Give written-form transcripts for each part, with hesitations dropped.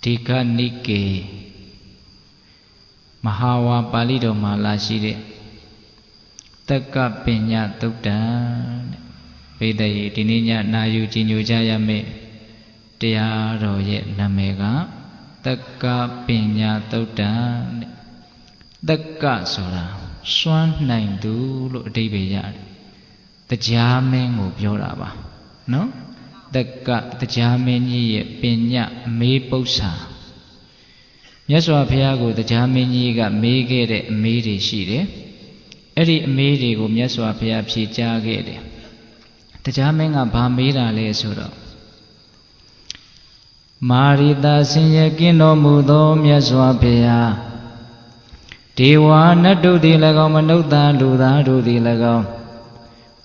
Dika Nike Mahawa Pali Dhamma Lashire Taka Pinya Tukta Vedai Dininya Nayu Jinyu Jayame Tia Roye Namega Taka Pinya Tukta Taka Sora Swan Naindu Lo Dibeya Tajame Ngubyoraba No? Taka Tajameni Pinya Me Posa Yaswa Piago Tajameni got me get it, made it she. Eddie made it, Yaswa Pia Pija get it. Tajaming a Bamida Lesuro Marita Sinyakin Mudo Yaswa Pia Dewa Nadu di Lagom Manuta Luda Rudi Lagom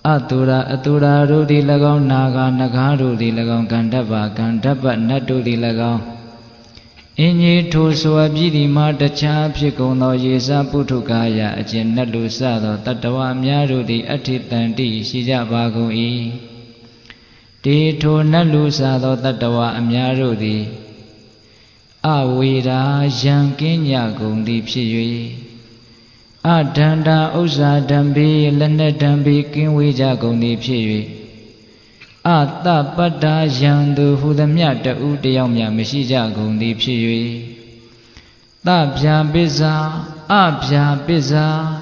Atura Rudi Lagom Naga Naga Rudi Lagom Gandaba Nadu di Lagom Inye to so abidi ma the chap no yesa putukaya, a genelu sado, tatawa miarudi atitanti, shija bago e. De to nalu sado, tatawa miarudi. Awira, yankin yagung deep shiwi. Adanda usa dambi, lene dambi, king wijagung deep shiwi. Ata pada yandu hudamyata udayamya meshija gundi pshiyui. Tabya biza,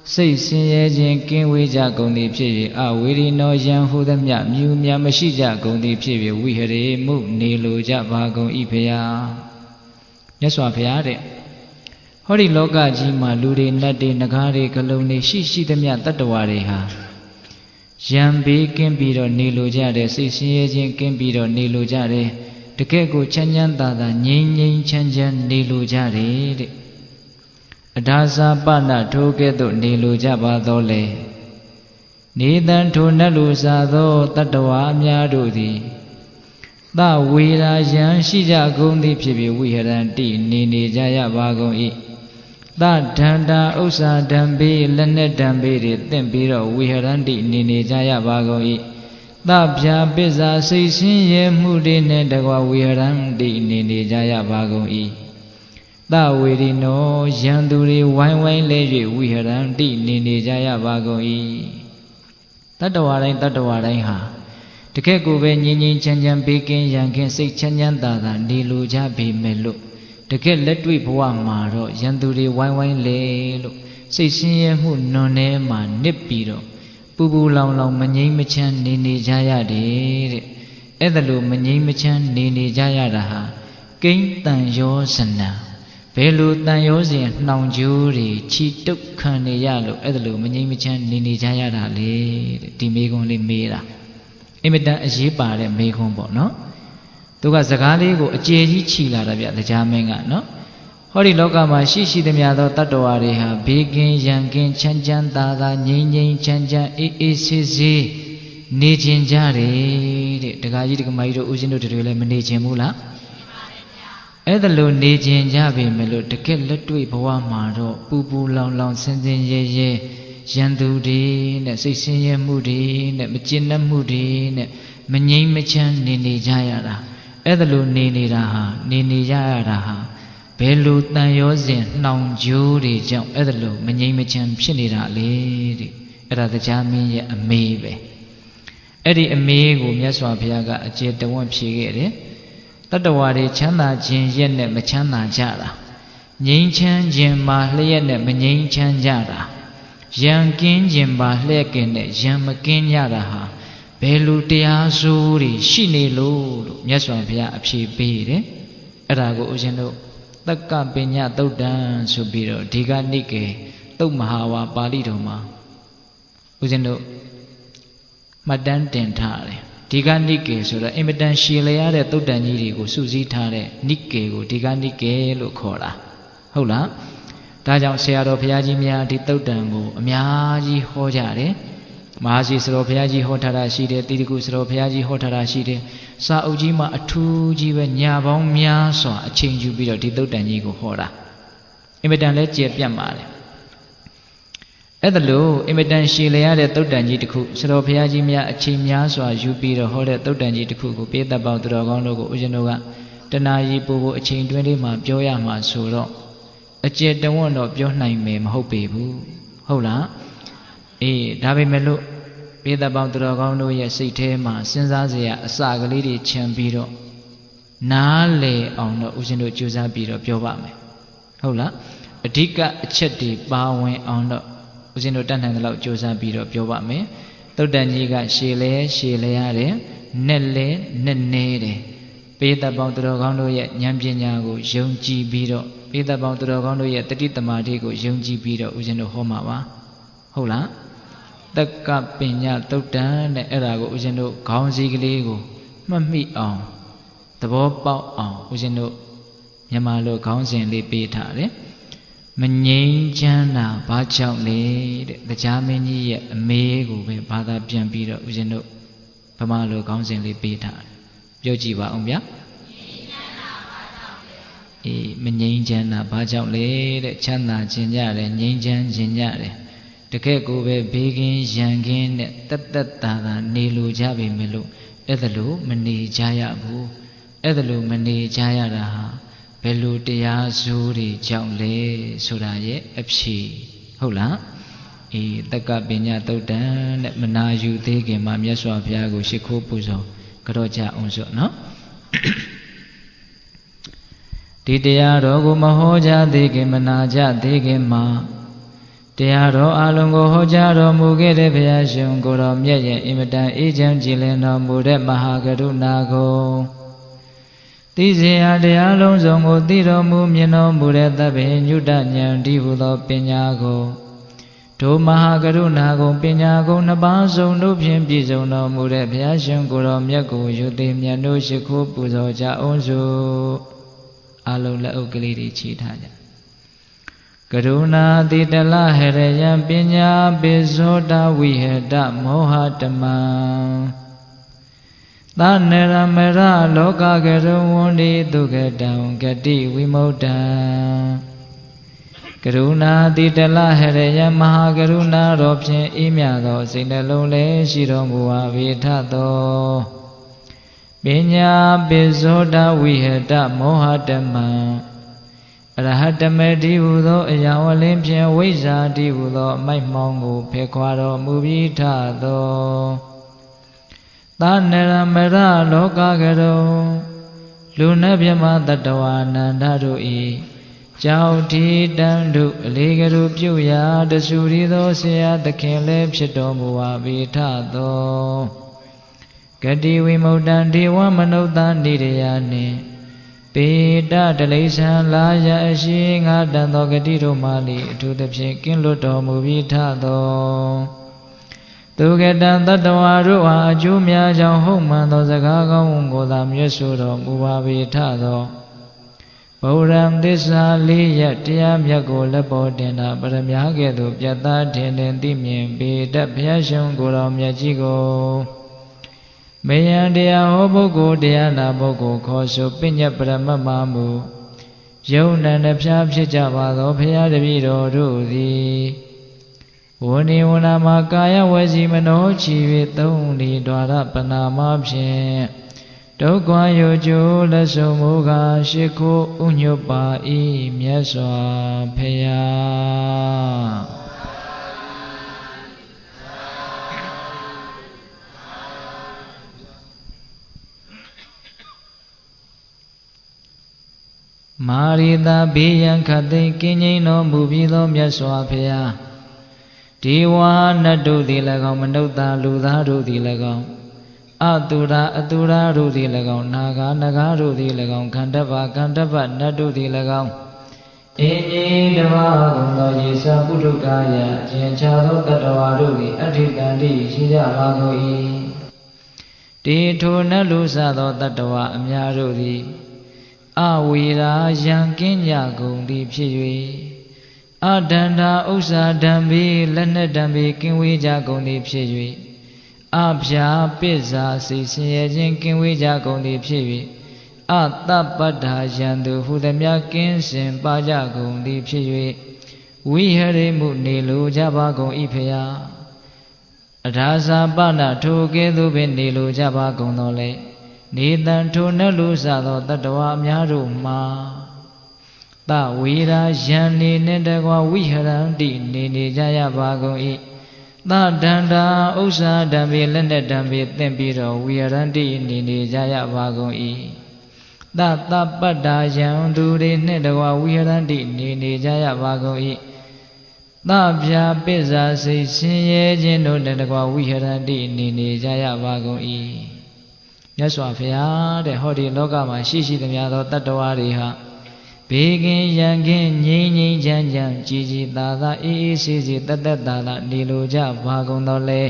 say sin king wija gundi pshiyui. Awiri no yan hudamya, mumya meshija gundi pshiyui. We had a move nilu jabago ipea. Yaswa peade. Hori loga jima luri nade nagare kalone shishi damya tatawariha. Yambi can be on Nilo Jade, 6 years can be on Nilo Jade, the Keko Chanyan Dada, Yin Chanjan Nilo Jade. Adasa Pana Togedo Nilo Jaba Dole. Neither to Nalusa though Tatawa Miadudi. Da Wira Yan Shija Gundi Pibi, we had anti Nini Jaya Bago E. Da Danda Usa Dambi, Lenet Dambi, then Biro, we had Andy Nini Jaya Bago E. Da Pia Biza, say Sin Mudi Nedagua, we had Andy Nini Jaya Bago E. Da we no Yanduri, wine lady, we had Andy Nini Jaya Bago E. Tatawarai ha. The Keko Yin Chanjan Peking, Yankin, say Chanjan Dada, Nilu Jabi Melu. The get let we Maro, Yanduri, wine lelo, say sin who no name man, nippido, Bubu long Mani Machan, Nini Jaya de Ethalu Mani Machan, Nini Jaya daha, King Tan Yosana, Pelu Tan Yosin, non jury, Chituk Kani Yalo, Ethalu Mani Machan, Nini Jaya le, Dimegon Limera. Imita a jipa and make home, no? Tuga Zakali go a jeji chila the Jamenga, no? Hori loka ma shishi the miado tatuariha, begin yankin chanjan dada, yin chanja, ECC, Nijin Jari, the Gaji Mairo Uzino to eliminate Mula. Ethalu Nijin Jabi Melo, the Kella Tui Poa Maro, Pupu long sending ye. Yandudi, ne Sisiya Mudi, ne Machina Mudi, ne Mani Machan Nini Jayara, Ethalu Nini Raha, Nini Jayaraha, Belu Tayozin, non Judy, Jump Ethalu, Mani Machan Pinira lady, Era the Jami a maybe. Eddie amigo Yaswa Piaga, a jet the one piggy, Tatawari Chana Jin Yen Machana Jara, Yin Chan Jin Mahlian Manin Chan Jara. Yankin Jimba Lekin, Yamakin Yaraha, Belutia Suri, Shinelo, Yaswapia, Apshi Bede, Arago Ujeno, the Campina Dodan Subiro, Diga Nike, Tomahawa Palidoma Ujeno Madan Dentare, Diga Nike, so the imitant Shilea, Todaniri, Susi Tare, Nike, Diga Nike, Lucora. Hola. Tajam Seado Piajimia di Todango, Miaji Hojare, Mazi Sropiaji Hotara Shide, Tidiku Sropiaji Hotara Shide, Sa Ujima a 2 Jiva Nyabong Mia saw a change you below di Todanigo Hora. Imitan let Jet Yamale. Ethalu, imitan Shilea de Todanjiku, Sropiajimia a chimia saw you beat a hole at Todanjiku, paid about the Rogono Ujanoga. တနာရီပူပူအချိန်တွင်းလေးမှာပြောရမှာဆိုတော့အကျယ်တဝန်းတော့ပြောနိုင်မယ်မဟုတ်ပေဘူးဟုတ်လားဒါပေမဲ့လို့ပိဿပေါင်းသူတော်ကောင်းတို့ရဲ့စိတ်ထဲမှာစဉ်းစားစရာအစကလေးတွေခြံပြီးတော့နားလေအောင်တော့ဦးဇင်းတို့ကြိုးစားပြီးတော့ပြောပါမယ်ဟုတ်လားအဓိကအချက်တွေပါဝင်အောင်တော့ဦးဇင်းတို့တတ်နိုင်တဲ့လောက်ကြိုးစားပြီးတော့ပြောပါမယ်သုတ်တန်ကြီးကရှည်လဲရတယ်နဲ့လဲနဲ့နေတယ်ပိဿပေါင်းသူတော်ကောင်းတို့ရဲ့ဉာဏ်ပညာကိုယုံကြည်ပြီးတော့ပိဿပေါင်းသူတော်ကောင်းတို့ရဲ့တတိတမာတိကိုယုံကြည်ပြီးတော့ဦးဇင်းတို့ဟောမှာပါဟုတ်လားတက္ကပညာသုတ်တန်တဲ့အဲ့ဒါကိုဦးဇင်းတို့ခေါင်းစည်းကလေးကိုမှတ်မိအောင်သဘောပေါက်အောင်ဦးဇင်းတို့မြန်မာလိုခေါင်းစဉ်လေးပေးထားတယ်မငြိမ်းချမ်းတာဘာကြောင့်လဲတဲ့တရားမင်းကြီးရဲ့အမေးကိုပဲဘာသာပြန်ပြီးတော့ဦးဇင်းတို့ဗမာလိုခေါင်းစဉ်လေးပေးထားတယ်ပြောကြည့်ပါအောင်ဗျာမငြိမ်းချမ်းတာဘာကြောင့်လဲတဲ့ချမ်းသာခြင်းကြတယ်ငြိမ်းချမ်းခြင်းကြတယ်တကယ့်ကိုပဲဘေးကင်းရန်ကင်းနဲ့တက်တာနေလိုကြပြီမလို့အဲ့ဒါလို့မနေကြရဘူးအဲ့ဒါလို့မနေကြရတာဟာဘယ်လိုတရားစိုးတွေကြောင့်လဲဆိုတာရဲ့အဖြေဟုတ်လားတက္ကပညာသုတ်တန်တဲ့မနာယူသေးခင်မှာမြတ်စွာဘုရားကိုရှိခိုးပူဇော်ကြောကြအောင်ဆိုနော်ဒီတရားတော်ကိုမဟောကြားသေးခင်မနာကြသေးခင်မှာတရားတော်အလုံးကိုဟောကြားတော်မူခဲ့တဲ့ဘုရားရှင်ကိုတော်မြတ်ရဲ့အင်မတန်အေးချမ်းကြည်လင်တော်မူတဲ့မဟာကရုဏာကိုသိစေရတရားလုံးစုံကိုသိတော်မူမြင်တော်မူတဲ့သဗ္ဗညုတဉာဏ်ဒီဟုသောပညာကိုဒုမဟာကရုဏာကိုပညာကိုနှစ်ပါးစုံတို့ဖြင့်ပြည့်စုံတော်မူတဲ့ဘုရားရှင်ကိုတော်မြတ်ကိုယုတိမြတ်တို့ရှိခိုးပူဇော်ကြအောင်စို့အလုံးလက်အုပ်ကလေးတွေချီထားကြကရုဏာတိတလဟရယံပညာပိဇောတဝိဟတမောဟတမံသနရမရလောကကရုဝန္တိဒုက္ခတံဂတိဝိမု ṭ ံကရုဏာတိတလဟရယံမဟာကရုဏာတော်ဖြင့်အေးမြသောစိတ်နှလုံးလည်းရှိတော်မူပါဝေထသောပညာပိဇောတဝိဟတမောဟတမံအရဟတမေတိဟုသောအရာဝလင်းဖြင့်ဝိဇ္ဇာတိဟုသောအမိုက်မှောင်ကိုဖယ်ခွာတော်မူပြီးထသောသနရမရလောကကရုလူနတ်မြမတတဝါနန္ဒတို့၏ကြောင့်ဒီတန်တို့အလေးကရုပြုရာတဆူရီသောဆရာသခင်လည်းဖြစ်တော်မူပါ၏ထသောဂတိဝိမု ṭ ံဒေဝမနုဿနိရယနှင့်ပေတတလိษံလာရအရှိငါတန်သောဂတိတို့မှလိအထူးသဖြင့်ကင်းလွတ်တော်မူပြီးထသောသူကတံတတ္တဝါတို့ဟာအကျိုးများကြောင့်ဟုတ်မှန်သောစကားကောင်းကိုသာမြတ်ဆိုတော်မူပါ၏ထသောဗုဒ္ဓံသစ္စာလေးရတရားမြတ်ကိုလက်ပေါ်တင်တာပရမ ्या ကဲ့သို့ပြတ်သားထင်ထင်သိမြင်ပေတတ်ဘုရားရှင်ကိုယ်တော်မြတ်ကြီးကိုမေယံတရားဟောပုဂ္ဂိုလ်တရားနာပုဂ္ဂိုလ်ခေါ်ဆိုပညတ်ပရမတ်မှမူယုံနံနှဖျားဖြစ်ကြပါသောဘုရားတပည့်တော်တို့သည်ဝဏိဝနာမှာကာယဝစီမနောချီ၍သုံးလီဒွါရပနာမဖြင့်ဒုက္ခယောကျိုးလက်ဆုံးမူကားရှိခိုးဥညွတ်ပါ၏မြတ်စွာဘုရားမာရိတာဘေးရန်ခတ်သိမ်းကင်းငြိမ်းတော်မူပြီးသောမြတ်စွာဘုရားဒေဝနတ်တို့သည်၎င်းမနုဿလူသားတို့သည်၎င်းအတုရာတို့သည်၎င်းနာဂနဂါတို့သည်၎င်းခန္ဓဗနတ်တို့သည်၎င်းအင်းကြီးတပါးကုန်သောယေသပုထုကာယအကျဉ်းချသောတတ္တဝါတို့သည်အဋ္ဌိတန္တိရှိကြပါကုန်၏တေထိုနတ်လူစသောတတ္တဝါအများတို့သည်အဝေရာယံကင်းကြကုန်သည်ဖြစ်၍အဒန္တာဥစ္စာဓမ္မေလက်နက်ဓမ္မေကင်းဝေးကြကုန်သည်ဖြစ်၍အဖြာပစ္စာစိတ်ဆင်းရဲခြင်းကင်းဝေးကြကုန်သည်ဖြစ်၍အတပ္ပတ္ထာယံသူဟူသည်များကင်းစင်ပါကြကုန်သည်ဖြစ်၍ဝိဟရိမှုနေလိုကြပါကုန်၏ဖျားအထာစာပနထိုကဲ့သို့ပင်နေလိုကြပါကုန်တော်လေ နေတံထိုနတ်လူစသောတတ္တဝါအများတို့မှာသဝေရာယံနေနှင့်တကွာဝိဟရန္တိနေကြရပါကုန်၏သဒန္တာဥစ္စာဓမ္မေလက်နဲ့ဓမ္မေသင်ပြီးတော့ဝိဟရန္တိနေကြရပါကုန်၏သပ္ပတ္တာယံသူတွေနှင့်တကွာဝိဟရန္တိနေကြရပါကုန်၏သဗျာပစ္စာစိတ်ဆင်းရဲခြင်းတို့နဲ့တကွာဝိဟရန္တိနေကြရပါကုန်၏မြတ်စွာဘုရားတဲ့ဟောဒီလောကမှာရှိသမျှသောတတ္တဝါတွေဟာဘေကင်ရန်ကင်းငြိမ်းငြိမ်းချမ်းချမ်းကြည်ကြည်သာသာအေးအေးဆေးဆေးတတ်တတ်သာသာနေလိုကြပါကုန်တော်လဲ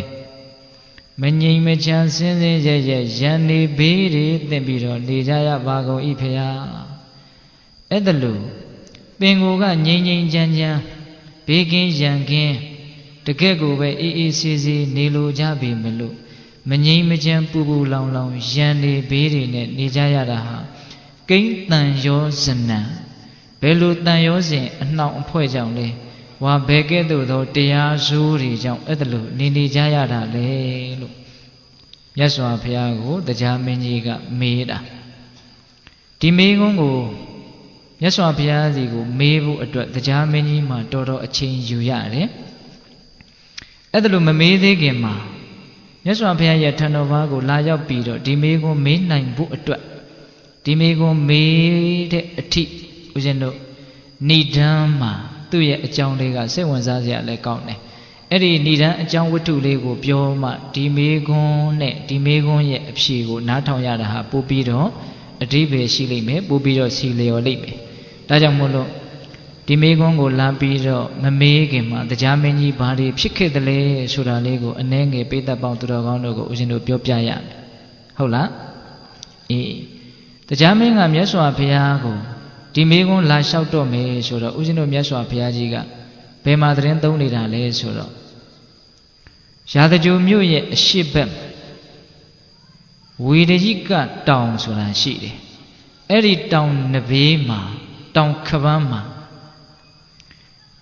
မငြိမ်မချမ်းစင်းစင်းရဲရဲရန်နေဘေးတွေသင့်ပြီးတော့နေကြရပါကုန်၏ဖေဟာအဲ့ဒါလို့ပင်ကိုကငြိမ်းငြိမ်းချမ်းချမ်းဘေးကင်းရန်ကင်းတကယ့်ကိုပဲအေးအေးဆေးဆေးနေလိုကြပြီမလို့မငြိမ်မချမ်းပူပူလောင်လောင်ရန်နေဘေးတွေနဲ့နေကြရတာဟာကိန်းတန်ရောဇနံဘယ်လိုတန်ရောစဉ်အနှောင်အဖွဲ့ကြောင့်လဲဝါဘယ်ကဲ့သို့သောတရားဆိုးတွေကြောင့်အဲ့ဒါလို့နေကြရတာလေလို့မြတ်စွာဘုရားကိုတရားမင်းကြီးကမေးတာဒီမေးခွန်းကိုမြတ်စွာဘုရားစီကိုမေးဖို့အတွက်တရားမင်းကြီးမှာတော်တော်အချိန်ယူရတယ်အဲ့ဒါလို့မမေးသေးခင်မှာမြတ်စွာဘုရားရဲ့ထံတော်ဘာကိုလာရောက်ပြီးတော့ဒီမေးခွန်းမေးနိုင်ဖို့အတွက်ဒီမေးခွန်းမေးတဲ့အထိဦးဇင်းတို့ဏိဒံမှာသူ့ရဲ့အကြောင်းလေးကစိတ်ဝင်စားစရာလည်းကောင်းတယ်အဲ့ဒီဏိဒံအကြောင်းဝတ္ထုလေးကိုပြောမှဒီမေးခွန်းနဲ့ဒီမေးခွန်းရဲ့အဖြေကိုနားထောင်ရတာဟာပို့ပြီးတော့အဓိပ္ပာယ်ရှိလိမ့်မယ်ပို့ပြီးတော့စီလျော်လိမ့်မယ်ဒါကြောင့်မို့လို့ဒီမေးခွန်းကိုလာပြီးတော့မမေးခင်မှာတရားမင်းကြီးဘာတွေဖြစ်ခဲ့တယ်လဲဆိုတာလေးကိုအနည်းငယ်ပိဿပေါင်းသူတော်ကောင်းတို့ကိုဦးဇင်းတို့ပြောပြရမယ်ဟုတ်လားအေးတရားမင်းကမြတ်စွာဘုရားကိုဒီမေးခွန်းလာလျှောက်တော့မယ်ဆိုတော့ဦးဇင်းတို့မြတ်စွာဘုရားကြီးကဘယ်မှာသတင်းသုံးနေတာလဲဆိုတော့ရာဇဂြိုလ်မြို့ရဲ့အရှိတ်ဘက်ဝေဒကြီးကတောင်ဆိုတာရှိတယ်အဲ့ဒီတောင်နဘေးမှာတောင်ခပန်းမှာ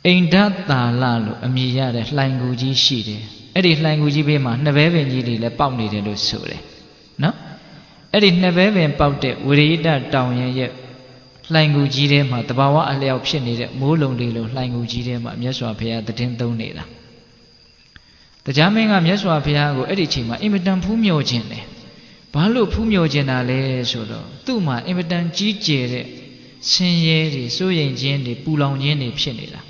အိန္ဒသာလလို့အမည်ရတဲ့လှိုင်ကူကြီးရှိတယ်အဲ့ဒီလှိုင်ကူကြီးဘေးမှာနှစ်ဘဲပင်ကြီးတွေလည်းပေါက်နေတယ်လို့ဆိုတယ်နော်အဲ့ဒီနှစ်ဘဲပင်ပေါက်တဲ့ဝေဒတောင်ရဲ့လှိုင်ကူကြီးထဲမှာတဘာဝအလျောက်ဖြစ်နေတဲ့မိုးလုံတွေလိုလှိုင်ကူကြီးထဲမှာမြတ်စွာဘုရားတည်င်းသုံးနေတာတရားမင်းကမြတ်စွာဘုရားကိုအဲ့ဒီချိန်မှာအင်မတန်ဖူးမြော်ခြင်းတယ်ဘာလို့ဖူးမြော်ခြင်းတာလဲဆိုတော့သူ့မှာအင်မတန်ကြီးကျယ်တဲ့ဆင်းရဲတွေစိုးရိမ်ခြင်းတွေပူလောင်ခြင်းတွေဖြစ်နေတာ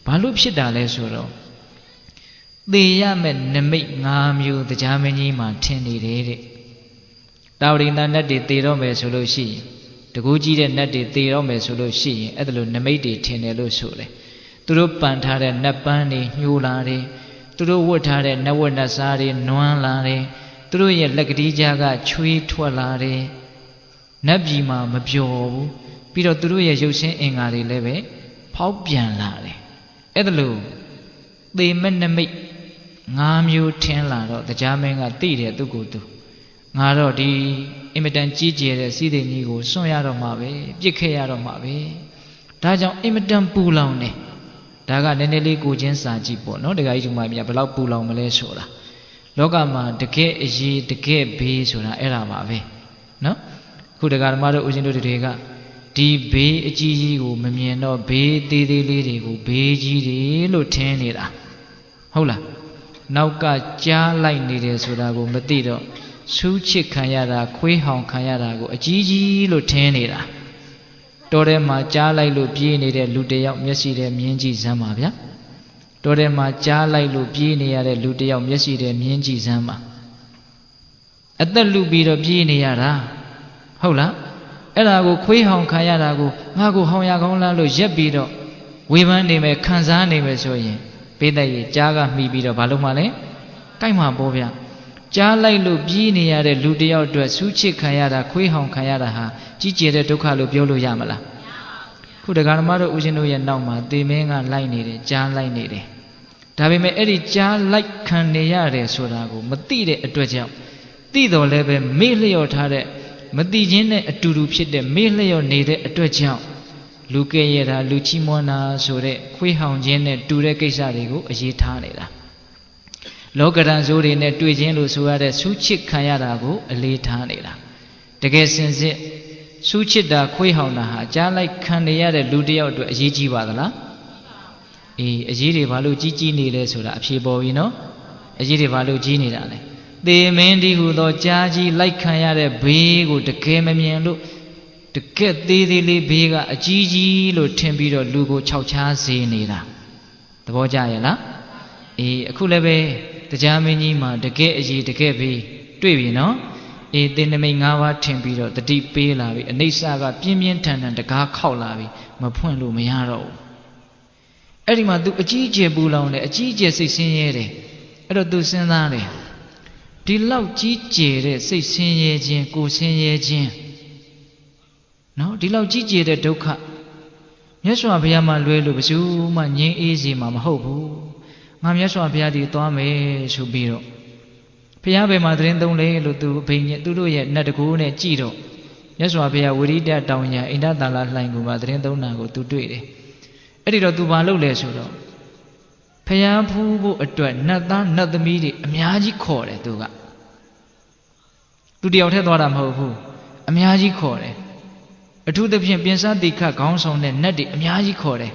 ဘာလို့ဖြစ်တာလဲဆိုတော့သေရမဲ့နမိတ်၅မျိုးတရားမင်းကြီးမှာထင်နေတယ်တဲ့တာဝရိန္ဒနတ်တွေသေတော့မယ်ဆိုလို့ရှိရင်တကူကြီးတဲ့နတ်တွေသေတော့မယ်ဆိုလို့ရှိရင်အဲ့ဒါလိုနမိတ်တွေထင်တယ်လို့ဆိုတယ်သူတို့ပန်ထားတဲ့နတ်ပန်းတွေညှိုးလာတယ်သူတို့ဝတ်ထားတဲ့နတ်ဝတ်နတ်စားတွေနွမ်းလာတယ်သူတို့ရဲ့လက်ကတိကြားကချွေးထွက်လာတယ်နတ်ပြည်မှာမပျော်ဘူးပြီးတော့သူတို့ရဲ့ရုပ်ရှင်အင်္ဂါတွေလည်းပဲဖောက်ပြန်လာတယ်အဲ့ဒါလိုသေမဲ့နမိတ်၅မျိုးထင်းလာတော့တရားမင်းကသိတယ်သူကိုယ်သူငါတော့ဒီအင်မတန်ကြီးကျယ်တဲ့စီးသိမ်ကြီးကိုစွန့်ရတော့မှာပဲပြစ်ခဲ့ရတော့မှာပဲဒါကြောင့်အင်မတန်ပူလောင်တယ်ဒါကနည်းနည်းလေးကိုချင်းစာကြည့်ပေါ့နော်တခါကြီးဒီမှာဘယ်လောက်ပူလောင်မလဲဆိုတာလောကမှာတကယ်အရေးတကယ်ဘေးဆိုတာအဲ့ဒါပါပဲနော်ခုတက္ကရာမတို့ဦးဇင်းတို့တွေကဒီဘေးအကြီးကြီးကိုမမြင်တော့ဘေးသေးသေးလေးတွေကိုဘေးကြီးတွေလို့ထင်နေတာဟုတ်လားနောက်ကကြားလိုက်နေတယ်ဆိုတာကိုမသိတော့ဆူးချစ်ခံရတာခွေးဟောင်ခံရတာကိုအကြီးကြီးလို့ထင်နေတာတောထဲမှာကြားလိုက်လို့ပြေးနေတဲ့လူတယောက်မျက်စိထဲမြင်ကြည့်စမ်းပါဗျာတောထဲမှာကြားလိုက်လို့ပြေးနေရတဲ့လူတယောက်မျက်စိထဲမြင်ကြည့်စမ်းပါအသက်လူပြီးတော့ပြေးနေရတာဟုတ်လားအဲ့ဒါကိုခွေးဟောင်ခံရတာကိုငါကိုဟောင်ရကောင်းလားလို့ရက်ပြီးတော့ဝေဖန်နေမယ်ခံစားနေမယ်ဆိုရင်ပေးတဲ့ရကြားကမှီပြီးတော့ဘာလို့မှလဲတိုက်မှာပေါ့ဗျကြားလိုက်လို့ပြေးနေရတဲ့လူတယောက်အတွက်ဆူးချစ်ခံရတာခွေးဟောင်ခံရတာဟာကြီးကျယ်တဲ့ဒုက္ခလို့ပြောလို့ရမလားခုတက္ကရာမတို့ဦးဇင်းတို့ရဲ့နောက်မှာသေမင်းကလိုက်နေတယ်ကြားလိုက်နေတယ်ဒါပေမဲ့အဲ့ဒီကြားလိုက်ခံနေရတယ်ဆိုတာကိုမသိတဲ့အတွက်ကြောင့်သိတော်လည်းပဲမေ့လျော့ထားတဲ့မသိခြင်းနဲ့အတူတူဖြစ်တဲ့မေ့လျော့နေတဲ့အတွက်ကြောင့်လူကဲ့ရတာလူချီးမွမ်းတာဆိုတဲ့ခွေးဟောင်ခြင်းနဲ့တူတဲ့ကိစ္စတွေကိုအရေးထားနေတာလောကရန်ဆိုးတွေနဲ့တွေ့ခြင်းလို့ဆိုရတဲ့ဆူးချစ်ခံရတာကိုအလေးထားနေတာ Teke sense suchita koi hauna ha jalai khandeya de lu tyaw atwat ayi ji ba thla ayi de ba lo ji ne le soda aphe paw bi no ayi de ba lo ji neda le the main di hu tho cha ji lai khan ya de bhe ko teke ma myan lo teke the le bhe ka aji ji lo thin pi do lu ko chhauk cha se neda thabo ja ya la akhu le be taja main ji ma teke ayi teke bhe twai bi no the namic 5 ပါးထင်ပြီးတော့တတိပေးလာပြီအနိစ္စကပြင်းပြင်းထန်ထန်တကားခောက်လာပြီမဖွင့်လို့မရတော့ဘူးအဲ့ဒီမှာ तू အကြီးအကျယ်ပူလောင်တယ်အကြီးအကျယ်စိတ်ဆင်းရဲတယ်အဲ့တော့ तू စဉ်းစားတယ်ဒီလောက်ကြီးကျယ်တဲ့စိတ်ဆင်းရဲခြင်းကိုယ်ဆင်းရဲခြင်းနော်ဒီလောက်ကြီးကျယ်တဲ့ဒုက္ခမြတ်စွာဘုရားမှလွဲလို့ဘယ်သူမှငြိမ်းအေးစေမှာမဟုတ်ဘူးငါမြတ်စွာဘုရားဒီသွားမယ်ဆိုပြီးတော့ဘုရားဘယ်မှာသတင်းသုံးလဲလို့သူဘိညာသူတို့ရဲ့နတ်တကူနဲ့ကြည်တော့မြတ်စွာဘုရားဝိရိတတောင်ညာအိန္ဒသာလလှိုင်ကူမှာသတင်းသုံးတာကိုသူတွေ့တယ်အဲ့ဒီတော့သူဘာလုပ်လဲဆိုတော့ဘုရားဖူးဖို့အတွက်နတ်သားနတ်သမီးတွေအများကြီးခေါ်တယ်သူကသူတယောက်တည်းသွားတာမဟုတ်ဘူးအများကြီးခေါ်တယ်အထူးသဖြင့်ပြင်စတိခတ်ခေါင်းဆောင်တဲ့နတ်တွေအများကြီးခေါ်တယ်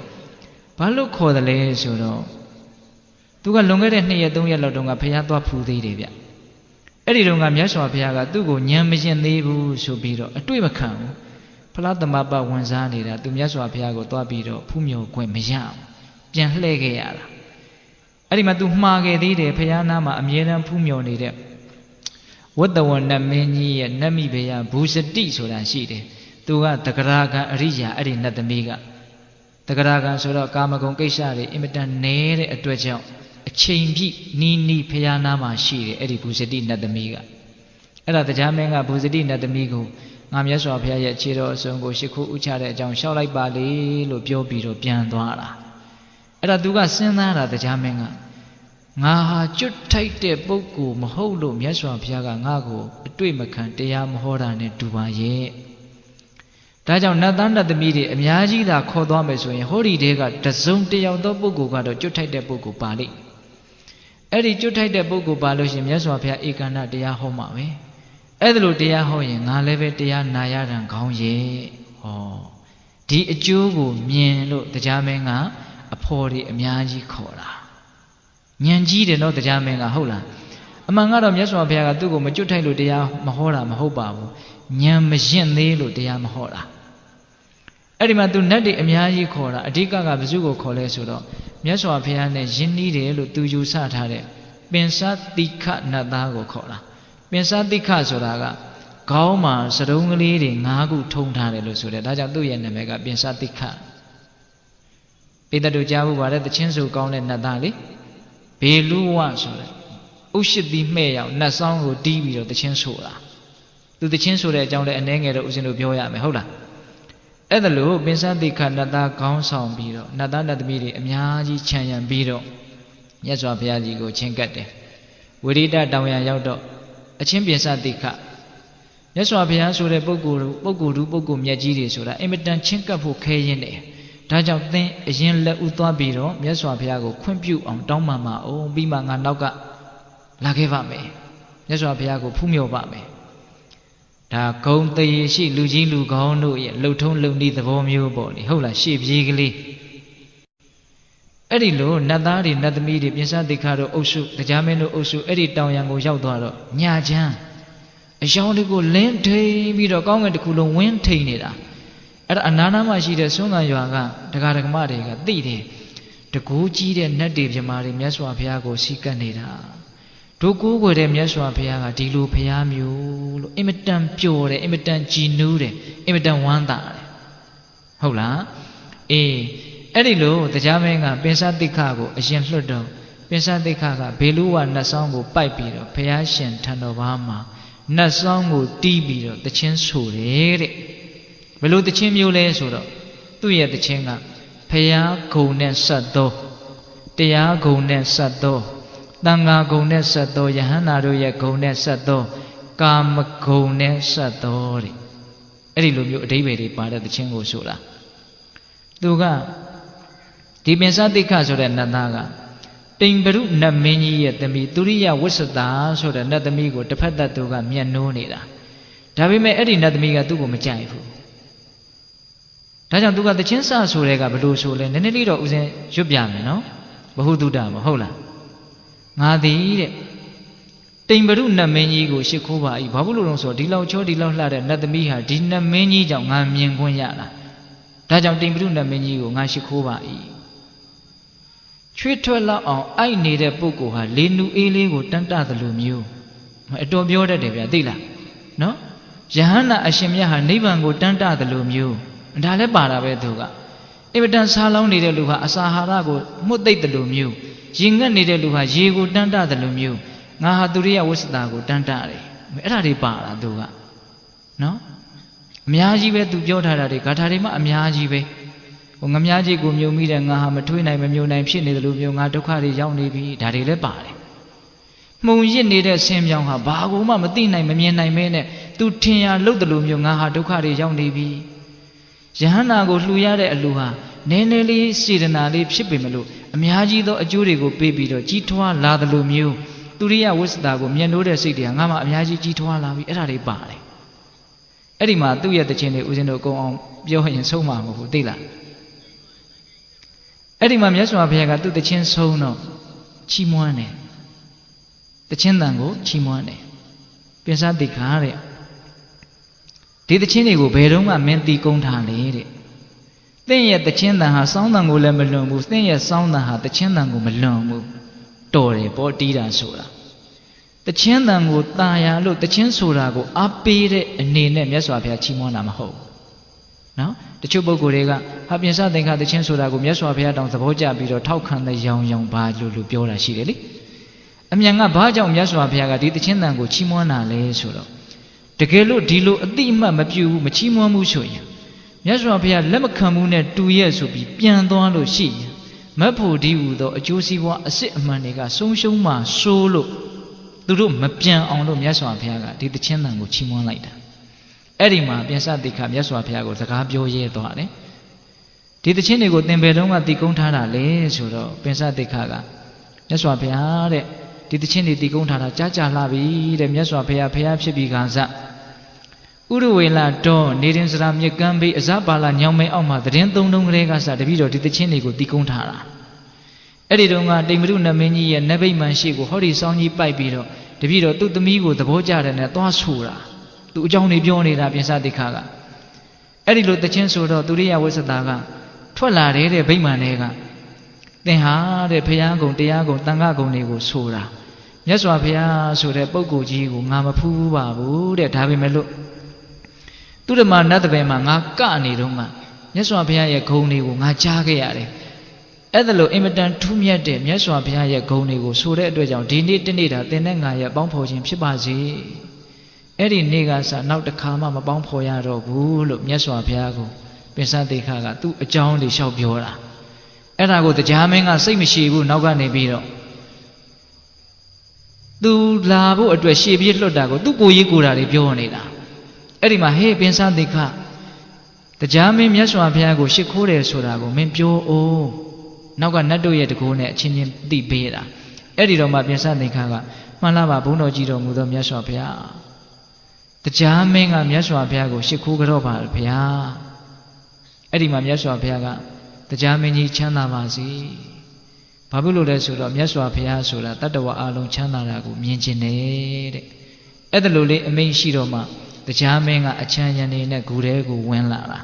ဘာလို့ခေါ်တယ်လဲဆိုတော့သူကလွန်ခဲ့တဲ့2 ရက် 3 ရက်လောက်တုန်းကဘုရားသွားဖူးသေးတယ်ဗျအဲ့ဒီတော့ကမြတ်စွာဘုရားကသူ့ကိုဉာဏ်မရှင်းသေးဘူးဆိုပြီးတော့အတွေ့မခံဘူးဖလားသမပဝင်စားနေတာသူမြတ်စွာဘုရားကိုသွားပြီးတော့ဖူးမြော်ခွင့်မရဘူးပြန်လှည့်ခဲ့ရတာအဲ့ဒီမှာသူမှားခဲ့သေးတယ်ဘုရားနာမှာအမြဲတမ်းဖူးမြော်နေတဲ့ဝတ္တဝနမင်းကြီးရဲ့နတ်မိဘုရားဘူစတိဆိုတာရှိတယ်သူကတဂရကံအရိယာအဲ့ဒီနတ်သမီးကတဂရကံဆိုတော့ကာမဂုဏ်ကိစ္စတွေအင်မတန်နဲတဲ့အတွက်ကြောင့်အချိန်ပြည့်နီးဖျားနာမှာရှိတယ်အဲ့ဒီဘူဇတိနတ်သမီးကအဲ့ဒါတရားမင်းကဘူဇတိနတ်သမီးကိုငါမြတ်စွာဘုရားရဲ့ခြေတော်အစုံကိုရှ िख ိုးဥချတဲ့အကြောင်းရှောက်လိုက်ပါလေလို့ပြောပြီးတော့ပြန်သွားတာအဲ့ဒါသူကစဉ်းစားတာတရားမင်းကငါဟာကျွတ်ထိုက်တဲ့ပုဂ္ဂိုလ်မဟုတ်လို့မြတ်စွာဘုရားကငါ့ကိုအတွေ့မခံတရားမဟောတာနဲ့တူပါရဲ့ဒါကြောင့်နတ်သားနတ်သမီးတွေအများကြီးသာခေါ်သွားမယ်ဆိုရင်ဟောဒီတဲကတစုံတယောက်သောပုဂ္ဂိုလ်ကတော့ကျွတ်ထိုက်တဲ့ပုဂ္ဂိုလ်ပါလိမ့်အဲ့ဒီကျွတ်ထိုက်တဲ့ပုဂ္ဂိုလ်ပါလို့ရှိရင်မြတ်စွာဘုရားဧကန္တတရားဟောမှာပဲအဲ့ဒါလို့တရားဟောရင်ငါလည်းပဲတရားနာရတာခေါင်းရဲ့ဟောဒီအကျိုးကိုမြင်လို့တရားမင်းကအဖော်တွေအများကြီးခေါ်တာဉာဏ်ကြီးတယ်နော်တရားမင်းကဟုတ်လားအမှန်ကတော့မြတ်စွာဘုရားကသူ့ကိုမကျွတ်ထိုက်လို့တရားမဟောတာမဟုတ်ပါဘူးဉာဏ်မရင့်သေးလို့တရားမဟောတာအဲ့ဒီမှာသူနတ်တွေအများကြီးခေါ်တာအဓိကကဘယ်သူကိုခေါ်လဲဆိုတော့မြတ်စွာဘုရားနဲ့ယဉ်နီးတယ်လို့သူယူဆထားတဲ့ပင်စတိခနတ်သားကိုခေါ်တာပင်စတိခဆိုတာကခေါင်းမှာစတုံးကလေးတွေ5 ခုထုံထားတယ်လို့ဆိုတယ်ဒါကြောင့်သူ့ရဲ့နာမည်ကပင်စတိခပိတ္တတို့ကြားဖို့ပါတဲ့တချင်းဆိုကောင်းတဲ့နတ်သားလေဘေလူဝဆိုတဲ့ဥရှိတိမှဲ့ရောက်နတ်ဆောင်ကိုတီးပြီးတော့တချင်းဆိုတာသူတချင်းဆိုတဲ့အကြောင်းလည်းအနည်းငယ်တော့ဦးဇင်းတို့ပြောရမယ်ဟုတ်လားအဲ့ဒါလို့ပင်စတိခနတ်သားခေါင်းဆောင်ပြီးတော့နတ်သားနတ်သမီးတွေအများကြီးခြံရံပြီးတော့မြတ်စွာဘုရားကြီးကိုချင်းကပ်တယ်ဝိရိဒတောင်ရရောက်တော့အချင်းပင်စတိခမြတ်စွာဘုရားဆိုတဲ့ပုဂ္ဂိုလ်မြတ်ကြီးတွေဆိုတာအင်မတန်ချင်းကပ်ဖို့ခဲရင်းတယ်ဒါကြောင့်သင်အရင်လက်ဦးသွားပြီးတော့မြတ်စွာဘုရားကိုခွင့်ပြုအောင်တောင်းပန်ပါအောင်ပြီးမှငါနောက်ကလာခဲ့ပါမယ်မြတ်စွာဘုရားကိုဖူးမြော်ပါမယ်ဒါဂုံတရေရှိလူကြီးလူကောင်းတို့ရဲ့လှုပ်ထုံးလုံနည်းသဘောမျိုးပေါ့လေဟုတ်လားရှေ့ပြေးကလေးအဲ့ဒီလိုနတ်သားတွေနတ်သမီးတွေပြင်စတိခါတို့အုပ်စုတရားမင်းတို့အုပ်စုအဲ့ဒီတောင်ရံကိုရောက်သွားတော့ညချမ်းအယောင်တွေကိုလင်းထိန်ပြီးတော့ကောင်းကင်တစ်ခုလုံးဝင်းထိန်နေတာအဲ့ဒါအနာနာမှာရှိတဲ့ဆွမ်းခံရွာကဒကာဒကမတွေကသိတယ်တကူကြီးတဲ့နတ်တွေပြမာတွေမြတ်စွာဘုရားကိုစီကပ်နေတာတို့ကိုးကွယ်တဲ့မြတ်စွာဘုရားကဒီလိုဘုရားမျိုးလို့အင်မတန်ပျော်တယ်အင်မတန်ကြည်နူးတယ်အင်မတန်ဝမ်းသာတယ်ဟုတ်လားအေးအဲ့ဒီလိုတရားမင်းကပင်စတိခကိုအရင်လွှတ်တော့ပင်စတိခကဘေလူဝနတ်ဆောင်ကိုပိုက်ပြီးတော့ဘုရားရှင်ထံတော်ဘာမှာနတ်ဆောင်ကိုတီးပြီးတော့တခြင်းဆိုတယ်တဲ့ဘယ်လိုတခြင်းမျိုးလဲဆိုတော့သူ့ရဲ့တခြင်းကဘုရားဂုံနဲ့ဆက်သောတရားဂုံနဲ့ဆက်သောတန်ဃာဂုံနဲ့ဆက်သောယဟန္တာတို့ရဲ့ဂုံနဲ့ဆက်သောကာမဂုံနဲ့ဆက်သောတဲ့အဲ့ဒီလိုမျိုးအဓိပ္ပာယ်တွေပါတဲ့တခြင်းကိုဆိုတာသူကဒီပင်စတိခဆိုတဲ့နတ်သားကတိမ်ပရုနတ်မင်းကြီးရဲ့သမီးသူရိယဝိသတာဆိုတဲ့နတ်သမီးကိုတစ်ဖက်သက်သူကမျက်နှိုးနေတာ ဒါပေမဲ့အဲ့ဒီနတ်သမီးကသူ့ကိုမကြိုက်ဘူးဒါကြောင့်သူကတချင်းစဆိုတဲ့ကဘလို့ဆိုလဲနည်းနည်းလေးတော့ဦးဇင်းရွတ်ပြမယ်နော်ဘဟုတုတ္တမဟုတ်လားငါသည်တဲ့တိမ်ဘရုနတ်မင်းကြီးကိုရှ िख ိုးပါ၏ဘာဖြစ်လို့လဲဆိုတော့ဒီလောက်ချောဒီလောက်လှတဲ့နတ်သမီးဟာဒီနတ်မင်းကြီးကြောင့်ငါမြင်ခွင့်ရတာဒါကြောင့်တိမ်ဘရုနတ်မင်းကြီးကိုငါရှ िख ိုးပါ၏ချွေးထွက်လောက်အောင်အိုက်နေတဲ့ပုဂ္ဂိုလ်ဟာလေနူအေးလေးကိုတန်းတသလိုမျိုးအတော်ပြောတတ်တယ်ဗျာသိလားနော်ယဟန္တာအရှင်မြတ်ဟာနိဗ္ဗာန်ကိုတန်းတသလိုမျိုးဒါလည်းပါတာပဲသူကအင်မတန်ဆာလောင်းနေတဲ့လူဟာအစာဟာရကိုမှုတ်သိပ်တယ်လို့မျိုးရင်ငတ်နေတဲ့လူဟာရေကိုတန်းတတယ်လို့မျိုးငါဟာသူရိယဝိသတာကိုတန်းတတယ်အဲ့ဒါတွေပါတာသူကနော်အများကြီးပဲသူပြောထားတာတွေဂါထာတွေမှအများကြီးပဲဟိုငမြားကြီးကိုမြုံမိတဲ့ငါဟာမထွေးနိုင်မမြုံနိုင်ဖြစ်နေတယ်လို့မျိုးငါဒုက္ခတွေရောက်နေပြီဒါတွေလည်းပါတယ်မှုံရစ်နေတဲ့ဆင်းပြောင်းဟာဘာကိုမှမသိနိုင်မမြင်နိုင်မဲနဲ့သူထင်ရလို့တယ်လို့မျိုးငါဟာဒုက္ခတွေရောက်နေပြီယဟန္တာကိုလှူရတဲ့အလှူဟာနည်းနည်းလေးစေတနာလေးဖြစ်ပေမလို့အများကြီးသောအကျိုးတွေကိုပေးပြီးတော့ကြီးထွားလာတယ်လို့မျိုးသူရိယဝိသတာကိုမြင်လို့တဲ့စိတ်တွေကငါမှအများကြီးကြီးထွားလာပြီအဲ့ဒါတွေပါတယ်အဲ့ဒီမှာသူ့ရဲ့တခြင်းတွေဦးဇင်းတို့အကုန်အောင်ပြောရင်ဆုံးမှာမဟုတ်ဘူးသိလားအဲ့ဒီမှာမြတ်စွာဘုရားကသူ့တခြင်းဆုံးတော့ချီးမွမ်းတယ်တခြင်းတန်ကိုချီးမွမ်းတယ်ပိစတိခါတဲ့ဒီတခြင်းတွေကိုဘယ်တော့မှမင်းတီးကုန်းထားလေတဲ့သင်ရဲ့တခြင်းတန်ဟာစောင်းတန်ကိုလည်းမလွန်ဘူးသင်ရဲ့စောင်းတန်ဟာတခြင်းတန်ကိုမလွန်ဘူးတော်တယ်ပေါ့တီးတာဆိုတာတခြင်းတန်ကိုตาရလို့တခြင်းဆိုတာကိုအားပေးတဲ့အနေနဲ့မြတ်စွာဘုရားချီးမွမ်းတာမဟုတ်ဘူးနော်တချို့ပုဂ္ဂိုလ်တွေကဟာပြင်စသင်္ခါတခြင်းဆိုတာကိုမြတ်စွာဘုရားတောင်သဘောကျပြီးတော့ထောက်ခံတဲ့ရောင်ဘာလို့ပြောတာရှိတယ်လေအမြန်ကဘာကြောင့်မြတ်စွာဘုရားကဒီတခြင်းတန်ကိုချီးမွမ်းတာလဲဆိုတော့တကယ်လို့ဒီလိုအတိအမှတ်မပြုဘူးမချီးမွမ်းဘူးဆိုရင်မြတ်စွာဘုရားလက်မခံဘူးနဲ့တူရဲ့ဆိုပြီးပြန်သွားလို့ရှိရင်မတ်ဖို့ဒီဟူသောအကျိုးစီးပွားအစစ်အမှန်တွေကဆုံးရှုံးမှဆိုးလို့သူတို့မပြန်အောင်လို့မြတ်စွာဘုရားကဒီတခြင်းတန်ကိုချီးမွမ်းလိုက်တာအဲ့ဒီမှာပြင်စတိခမြတ်စွာဘုရားကိုစကားပြောရဲသွားတယ်ဒီတခြင်းတွေကိုသင်္ဘေတုံးကတည်ကုန်းထားတာလေဆိုတော့ပြင်စတိခကမြတ်စွာဘုရားတဲ့ဒီတခြင်းတွေတည်ကုန်းထားတာကြားကြလှပြီတဲ့မြတ်စွာဘုရားဖျားဖြစ်ပြီးကစဥရဝေလတော်နေရင်စရာမြကမ်းဘေးအဇပါလညောင်မဲအောက်မှာသတင်းသုံးတုံးကလေးကစတပည့်တော်ဒီတခြင်းတွေကိုတည်ကုန်းထားတာအဲ့ဒီတုန်းကတိမ်မရုနမင်းကြီးရဲ့နဗိမာန်ရှိကိုဟောဒီစောင်းကြီးပိုက်ပြီးတော့တပည့်တော်သူ့သမီးကိုသဘောကျတယ်နဲ့သွားဆိုတာသူအကြောင်းတွေပြောနေတာပြင်စတိခါကအဲ့ဒီလိုတခြင်းဆိုတော့သူရိယဝိသတာကထွက်လာတယ်တဲ့ဗိမာန်တွေကသင်ဟာတဲ့ဘုရားကုံတရားကုံတန်ခါကုံတွေကိုဆိုတာမြတ်စွာဘုရားဆိုတဲ့ပုဂ္ဂိုလ်ကြီးကိုငါမဖူးပါဘူးတဲ့ဒါပေမဲ့လို့သူဓမ္မနတ်တပင်မှာငါကနေတော့မှမြတ်စွာဘုရားရဲ့ဂုဏ်တွေကိုငါကြားခဲ့ရတယ်အဲ့ဒါလို့အင်မတန်ထူးမြတ်တဲ့မြတ်စွာဘုရားရဲ့ဂုဏ်တွေကိုဆိုတဲ့အတွက်ကြောင့်ဒီနေ့တနေ့တာသင်နဲ့ငါရဲ့ပေါင်းဖော်ခြင်းဖြစ်ပါစေအဲ့ဒီနေ့ကစနောက်တစ်ခါမှမပေါင်းဖော်ရတော့ဘူးလို့မြတ်စွာဘုရားကိုပင်စတိခါကသူ့အကြောင်းတွေလျှောက်ပြောတာအဲ့ဒါကိုတရားမင်းကစိတ်မရှိဘူးနောက်ကနေပြီးတော့သူလာဖို့အတွက်ရှေ့ပြေးလွတ်တာကိုသူ့ကိုရေးကိုတာတွေပြောနေတာအဲ့ဒီမှာဟေးပင်စတိခါတရားမင်းမြတ်စွာဘုရားကိုရှ िख ိုးတယ်ဆိုတာကိုမင်းပြောအောင်နောက်ကနတ်တို့ရဲ့တကူနဲ့အချင်းချင်းသိပေးတာအဲ့ဒီတော့မှပင်စတိခါကမှန်လားပါဘုန်းတော်ကြီးတော်မူသောမြတ်စွာဘုရားတရားမင်းကမြတ်စွာဘုရားကိုရှ िख ိုးကြတော့ပါဘုရားအဲ့ဒီမှာမြတ်စွာဘုရားကတရားမင်းကြီးချမ်းသာပါစေဘာဖြစ်လို့လဲဆိုတော့မြတ်စွာဘုရားဆိုတာတတ္တဝါအလုံးချမ်းသာတာကိုမြင်ခြင်းနဲ့တဲ့အဲ့ဒါလိုလေးအမိန့်ရှိတော့မှတရားမင်းကအချမ်းရံနေနဲ့ဂူထဲကိုဝင်လာတာ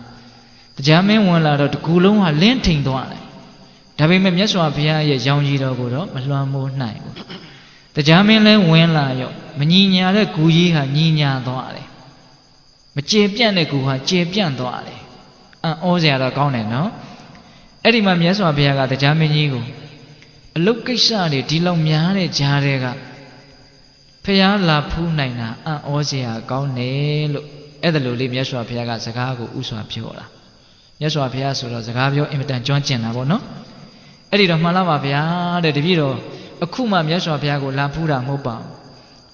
တရားမင်းဝင်လာတော့တကူလုံးကလင်းထိန်သွားတယ်ဒါပေမဲ့မြတ်စွာဘုရားရဲ့ရောင်ကြီးတော်ကိုတော့မလွှမ်းမိုးနိုင်ဘူးတရားမင်းလည်းဝင်လာရောမညီညာတဲ့ဂူကြီးဟာညီညာသွားတယ်မကျေပြန့်တဲ့ဂူဟာကျေပြန့်သွားတယ်အံ့ဩစရာတော့ကောင်းတယ်နော်အဲ့ဒီမှာမြတ်စွာဘုရားကတရားမင်းကြီးကိုအလုတ်ကိစ္စတွေဒီလောက်များတဲ့ကြားတွေကဖျားလာဖူးနိုင်တာအံ့ဩစရာကောင်းတယ်လို့အဲ့ဒါလိုလေးမြတ်စွာဘုရားကစကားကိုဥစွာပြောတာမြတ်စွာဘုရားဆိုတော့စကားပြောအင်မတန်ကျွမ်းကျင်တာပေါ့နော်အဲ့ဒီတော့မှန်လားပါဗျာတဲ့တပည့်တော်အခုမှမြတ်စွာဘုရားကိုလာဖူးတာမဟုတ်ပါဘူး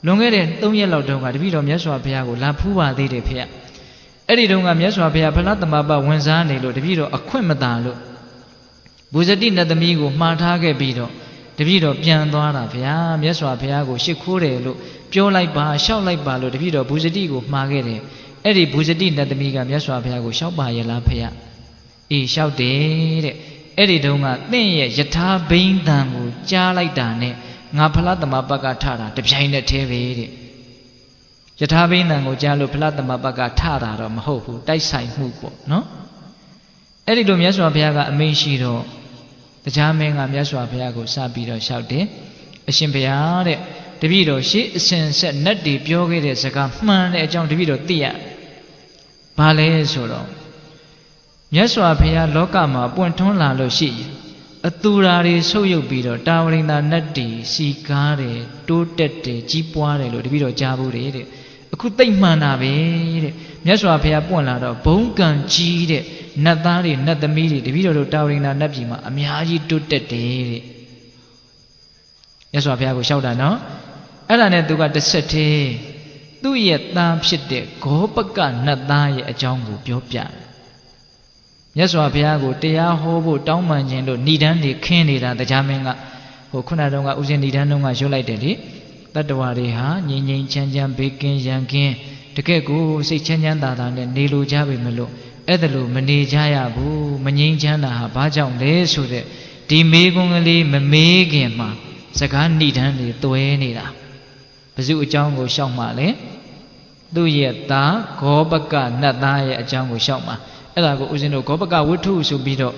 လွန်ခဲ့တဲ့3ရက်လောက်တုန်းကတပည့်တော်မြတ်စွာဘုရားကိုလာဖူးပါသေးတယ်ဖေ။အဲ့ဒီတုန်းကမြတ်စွာဘုရားဖလားသမပဝင်စားနေလို့တပည့်တော်အခွင့်မသာလို့ဘူဇတိနတ်သမီးကိုမှားထားခဲ့ပြီးတော့ တပည့်တော်ပြန်သွားတာဗျာမြတ်စွာဘုရားကိုရှ िख ိုးတယ်လို့ပြောလိုက်ပါရှောက်လိုက်ပါလို့တပည့်တော်ဘူဇတိကိုမှားခဲ့တယ်အဲ့ဒီဘူဇတိနတ်သမီးကမြတ်စွာဘုရားကိုရှောက်ပါရဲ့လားဖေအေးရှောက်တယ်တဲ့အဲ့ဒီတုန်းကသင်ရဲ့ယထာဘိန်းတန်ကိုကြားလိုက်တာနဲ့ငါဖလားသမပကထတာတပြိုင်တည်းသေးပဲတဲ့ယထာဘိန်းတန်ကိုကြားလို့ဖလားသမပကထတာတော့မဟုတ်ဘူးတိုက်ဆိုင်မှုပေါ့နော်အဲ့ဒီလိုမြတ်စွာဘုရားကအမိန့်ရှိတော့တရားမင်းကမြတ်စွာဘုရားကိုစပြီးတော့လျှောက်တယ်အရှင်ဘုရားတဲ့တပည့်တော်ရှေးအစဉ်ဆက်နတ်တွေပြောခဲ့တဲ့စကားမှန်တဲ့အကြောင်းတပည့်တော်သိရဘာလဲဆိုတော့မြတ်စွာဘုရားလောကမှာပွင့်ထွန်းလာလို့ရှိရင်အတူရာတွေဆုပ်ယုပ်ပြီးတော့တာဝရိန္ဒာနတ်တွေစီကားတယ်တိုးတက်တယ်ကြီးပွားတယ်လို့တပည့်တော်ကြားဘူးတဲ့အခုသိမ့်မှန်တာပဲတဲ့မြတ်စွာဘုရားပွင့်လာတော့ဘုံကံကြီးတဲ့နတ်သားတွေနတ်သမီးတွေတပည့်တော်တို့တာဝရိန္ဒာနတ်ပြည်မှာအများကြီးတိုးတက်တယ်တဲ့မြတ်စွာဘုရားကိုလျှောက်တာနော်အဲ့ဒါနဲ့သူကတစ်ဆက်တည်းသူ့ရဲ့သားဖြစ်တဲ့ဂောပကနတ်သားရဲ့အကြောင်းကိုပြောပြတယ်မြတ်စွာဘုရားကိုတရားဟောဖို့တောင်းပန်ခြင်းလို့ဏိဒန်းတွေခင်းနေတာတရားမင်းကဟိုခုနတုန်းကဥစဉ်ဏိဒန်းတုန်းကရွတ်လိုက်တယ်လေတတ္တဝါတွေဟာငြိမ်ငြိမ်ချမ်းချမ်းဘေးကင်းရန်ကင်းတကယ့်ကိုစိတ်ချမ်းချမ်းသာသာနဲ့နေလိုကြပေမလို့အဲ့ဒါလို့မနေကြရဘူးမငြိမ်ချမ်းသာဟာဘာကြောင့်လဲဆိုတဲ့ဒီမေးခွန်းကလေးမမေးခင်မှာစကားဏိဒန်းတွေတွဲနေတာဘယ်သူအကြောင်းကိုရှောက်မှလဲသူ့ရဲ့သားဂောပကနတ်သားရဲ့အကြောင်းကိုရှောက်မှအဲ့ဒါကိုဦးဇင်းတို့ဂောပကဝတ္ထုဆိုပြီးတော့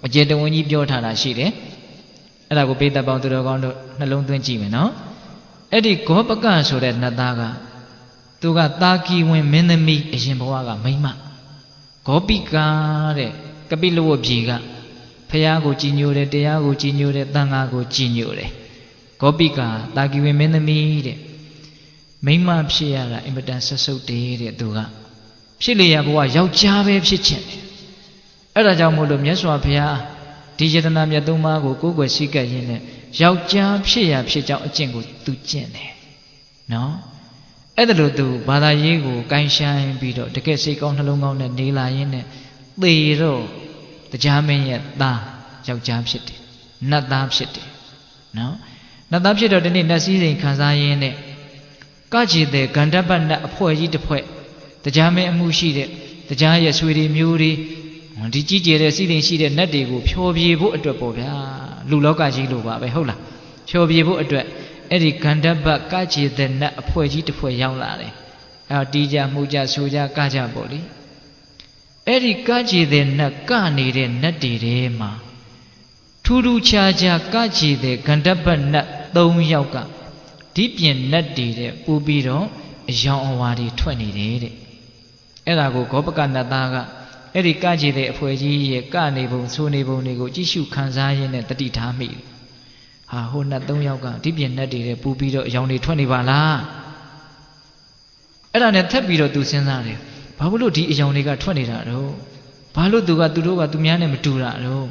အကျေတဝန်းကြီးပြောထားတာရှိတယ်အဲ့ဒါကိုပိဿပေါင်းသူတော်ကောင်းတို့နှလုံးသွင်းကြည့်မယ်နော်အဲ့ဒီဂောပကဆိုတဲ့နတ်သားကသူကတာကီဝင်မင်းသမီးအရင်ဘဝကမိန်းမဂောပိကာတဲ့ကပိလဝတ်ပြည်ကဖះကိုကြည်ညိုတယ်တရားကိုကြည်ညိုတယ်တန်ခါကိုကြည်ညိုတယ်ဂောပိကာတာကီဝင်မင်းသမီးတဲ့မိန်းမဖြစ်ရတာအင်မတန်ဆက်ဆုပ်တယ်တဲ့သူကဖြစ်လေရဘဝယောက်ျားပဲဖြစ်ချင်တယ်အဲ့ဒါကြောင့်မို့လို့မြတ်စွာဘုရားဒီယတနာမြတ်သုံးပါးကိုကိုးကွယ်ရှိကပ်ရင်းနဲ့ယောက်ျားဖြစ်ရဖြစ်ကြောင်းအကျင့်ကိုသူကျင့်တယ်နော်အဲ့ဒါလို့သူဘာသာရေးကိုကိုင်းဆိုင်ပြီးတော့တကယ်စိတ်ကောင်းနှလုံးကောင်းနဲ့နေလာရင်းနဲ့သေတော့တရားမင်းရဲ့သားယောက်ျားဖြစ်တယ်နတ်သားဖြစ်တယ်နော်နတ်သားဖြစ်တော့ဒီနေ့နတ်စည်းစိမ်ခံစားရင်းနဲ့ကကြည်တဲ့ဂန္ဓပနတ်အဖွဲ့ကြီးတစ်ဖွဲ့တရားမင်းအမှုရှိတဲ့တရားရဲ့ဆွေတွေမျိုးတွေဒီကြီးကျယ်တဲ့စီးစိမ်ရှိတဲ့နတ်တွေကိုဖြောပြေဖို့အတွက်ပေါ့ဗျာလူလောကကြီးလိုပါပဲဟုတ်လားဖြောပြေဖို့အတွက်အဲ့ဒီဂန္ဓပကကြည်တဲ့နတ်အဖွဲ့ကြီးတစ်ဖွဲ့ရောက်လာတယ်အဲ့တီးကြမှုကြဆိုကြကကြပေါ့လေအဲ့ဒီကကြည်တဲ့နတ်ကနေတဲ့နတ်တွေထဲမှာထူးထူးခြားခြားကကြည်တဲ့ဂန္ဓပနတ်3ယောက်ကဒီပြင်နတ်တွေတဲ့ပူပြီးတော့အယောင်အဝါတွေထွက်နေတယ်တဲ့အဲ့ဒါကိုဂောပကနတ်သားကအဲ့ဒီကကြည်တဲ့အဖွဲကြီးရဲ့ကနေပုံဆိုနေပုံတွေကိုကြည့်ရှုခံစားရင်းနဲ့တတိထားမိတယ်ဟာဟိုနတ်3ယောက်ကဒီပြင်နတ်တွေတဲ့ပူပြီးတော့အယောင်တွေထွက်နေပါလားအဲ့ဒါနဲ့ထပ်ပြီးတော့သူစဉ်းစားတယ်ဘာလို့ဒီအယောင်တွေကထွက်နေတာတော့ဘာလို့သူတို့ကသူများနဲ့မတူတာတော့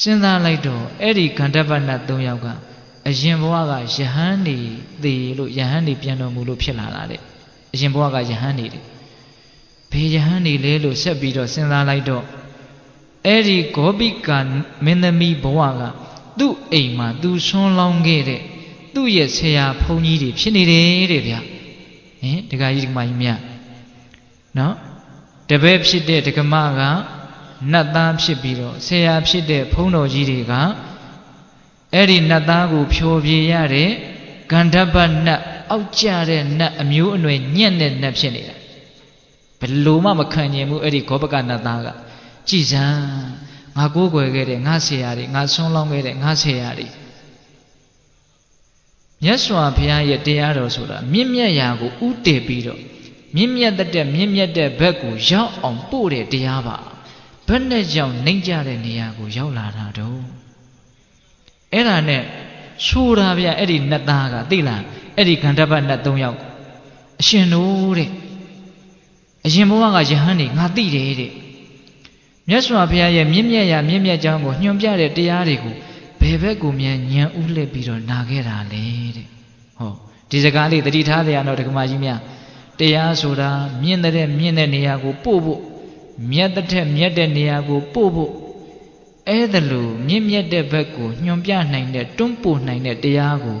စဉ်းစားလိုက်တော့အဲ့ဒီဂန္ဓပနတ်3ယောက်ကအရင်ဘဝကယဟန်နေသေးလို့ယဟန်နေပြန်တော်မူလို့ဖြစ်လာတာတဲ့အရင်ဘဝကယဟန်နေတယ်ဘယ်ယဟန်နေလဲလို့ဆက်ပြီးတော့စဉ်းစားလိုက်တော့အဲ့ဒီဂောပိကမင်းသမီးဘဝကသူ့အိမ်မှာသူဆွန်းလောင်းခဲ့တဲ့သူ့ရဲ့ဆရာဘုန်းကြီးတွေဖြစ်နေတယ်တဲ့ဗျာဒကာကြီးဒကာမကြီးများနော်တပည့်ဖြစ်တဲ့ဒကမကနတ်သားဖြစ်ပြီးတော့ဆရာဖြစ်တဲ့ဘုန်းတော်ကြီးတွေကအဲ့ဒီနတ်သားကိုဖြောပြေရတဲ့ဂန္ဓပနတ်အောက်ကျတဲ့နတ်အမျိုးအနွယ်ညံ့တဲ့နတ်ဖြစ်နေတာဘယ်လိုမှမခံကျင်ဘူးအဲ့ဒီဂောပကနတ်သားကကြည်စမ်းငါကိုးကွယ်ခဲ့တဲ့ငါဆရာတွေငါဆွန်းလောင်းခဲ့တဲ့ငါဆရာတွေမြတ်စွာဘုရားရဲ့တရားတော်ဆိုတာမြင့်မြတ်ရာကိုဥတည်ပြီးတော့မြင့်မြတ်တဲ့မြင့်မြတ်တဲ့ဘက်ကိုရောက်အောင်ပို့တဲ့တရားပါဘယ်နဲ့ကြောင့်နှိမ့်ကြတဲ့နေရာကိုရောက်လာတာတော့အဲ့ဒါနဲ့ဆိုတာဗျအဲ့ဒီနတ်သားကသိလားအဲ့ဒီဂန္ဓပနတ်3ယောက်အရှင်တို့တဲ့အရင်ဘဝကယဟန်နေငါသိတယ်တဲ့မြတ်စွာဘုရားရဲ့မြင့်မြတ်ရာမြင့်မြတ်ကြောင်းကိုညွှန်ပြတဲ့တရားတွေကိုဘယ်ဘက်ကိုမြန်ညံဥလှည့်ပြီးတော့နာခဲ့တာလေတဲ့ဟောဒီစကားလေးသတိထားကြရတော့ဒကမာကြီးများတရားဆိုတာမြင့်တဲ့နေရာကိုပို့ဖို့မြတ်တဲ့မြတ်တဲ့နေရာကိုပို့ဖို့ အဲ့ဒါလို့မြင့်မြတ်တဲ့ဘက်ကိုညွန်ပြနိုင်တဲ့တွန်းပို့နိုင်တဲ့တရားကို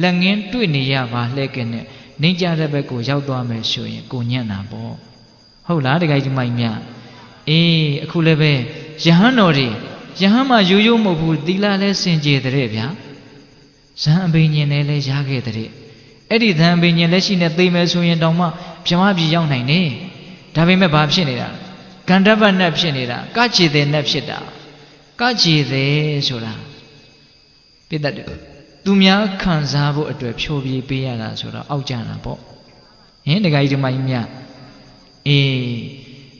လက်ငင်းတွေ့နေရပါလှဲ့ကနဲ့နှိမ့်ကြတဲ့ဘက်ကိုရောက်သွားမယ်ဆိုရင်ကိုညံ့တာပေါ့ဟုတ်လားတခါကြီးမိုင်မြအေးအခုလည်းပဲယဟန်တော်တွေယဟန်မှာရိုးရိုးမဟုတ်ဘူးသီလလည်းစင်ကြယ်တဲ့ဗျာဇံအဘိညာဉ်နဲ့လည်းရခဲ့တဲ့အဲ့ဒီဇံအဘိညာဉ်လက်ရှိနဲ့သိမယ်ဆိုရင်တောင်မှပြမပြေရောက်နိုင်တယ်ဒါပေမဲ့ဘာဖြစ်နေတာကန္တပနဲ့ဖြစ်နေတာကကြည်တဲ့နဲ့ဖြစ်တာကကြည်တယ်ဆိုတာပြတ်တယ်သူများခံစားဖို့အတွက်ဖြိုးပြေးပေးရတာဆိုတော့အောက်ကျတာပေါ့ဟင်တခါကြီးဒီမိုင်းမြအေး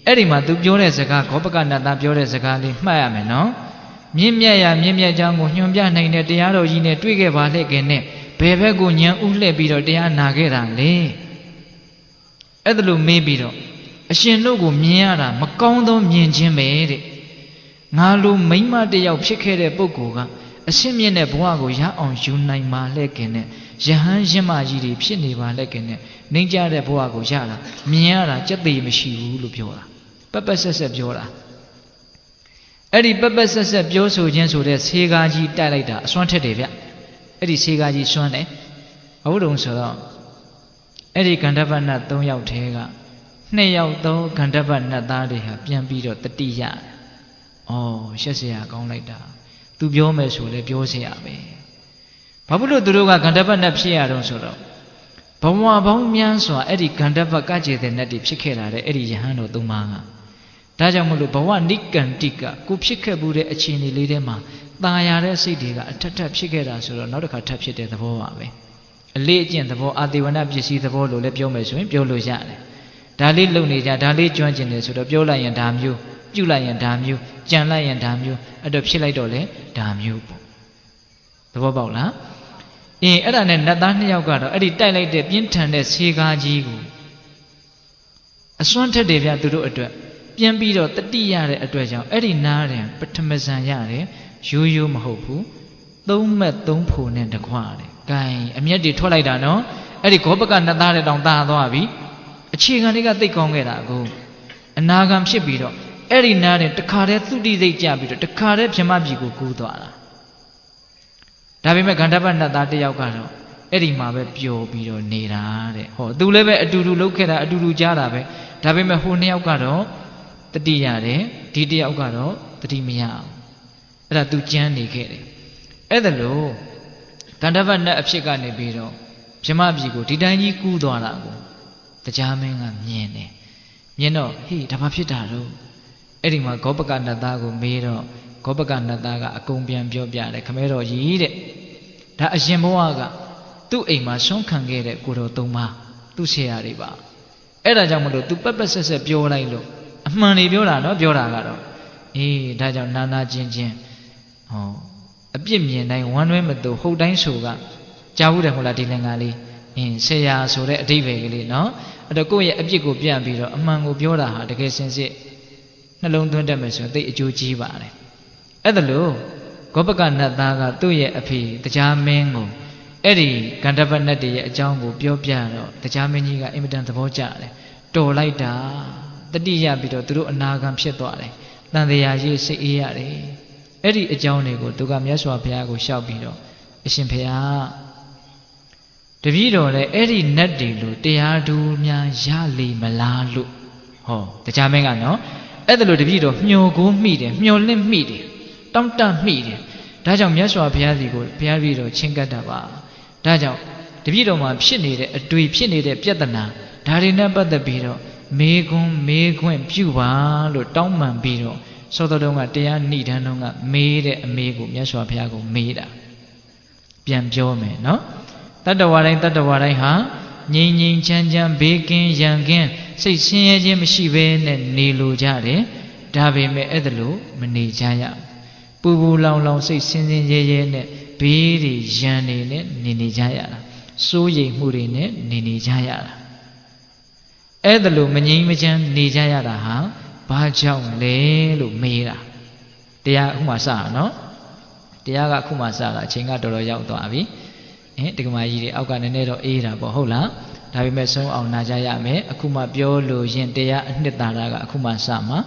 အဲ့ဒီမှာသူပြောတဲ့စကားဂောပကနတ်သားပြောတဲ့စကားလေးမှတ်ရမယ်နော်မြင့်မြတ်ရာမြင့်မြတ်ကြောင်းကိုညွှန်ပြနိုင်တဲ့တရားတော်ကြီးနဲ့တွေ့ခဲ့ပါလေခင်နဲ့ဘယ်ဘက်ကိုညံဥလှည့်ပြီးတော့တရားနာခဲ့တာလေအဲ့ဒါလို့မေးပြီးတော့အရှင်တို့ကိုမြင်ရတာမကောင်းသောမြင်ခြင်းပဲတဲ့ငါလိုမိမ့်မတယောက်ဖြစ်ခဲ့တဲ့ပုဂ္ဂိုလ်ကအရှင်းမြင့်တဲ့ဘဝကိုရအောင်ယူနိုင်ပါလေခင်နဲ့ယဟန်ရင့်မကြီးတွေဖြစ်နေပါလေခင်နဲ့နှိမ့်ကြတဲ့ဘဝကိုရတာမြင်ရတာကြက်သေးမရှိဘူးလို့ပြောတာပက်ပက်ဆက်ဆက်ပြောတာအဲ့ဒီပက်ပက်ဆက်ဆက်ပြောဆိုခြင်းဆိုတဲ့ဆေးကားကြီးတိုက်လိုက်တာအစွမ်းထက်တယ်ဗျအဲ့ဒီဆေးကားကြီးစွမ်းတယ်ဟုတ်တုံဆိုတော့အဲ့ဒီကန္တပနတ်3ယောက်ထဲက2ယောက်သောကန္တပနတ်သားတွေဟာပြန်ပြီးတော့တတိယဩရှက်เสียကောင်းလိုက်တာသူပြောမယ်ဆိုလဲပြောเสียပဲဘာဖြစ်လို့သူတို့ကကန္တပနတ်ဖြစ်ရတော့ဆိုတော့ဘဝပေါင်းများစွာအဲ့ဒီကန္တပကကြေတဲ့နတ်တွေဖြစ်ခဲ့တာတဲ့အဲ့ဒီယဟန်တို့3ပါးကဒါကြောင့်မလို့ဘဝနိကန္တိကကိုဖြစ်ခဲ့မှုတဲ့အခြေအနေလေးထဲမှာตาရတဲ့စိတ်တွေကအထက်ထပ်ဖြစ်ခဲ့တာဆိုတော့နောက်တစ်ခါထပ်ဖြစ်တဲ့သဘောပါပဲအလေးအကျင့်သဘောအာတိဝဏပစ္စည်းသဘောလို့လည်းပြောမယ်ဆိုရင်ပြောလို့ရတယ်ဒါလေးလုံနေကြဒါလေးကျွမ်းကျင်တယ်ဆိုတော့ပြောလိုက်ရင်ဒါမျိုးပြုလိုက်ရင်ဒါမျိုးကြံလိုက်ရင်ဒါမျိုးအဲ့တော့ဖြစ်လိုက်တော့လေဒါမျိုးပေါ့သဘောပေါက်လားအဲ့ဒါနဲ့နတ်သား2ယောက်ကတော့အဲ့ဒီတိုက်လိုက်တဲ့ပြင်းထန်တဲ့ဆေးကားကြီးကိုအစွမ်းထက်တယ်ဗျသူတို့အတွက်ပြန်ပြီးတော့တတိရတဲ့အတွက်ကြောင့်အဲ့ဒီနားတယ်ပထမဇန်ရတယ်ရိုးရိုးမဟုတ်ဘူး3မက်3ဖို့နဲ့တခွားတယ်ဂိုင်းအမျက်တွေထွက်လိုက်တာနော်အဲ့ဒီဂောပကနတ်သားတဲ့တောင်တာသွားပြီအခြေခံတွေကသိကောင်းခဲ့တာကိုအနာဂံဖြစ်ပြီးတော့အဲ့ဒီနားတယ်တခါတည်းသုတိစိတ်ကြပြီးတော့တခါတည်းဗြဟ္မပြည်ကိုကူးသွားတာဒါပေမဲ့ကန္တပနတ်သားတစ်ယောက်ကတော့အဲ့ဒီမှာပဲပျော်ပြီးတော့နေတာတဲ့ဟောသူလည်းပဲအတူတူလုပ်ခဲ့တာအတူတူကြားတာပဲဒါပေမဲ့ဟို2ယောက်ကတော့တတိရတယ်ဒီ1ယောက်ကတော့တတိမရအောင်အဲ့ဒါသူကြမ်းနေခဲ့တယ်အဲ့ဒါလို့ကန္တပနတ်အဖြစ်ကနေပြီးတော့ဗြဟ္မပြည်ကိုဒီတိုင်းကြီးကူးသွားတာကိုတရားမင်းကမြင်တယ်မြင်တော့ဟေးဒါဘာဖြစ်တာတော့အဲ့ဒီမှာဂောပကနတ်သားကိုမေးတော့ဂောပကနတ်သားကအကုန်ပြန်ပြောပြတယ်ခမဲတော်ကြီးတဲ့ဒါအရင်ဘဝကသူ့အိမ်မှာဆွမ်းခံခဲ့တဲ့ကိုတော်3ပါးသူ့ဆရာတွေပါအဲ့ဒါကြောင့်မလို့ तू ပက်ပက်ဆက်ဆက်ပြောလိုက်လို့အမှန်တွေပြောတာနော်ပြောတာကတော့အေးဒါကြောင့်နာနာချင်းချင်းဟောအပြစ်မြင်တိုင်းဝမ်းတွဲမတူဟုတ်တိုင်းဆိုကကြားဘူးတယ်ဟုတ်လားဒီလင်္ကာလေးဆရာဆိုတဲ့အဓိပ္ပာယ်ကလေးနော်အဲ့တော့ကိုယ့်ရဲ့အပြစ်ကိုပြပြီးတော့အမှန်ကိုပြောတာဟာတကယ်စင်စစ်နှလုံးသွင်းတတ်မယ်ဆိုရင်သိအကျိုးကြီးပါတယ်အဲ့ဒါလို့ဂောပကနတ်သားကသူ့ရဲ့အဖေတရားမင်းကိုအဲ့ဒီကန္တပနတ်တွေရဲ့အကြောင်းကိုပြောပြတော့တရားမင်းကြီးကအင်မတန်သဘောကျတယ်တော်လိုက်တာတတိယပြီးတော့သူတို့အနာဂံဖြစ်သွားတယ်တန်တရားရေးစိတ်အေးရတယ်အဲ့ဒီအကြောင်းတွေကိုသူကမြတ်စွာဘုရားကိုလျှောက်ပြီးတော့အရှင်ဘုရားတပည့်တော်လည်းအဲ့ဒီနတ်တွေလို့တရားဓုများရလိမလားလို့ဟောတရားမင်းကနော်အဲ့ဒါလို့တပည့်တော်မျောကိုမိတယ်မျောလင့်မိတယ်တောင့်တမိတယ်ဒါကြောင့်မြတ်စွာဘုရားစီကိုဘုရားပြည်တော်ချင်းကပ်တာပါဒါကြောင့်တပည့်တော်မှာဖြစ်နေတဲ့အတွေ့ဖြစ်နေတဲ့ပြဿနာဒါတွေနဲ့ပတ်သက်ပြီးတော့မေခွင့်ပြုပါလို့တောင်းပန်ပြီးတော့သောတော်တုံးကတရားဏိဒန်းတုံးကမေးတဲ့အမေကိုမြတ်စွာဘုရားကိုမေးတာပြန်ပြောမယ်နော်တတ္တဝါတိုင်းဟာငြိမ်ငြိမ်ချမ်းချမ်းဘေးကင်းရန်ကင်းစိတ်ဆင်းရဲခြင်းမရှိဘဲနဲ့နေလိုကြတယ်ဒါပေမဲ့အဲ့ဒါလို့မနေကြရပူပူလောင်လောင်စိတ်ဆင်းဆင်းရဲရဲနဲ့ဘေးတွေရန်နေနဲ့နေကြရတာစိုးရိမ်မှုတွေနဲ့နေကြရတာအဲ့ဒါလို့မငြိမ်မချမ်းနေကြရတာဟာဘာကြောင့်လဲလို့မေးတာတရားအခုမှစတာနော်တရားကအခုမှစတာအချိန်ကတော်တော်ရောက်သွားပြီဒီကမာကြီးတွေအောက်ကနည်းနည်းတော့အေးတာပေါ့ဟုတ်လားဒါပေမဲ့ဆုံးအောင်နာကြရမယ်အခုမှပြောလို့ရင်တရားအနှစ်သာရကအခုမှစမှာ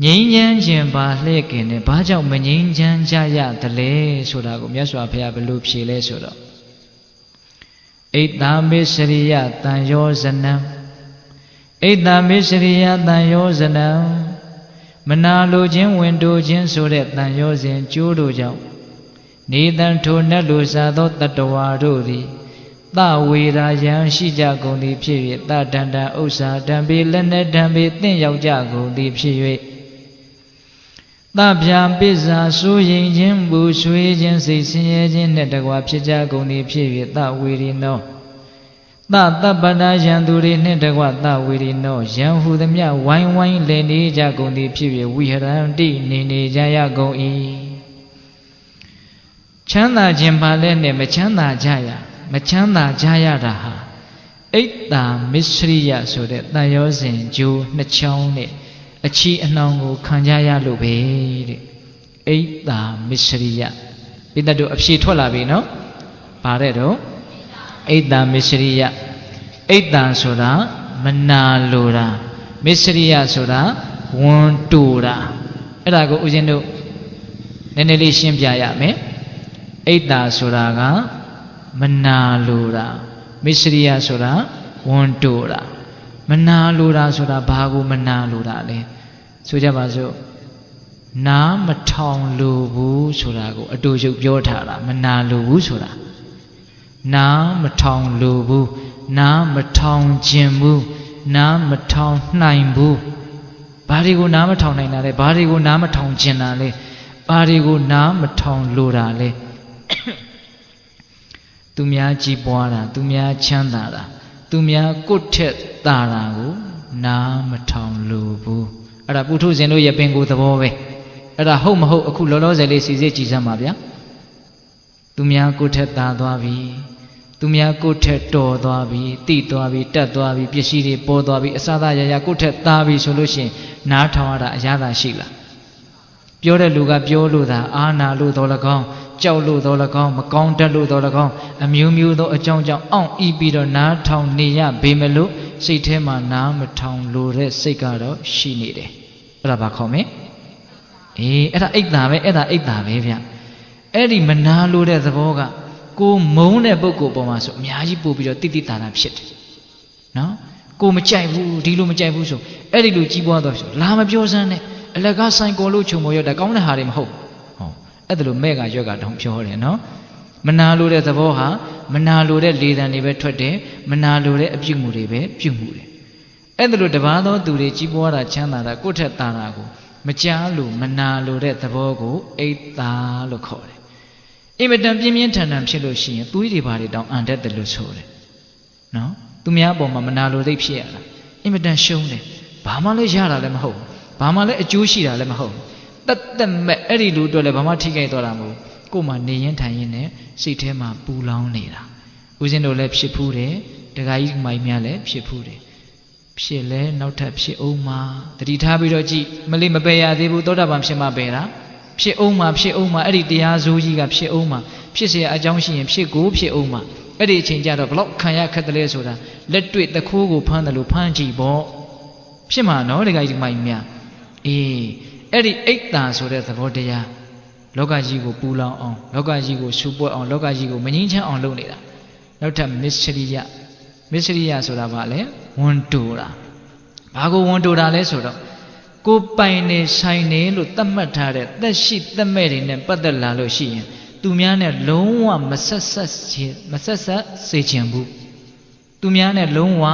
ငြိမ်းချမ်းခြင်းပါလှည့်ခင်နဲ့ဘာကြောင့်မငြိမ်းချမ်းကြရသလဲဆိုတာကိုမြတ်စွာဘုရားဘယ်လိုဖြေလဲဆိုတော့ဣတ္တမေစရိယတန်ယောဇနံဣတ္တမေစရိယတန်ယောဇနံမနာလိုခြင်းဝင်တိုခြင်းဆိုတဲ့တန်ယောဇဉ်ကျိုးတို့ကြောင့်နေတံထိုနတ်လိုစားသောတတ္တဝါတို့သည်သဝေရာယံရှိကြကုန်သည်ဖြစ်၍တတန္တဥစ္စာတံပေလက်နဲ့တံပေတင့်ရောက်ကြကုန်သည်ဖြစ်၍သဗျာပိစ္ဆာစိုးရင်ခြင်းပူဆွေးခြင်းစိတ်ဆင်းရဲခြင်းနှင့်တကွာဖြစ်ကြကုန်သည်ဖြစ်၍သဝေရိနောသတပ္ပနာယံသူတွေနှင့်တကွသဝေရိနောယံဟုသမျှဝိုင်းဝိုင်းလည်နေကြကုန်သည်ဖြစ်၍ဝိဟရန္တိနေကြရကုန်၏ချမ်းသာခြင်းပါလဲနဲ့မချမ်းသာကြရမချမ်းသာကြရတာဟာဣတ္တမစ္စရိယဆိုတဲ့တန်ရောစဉ်ကျိုးနှစ်ချောင်းနဲ့အချီအနှောင်ကိုခံကြရလို့ပဲတဲ့ဣတ္တမစ္စရိယပိဋကတို့အဖြေထွက်လာပြီနော်ဗါတဲ့တော့ဣတ္တမစ္စရိယဣတ္တဆိုတာမနာလိုတာမစ္စရိယဆိုတာဝန်တူတာအဲ့ဒါကိုဦးဇင်းတို့နည်းနည်းလေးရှင်းပြရမယ်ဣတ္တဆိုတာကမနာလိုတာမစ္စရိယဆိုတာဝန်တူတာမနာလိုတာဆိုတာဘာကိုမနာလိုတာလဲဆိုကြပါစို့နားမထောင်လိုဘူးဆိုတာကိုအတူချုပ်ပြောထားတာမနာလိုဘူးဆိုတာနားမထောင်လိုဘူးနားမထောင်ခြင်းဘူးနားမထောင်နိုင်ဘူးဘာတွေကိုနားမထောင်နိုင်တာလဲဘာတွေကိုနားမထောင်ခြင်းတာလဲဘာတွေကိုနားမထောင်လိုတာလဲသူများကြည်ပွားတာသူများချမ်းသာတာသူများကိုယ့်ထက်သာတာကိုနားမထောင်လိုဘူးအဲ့ဒါပုထုဇဉ်တို့ရဲ့ပင်ကိုယ်သဘောပဲအဲ့ဒါဟုတ်မဟုတ်အခုလောလောဆယ်လေးစီစစ်ကြည်စမ်းပါဗျာသူများကိုယ့်ထက်သာသွားပြီသူများကိုယ့်ထက်တော်သွားပြီတိသွားပြီတက်သွားပြီပစ္စည်းတွေပေါ်သွားပြီအစသာရရကိုယ့်ထက်သာပြီဆိုလို့ရှိရင်နားထောင်ရတာအရသာရှိလားပြောတဲ့လူကပြောလို့သာအာနာလို့တော်၎င်းကြောက်လို့တော်၎င်းမကောင်းတတ်လို့တော်၎င်းအမျိုးမျိုးသောအကြောင်းကြောင့်အောင့်ဤပြီးတော့နားထောင်နေရပေမလို့စိတ်ထဲမှာနားမထောင်လို့တဲ့စိတ်ကတော့ရှိနေတယ်အဲ့ဒါဘာခေါ်မလဲအဲ့ဒါဣတ္တာပဲအဲ့ဒါဣတ္တာပဲဗျအဲ့ဒီမနာလို့တဲ့သဘောကကိုမုန်းတဲ့ပုဂ္ဂိုလ်ပေါ်မှာဆိုအများကြီးပို့ပြီးတော့တိတိတာတာဖြစ်တယ်နော်ကိုမကြိုက်ဘူးဒီလိုမကြိုက်ဘူးဆိုအဲ့ဒီလိုကြီးပွားတော့ဆိုလာမပြောစမ်းနဲ့အလကားဆိုင်ကိုလို့ခြုံပေါ်ရတာကောင်းတဲ့ဟာတွေမဟုတ်အဲ့ဒါလိုမဲ့ကရွက်ကတောင်ပြောတယ်နော်မနာလိုတဲ့သဘောဟာမနာလိုတဲ့လေသံတွေပဲထွက်တယ်မနာလိုတဲ့အပြုမှုတွေပဲပြုမှုတယ်အဲ့ဒါလိုတပါးသောသူတွေကြီးပွားတာချမ်းသာတာကိုယ့်ထက်သာတာကိုမကြားလို့မနာလိုတဲ့သဘောကိုဣတ္တာလို့ခေါ်တယ်အင်မတန်ပြင်းပြင်းထန်ထန်ဖြစ်လို့ရှိရင်သွေးတွေဘာတွေတောင်အန်တတ်တယ်လို့ဆိုတယ်နော်သူများပေါ်မှာမနာလိုသိဖြစ်ရတာအင်မတန်ရှုံးတယ်ဘာမှလည်းရတာလည်းမဟုတ်ဘာမှလည်းအကျိုးရှိတာလည်းမဟုတ်တက်မဲ့အဲ့ဒီလူတို့လည်းဘာမှထိခိုက်သွားတာမဟုတ်ကို့မှာနေရင်ထိုင်ရင်နဲ့စိတ်ထဲမှာပူလောင်နေတာဦးဇင်းတို့လည်းဖြစ်ဖူးတယ်တခါကြီးမိုင်များလည်းဖြစ်ဖူးတယ်ဖြစ်လဲနောက်ထပ်ဖြစ်အောင်မှာတတိထားပြီးတော့ကြည့်မလေးမပယ်ရသေးဘူးသောတာပန်ဖြစ်မှပယ်တာဖြစ်အောင်မှာအဲ့ဒီတရားဇိုးကြီးကဖြစ်အောင်မှာဖြစ်เสียအကြောင်းရှိရင်ဖြစ်ကိုဖြစ်အောင်မှာအဲ့ဒီအချိန်ကျတော့ဘလောက်ခံရခက်တယ်လဲဆိုတာလက်တွေ့တခိုးကိုဖမ်းတယ်လို့ဖမ်းကြည့်ပေါ့ဖြစ်မှာနော်တခါကြီးမိုင်များအဲ့ဒီဣတ္တာဆိုတဲ့သဘောတရားလောကကြီးကိုပူလောင်အောင်လောကကြီးကိုဆူပွက်အောင်လောကကြီးကိုမငြိမ်းချမ်းအောင်လုပ်နေတာနောက်ထပ်မစ္စရိယဆိုတာဘာလဲဝန်တူတာဘာကိုဝန်တူတာလဲဆိုတော့ကိုပိုင်နေဆိုင်နေလို့သတ်မှတ်ထားတဲ့သက်ရှိသက်မဲ့တွေနဲ့ပတ်သက်လာလို့ရှိရင်သူများနဲ့လုံးဝမဆက်စေခြင်းဘူးသူများနဲ့လုံးဝ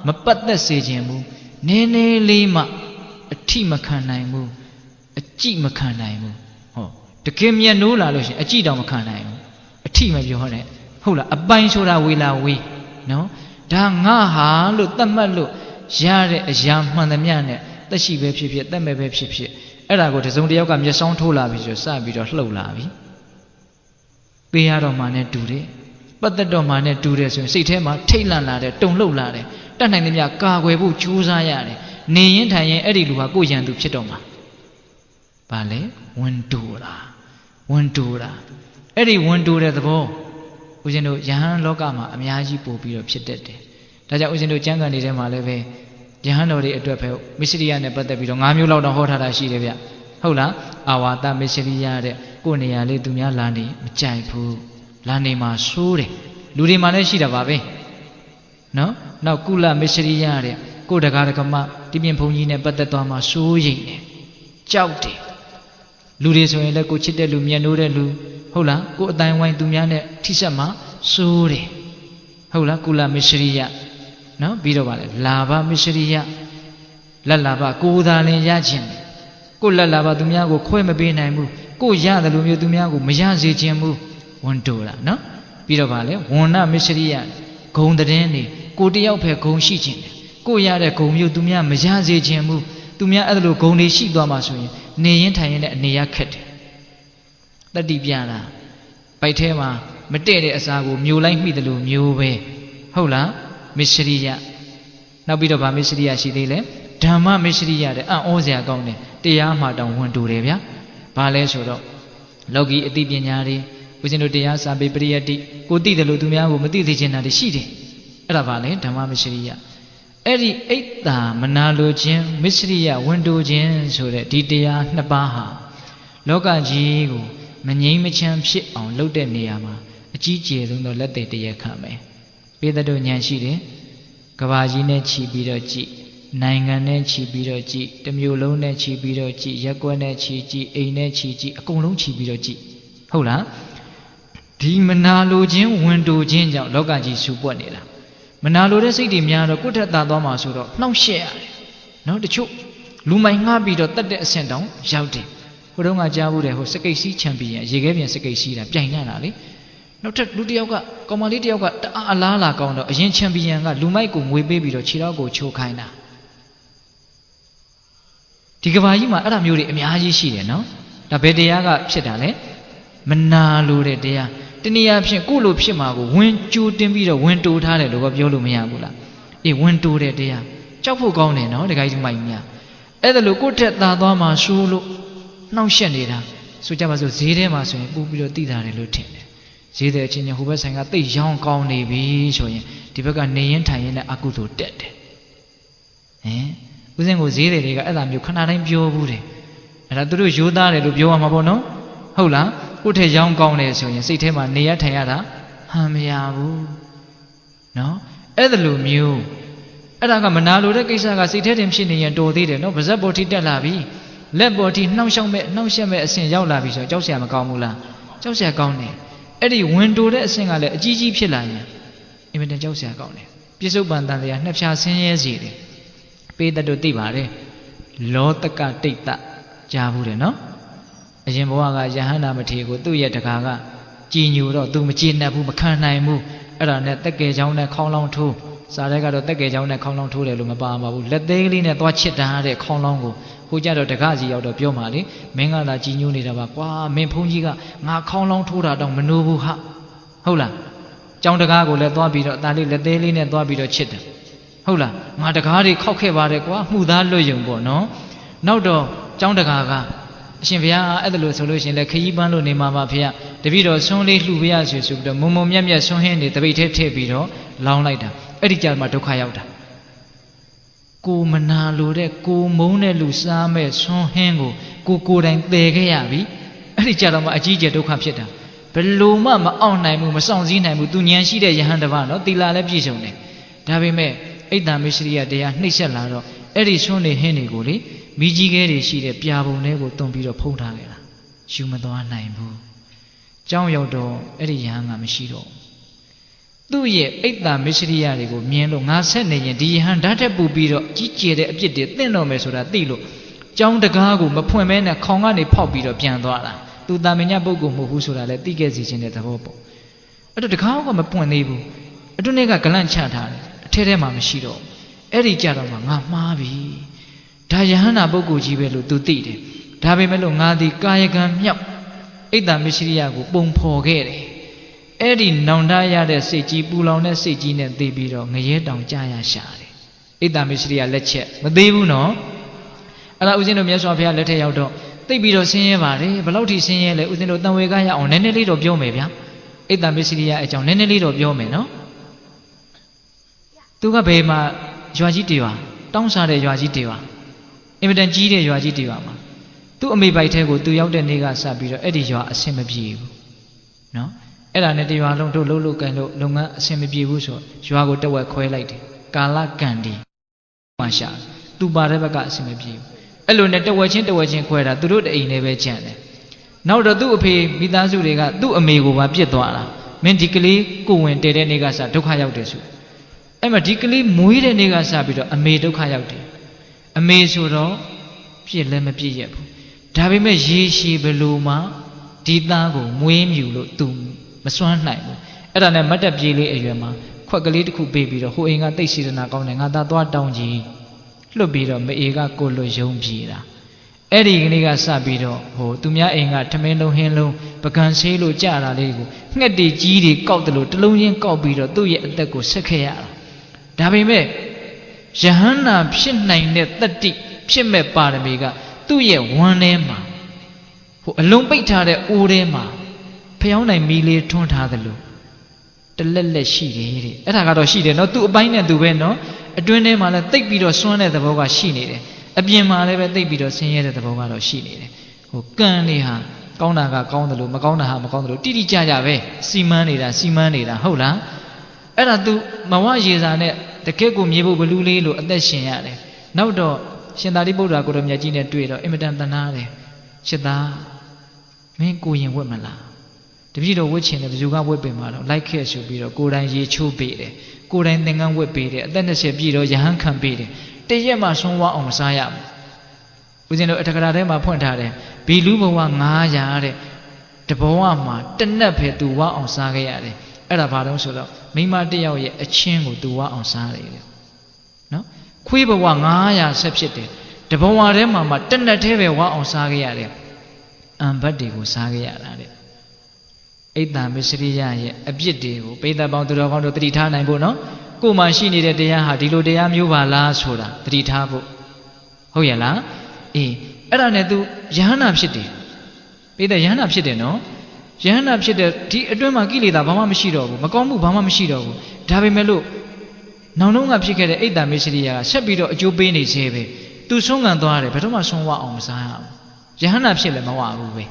မပတ်သက်စေခြင်းဘူးနည်းနည်းလေးမှအထိမခံနိုင်ဘူးအကြည့်မခံနိုင်ဘူးတကယ်မျက်နှိုးလာလို့ရှိရင်အကြည့်တောင်မခံနိုင်ဘူးအထိမပြောနဲ့ဟုတ်လားအပိုင်ဆိုတာဝေလာဝေးနော်ဒါငါဟာလို့သတ်မှတ်လို့ရတဲ့အရာမှန်သမျှနဲ့သက်ရှိပဲဖြစ်ဖြစ်သက်မဲ့ပဲဖြစ်ဖြစ်အဲ့ဒါကိုတစုံတစ်ယောက်ကမျက်စောင်းထိုးလာပြီးဆိုစပြီးတော့လှုပ်လာပြီပေးရတော့မှနဲ့တူတယ်ပတ်သက်တော့မှနဲ့တူတယ်ဆိုရင်စိတ်ထဲမှာထိတ်လန့်လာတယ်တုန်လှုပ်လာတယ်တတ်နိုင်သမျှကာကွယ်ဖို့ကြိုးစားရတယ်နေရင်ထိုင်ရင်အဲ့ဒီလူဟာကိုယ်ရန်သူဖြစ်တော့မှာဘာလဲဝန်တူတာအဲ့ဒီဝန်တူတဲ့သဘောဦးဇင်းတို့ယဟန်လောကမှာအများကြီးပို့ပြီးတော့ဖြစ်တတ်တယ်ဒါကြောင့်ဦးဇင်းတို့ကျမ်းဂန်တွေထဲမှာလည်းပဲ Jahanori atwepe Misriya ne patapiro ngamyo law don hot hada shi de byaဟုတ်လားအာဝါဒမစ္စရိယတဲ့ကိုယ်နေရာလေးသူများလာနေမကြိုက်ဘူးလာနေမှာဆိုးတယ်လူတွေမှာလည်းရှိတာပါပဲနော်နောက်ကုလမစ္စရိယတဲ့ကိုယ်တကားတကမဒီပြင်ဘုံကြီးနဲ့ပတ်သက်သွားမှာဆိုးရိမ်တယ်ကြောက်တယ်လူတွေဆိုရင်လည်းကိုချစ်တဲ့လူမြတ်နိုးတဲ့လူဟုတ်လားကိုအတိုင်းဝိုင်းသူများနဲ့ထိစပ်မှာဆိုးတယ်ဟုတ်လားကုလမစ္စရိယနော်ပြီးတော့ဗါလေလာဘမစ္စရိယလက်လာဘကိုယ်သာလင်ရခြင်းကိုလက်လာဘသူများကိုခွဲမပေးနိုင်ဘူးကိုရတယ်လို့မျိုးသူများကိုမရစေခြင်းဘူးဝန်တိုးတာနော်ပြီးတော့ဗါလေဝဏ္ဏမစ္စရိယဂုံတည်င်းနေကိုတယောက်ပဲဂုံရှိခြင်းကိုရတဲ့ဂုံမျိုးသူများမရစေခြင်းဘူးသူများအဲ့လိုဂုံတွေရှိသွားမှဆိုရင်နေရင်ထိုင်ရင်လည်းအနေရခက်တယ်တတိပြတာပိုက်ထဲမှာမတည့်တဲ့အစာကိုမျိုးလိုက်မိတယ်လို့မျိုးပဲဟုတ်လားမစ္စရိယနောက်ပြီးတော့ဗာမစ္စရိယရှိသေးလဲဓမ္မမစ္စရိယတဲ့အံ့ဩစရာကောင်းတယ်တရားမှတောင်ဝန်တူတယ်ဗျာဘာလဲဆိုတော့လောကီအသိပညာတွေဦးဇင်းတို့တရားစာပေပရိယတ္တိကိုသိတယ်လို့သူများကိုမသိသေးချင်တာတွေရှိတယ်အဲ့ဒါဗာလဲဓမ္မမစ္စရိယအဲ့ဒီအိတ်တာမနာလိုခြင်းမစ္စရိယဝန်တူခြင်းဆိုတဲ့ဒီတရားနှစ်ပါးဟာလောကကြီးကိုမငြိမ်းမချမ်းဖြစ်အောင်လုပ်တဲ့နေရာမှာအကြီးကျယ်ဆုံးသောလက်သေးတရားခံမယ်ပေတတို့ဉာဏ်ရှိတယ်ကဘာကြီးနဲ့ခြီးပြီးတော့ကြည်နိုင်ငံနဲ့ခြီးပြီးတော့ကြည်တမျိုးလုံးနဲ့ခြီးပြီးတော့ကြည်ရက်ကွက်နဲ့ခြီးကြည်အိမ်နဲ့ခြီးကြည်အကုန်လုံးခြီးပြီးတော့ကြည်ဟုတ်လားဒီမနာလိုခြင်းဝန်တိုခြင်းကြောင့်လောကကြီးဆူပွက်နေတာမနာလိုတဲ့စိတ်တွေများတော့ကိုယ့်ထက်သာသွားမှာဆိုတော့နှောင့်ယှက်ရတယ်နော်တချို့လူမိုင်ငှားပြီးတော့တတ်တဲ့အဆင့်တောင်ရောက်တယ်ဟိုတုန်းကကြားဘူးတယ်ဟိုစကိတ်စီးချန်ပီယံရေခဲပြင်စကိတ်စီးတာပြိုင်နေတာလေနောက်ထပ်လူတစ်ယောက်ကကောင်မလေးတစ်ယောက်ကတအားအလားလာကောင်းတော့အရင်ချန်ပီယံကလူမိုက်ကိုငွေပေးပြီးတော့ခြေထောက်ကိုချိုးခိုင်းတာဒီကဘာကြီးမှာအဲ့ဒါမျိုးတွေအများကြီးရှိတယ်နော်ဒါဘယ်တရားကဖြစ်တာလဲမနာလိုတဲ့တရားတနည်းအားဖြင့်ကိုယ့်လိုဖြစ်မှာကိုဝင်ကြိုးတင်းပြီးတော့ဝင်တိုးထားတယ်လို့ပြောလို့မရဘူးလားအေးဝင်တိုးတဲ့တရားကြောက်ဖို့ကောင်းတယ်နော်တခါကြီးမိုက်များအဲ့ဒါလို့ကိုယ့်ထက်သာသွားမှာဆိုးလို့နှောင့်ယှက်နေတာဆိုကြပါစို့ဈေးထဲမှာဆိုရင်ပို့ပြီးတော့သိတာတယ်လို့ထင်တယ်ဈေးတဲ့အချင်းချင်းဟိုဘက်ဆိုင်ကတိတ်ရောင်းကောင်းနေပြီဆိုရင်ဒီဘက်ကနေရင်ထိုင်ရင်လည်းအကုသိုလ်တက်တယ်ဦးဇင်းကိုဈေးတွေကအဲ့ဒါမျိုးခဏတိုင်းပြောဘူးတယ်အဲ့ဒါသူတို့ရိုးသားတယ်လို့ပြောရမှာပေါ့နော်ဟုတ်လားကိုယ့်ထက်ရောင်းကောင်းတယ်ဆိုရင်စိတ်ထဲမှာနေရထိုင်ရတာဟန်မရဘူးနော်အဲ့ဒါလိုမျိုးအဲ့ဒါကမနာလိုတဲ့ကိစ္စကစိတ်ထဲတင်ဖြစ်နေရင်တော်သေးတယ်နော်ဗဇက်ပေါ်ထိတက်လာပြီလက်ပေါ်ထိနှောင့်ယှက်မဲ့အဆင့်ရောက်လာပြီဆိုတော့ကြောက်စရာမကောင်းဘူးလားကြောက်စရာကောင်းတယ်အဲ့ဒီဝင်တိုတဲ့အဆင့်ကလည်းအကြီးကြီးဖြစ်လာရင်အင်မတန်ကြောက်စရာကောင်းတယ်ပြစ္ဆုတ်ပန်တန်တရားနှစ်ဖြာဆင်းရဲစေတယ်ပေးတတ်တို့သိပါတယ်လောတကတိတ်တကြားဘူးတယ်နော်အရင်ဘဝကယဟန္တာမထေရကိုသူ့ရဲ့တကာကကြည်ညိုတော့သူမကြည်နပ်ဘူးမခံနိုင်ဘူးအဲ့ဒါနဲ့တက်ကယ်ချောင်းနဲ့ခေါင်းလောင်းထိုးစားတဲ့ကတော့တက်ကယ်ချောင်းနဲ့ခေါင်းလောင်းထိုးတယ်လို့မပါပါဘူးလက်သေးကလေးနဲ့သွားချစ်တာတဲ့ခေါင်းလောင်းကိုဟိုကြတော့တကားစီရောက်တော့ပြောမှလေမင်းကသာကြည်ညိုနေတာပါကွာမင်းဖုန်းကြီးကငါခေါင်းလောင်းထိုးတာတော့မနိုးဘူးဟာဟုတ်လားကျောင်းတကားကိုလည်းသွားပြီးတော့အသားလေးလက်သေးလေးနဲ့သွားပြီးတော့ချစ်တယ်ဟုတ်လားငါတကားတွေခောက်ခဲ့ပါတယ်ကွာမှုသားလွတ်ယုံပေါ့နော်နောက်တော့ကျောင်းတကားကအရှင်ဘုရားအဲ့ဒါလို့ဆိုလို့ရှိရင်လည်းခရီးပန်းလို့နေမှာပါဖေ။တပည့်တော်ဆွန်းလေးလှူပေးရဆိုပြီးတော့မုံမုံမြတ်မြတ်ဆွန်းဟင်းတွေတပိတ်ထဲထည့်ပြီးတော့လောင်းလိုက်တာအဲ့ဒီကြမှာဒုက္ခရောက်တာကိုမနာလိုတဲ့ကိုမုန်းတဲ့လူစားမဲ့ဆွန်းဟင်းကိုကိုယ်တိုင်တည်ခဲ့ရပြီအဲ့ဒီကြတော့မှအကြီးကျယ်ဒုက္ခဖြစ်တာဘယ်လိုမှမအောင်နိုင်ဘူးမဆောင်စည်းနိုင်ဘူးသူဉာဏ်ရှိတဲ့ယဟန်တစ်ပါးနော်သီလလည်းပြည့်စုံတယ်ဒါပေမဲ့အိတ်တံမစ္စရိယတရားနှိမ့်ဆက်လာတော့အဲ့ဒီဆွန်းနေဟင်းတွေကိုလေမိကြီးခဲတွေရှိတဲ့ပြာပုံတွေကိုတွန်းပြီးတော့ဖုံးထားခဲ့တာယူမသွားနိုင်ဘူးကြောင်းရောက်တော့အဲ့ဒီယဟန်ကမရှိတော့သူ့ရဲ့အိတ်တံမစ္စရိယတွေကိုမြင်လို့ငါဆက်နေရင်ဒီယဟန်ဓာတ်တက်ပူပြီးတော့ကြီးကျယ်တဲ့အပြစ်တွေတင့်တော်မယ်ဆိုတာသိလို့ကြောင်းတကားကိုမဖွင့်မဲနဲ့ခေါင်ကနေဖောက်ပြီးတော့ပြန်သွားတာသူတာမညပုဂ္ဂိုလ်မဟုတ်ဘူးဆိုတာလည်းသိခဲ့စီခြင်းတဲ့သဘောပေါ့အဲ့တော့တကားကမပွင့်သေးဘူးအတွင်းထဲကဂလန့်ချထားတယ်အထဲထဲမှာမရှိတော့အဲ့ဒီကြတော့မှငါမှားပြီဒါယဟန္တာပုဂ္ဂိုလ်ကြီးပဲလို့သူသိတယ်ဒါပေမဲ့လို့ငါဒီကာယကံမြောက်အိတ်တံမစ္စရိယကိုပုံဖော်ခဲ့တယ်အဲ့ဒီနောင်တရတဲ့စိတ်ကြီးပူလောင်တဲ့စိတ်ကြီးနဲ့သိပြီးတော့ငရဲတောင်ကြာရရှာတယ်အိတ်တံမစ္စရိယလက်ချက်မသေးဘူးနော်အဲ့ဒါဦးဇင်းတို့မြတ်စွာဘုရားလက်ထက်ရောက်တော့သိပြီးတော့ဆင်းရဲပါတယ်ဘယ်လောက်ထိဆင်းရဲလဲဦးဇင်းတို့တန်ဝေကရအောင်နည်းနည်းလေးတော့ပြောမယ်ဗျာအိတ်တံမစ္စရိယအကြောင်းနည်းနည်းလေးတော့ပြောမယ်နော်သူကဘယ်မှာရွာကြီးတရွာ တောင်းစားတဲ့ရွာကြီးတွေပါအင်မတန်ကြီးတဲ့ရွာကြီးတွေပါမှာသူ့အမေပိုက်ထဲကိုသူရောက်တဲ့နေ့ကစပြီးတော့အဲ့ဒီရွာအဆင်မပြေဘူးနော်အဲ့ဒါနဲ့တရွာလုံးတို့လှုပ်လှုပ်ကန်လို့လုပ်ငန်းအဆင်မပြေဘူးဆိုရွာကိုတဝက်ခွဲလိုက်တယ်ကာလကံဒီမှရှာသူပါတဲ့ဘက်ကအဆင်မပြေဘူးအဲ့လိုနဲ့တဝက်ချင်းခွဲတာသူတို့တအိမ်နဲ့ပဲကြံတယ်နောက်တော့သူ့အဖေမိသားစုတွေကသူ့အမေကိုပါပြစ်သွားတာမင်းဒီကလေးကိုဝင်တည်တဲ့နေ့ကစဒုက္ခရောက်တယ်ဆိုအဲ့မှာဒီကလေးမွေးတဲ့နေ့ကစပြီးတော့အမေဒုက္ခရောက်တယ်အမေဆိုတော့ပြစ်လည်းမပြစ်ရဘူးဒါပေမဲ့ရေရှည်ဘလို့မှဒီသားကိုမွေးမြူလို့သူမစွမ်းနိုင်ဘူးအဲ့ဒါနဲ့မတ်တက်ပြေးလေးအရွယ်မှာခွက်ကလေးတစ်ခုပေးပြီးတော့ဟိုအိမ်ကတိတ်စေတနာကောင်းတယ်ငါသားသွားတောင်းကြည့်လွတ်ပြီးတော့မအေကကိုလွတ်ယုံပြေးတာအဲ့ဒီကနေ့ကစပြီးတော့ဟိုသူများအိမ်ကထမင်းလုံးဟင်းလုံးပကံဆေးလို့ကြတာလေးကိုငှက်တီကြီးတွေကောက်တယ်လို့တလုံးချင်းကောက်ပြီးတော့သူ့ရဲ့အသက်ကိုဆက်ခဲ့ရတာဒါပေမဲ့ယဟန္တာဖြစ်နိုင်တဲ့တတ္တိဖြစ်မဲ့ပါရမီကသူ့ရဲ့ဝမ်းထဲမှာဟိုအလုံးပိတ်ထားတဲ့အိုးထဲမှာဖျောင်းနိုင်မီလေးထွန်းထားသလိုတလက်လက်ရှိတယ်တဲ့အဲ့ဒါကတော့ရှိတယ်နော်သူ့အပိုင်းနဲ့သူပဲနော်အတွင်းထဲမှာလည်းတိတ်ပြီးတော့စွန့်တဲ့သဘောကရှိနေတယ်အပြင်မှာလည်းပဲတိတ်ပြီးတော့ဆင်းရဲတဲ့သဘောကတော့ရှိနေတယ်ဟိုကံနေဟာကောင်းတာကကောင်းတယ်လို့မကောင်းတာဟာမကောင်းတယ်လို့တိတိကျကျပဲစီမန်းနေတာဟုတ်လားအဲ့ဒါ तू မဝရေစာနဲ့တကယ့်ကိုမြေဖို့ဘလူးလေးလို့အသက်ရှင်ရတယ်နောက်တော့ရှင်သာရိပုတ္တရာကိုတော်မြတ်ကြီးနဲ့တွေ့တော့အင်မတန်သနာတယ်ရှစ်သားမင်းကိုရင်ဝတ်မလားတပည့်တော်ဝတ်ချင်တယ်ဘယ်သူကဝတ်ပင်မှာတော့လိုက်ခဲ့ဆိုပြီးတော့ကိုယ်တိုင်ရေချိုးပေးတယ်ကိုယ်တိုင်သင်္ကန်းဝတ်ပေးတယ်အသက်20ပြည့်တော့ယဟန်ခံပေးတယ်တရက်မှဆုံးဝအောင်မစားရဘူးဦးဇင်းတို့အထက်ကရာထဲမှာဖွင့်ထားတယ်ဘီလူဘဝ900တဲ့တဘဝမှာတနက်ပဲသူဝအောင်စားခဲ့ရတယ်အဲ့ဒါဘာလို့ဆိုတော့မိမတယောက်ရဲ့အချင်းကိုသူဝအောင်စားတယ်တဲ့နော်ခွေးဘဝ900ဆက်ဖြစ်တယ်တဘဝထဲမှာတနက်တည်းပဲဝအောင်စားခဲ့ရတယ်အံဘတ်တွေကိုစားခဲ့ရတာတဲ့အိတ်တံမစ္စရိယရဲ့အပြစ်တွေကိုပိဋကပေါင်းသူတော်ကောင်းတို့တတိထားနိုင်ဖို့နော်ကိုယ်မှရှိနေတဲ့တရားဟာဒီလိုတရားမျိုးပါလားဆိုတာတတိထားဖို့ဟုတ်ရဲ့လားအေးအဲ့ဒါနဲ့ तू ယဟန္တာဖြစ်တယ်ပိဋကယဟန္တာဖြစ်တယ်နော်ယဟန္တာဖြစ်တဲ့ဒီအတွင်းမှာကိလေသာဘာမှမရှိတော့ဘူးမကောင်းမှုဘာမှမရှိတော့ဘူးဒါပေမဲ့လို့နောင်တုန်းကဖြစ်ခဲ့တဲ့အိတ်တံမစ္စရိယကဆက်ပြီးတော့အကျိုးပေးနေသေးပဲ तू ဆုံးခံသွားတယ်ဘယ်တော့မှဆုံးဝအောင်မစားရဘူးယဟန္တာဖြစ်လည်းမဝဘူးပဲ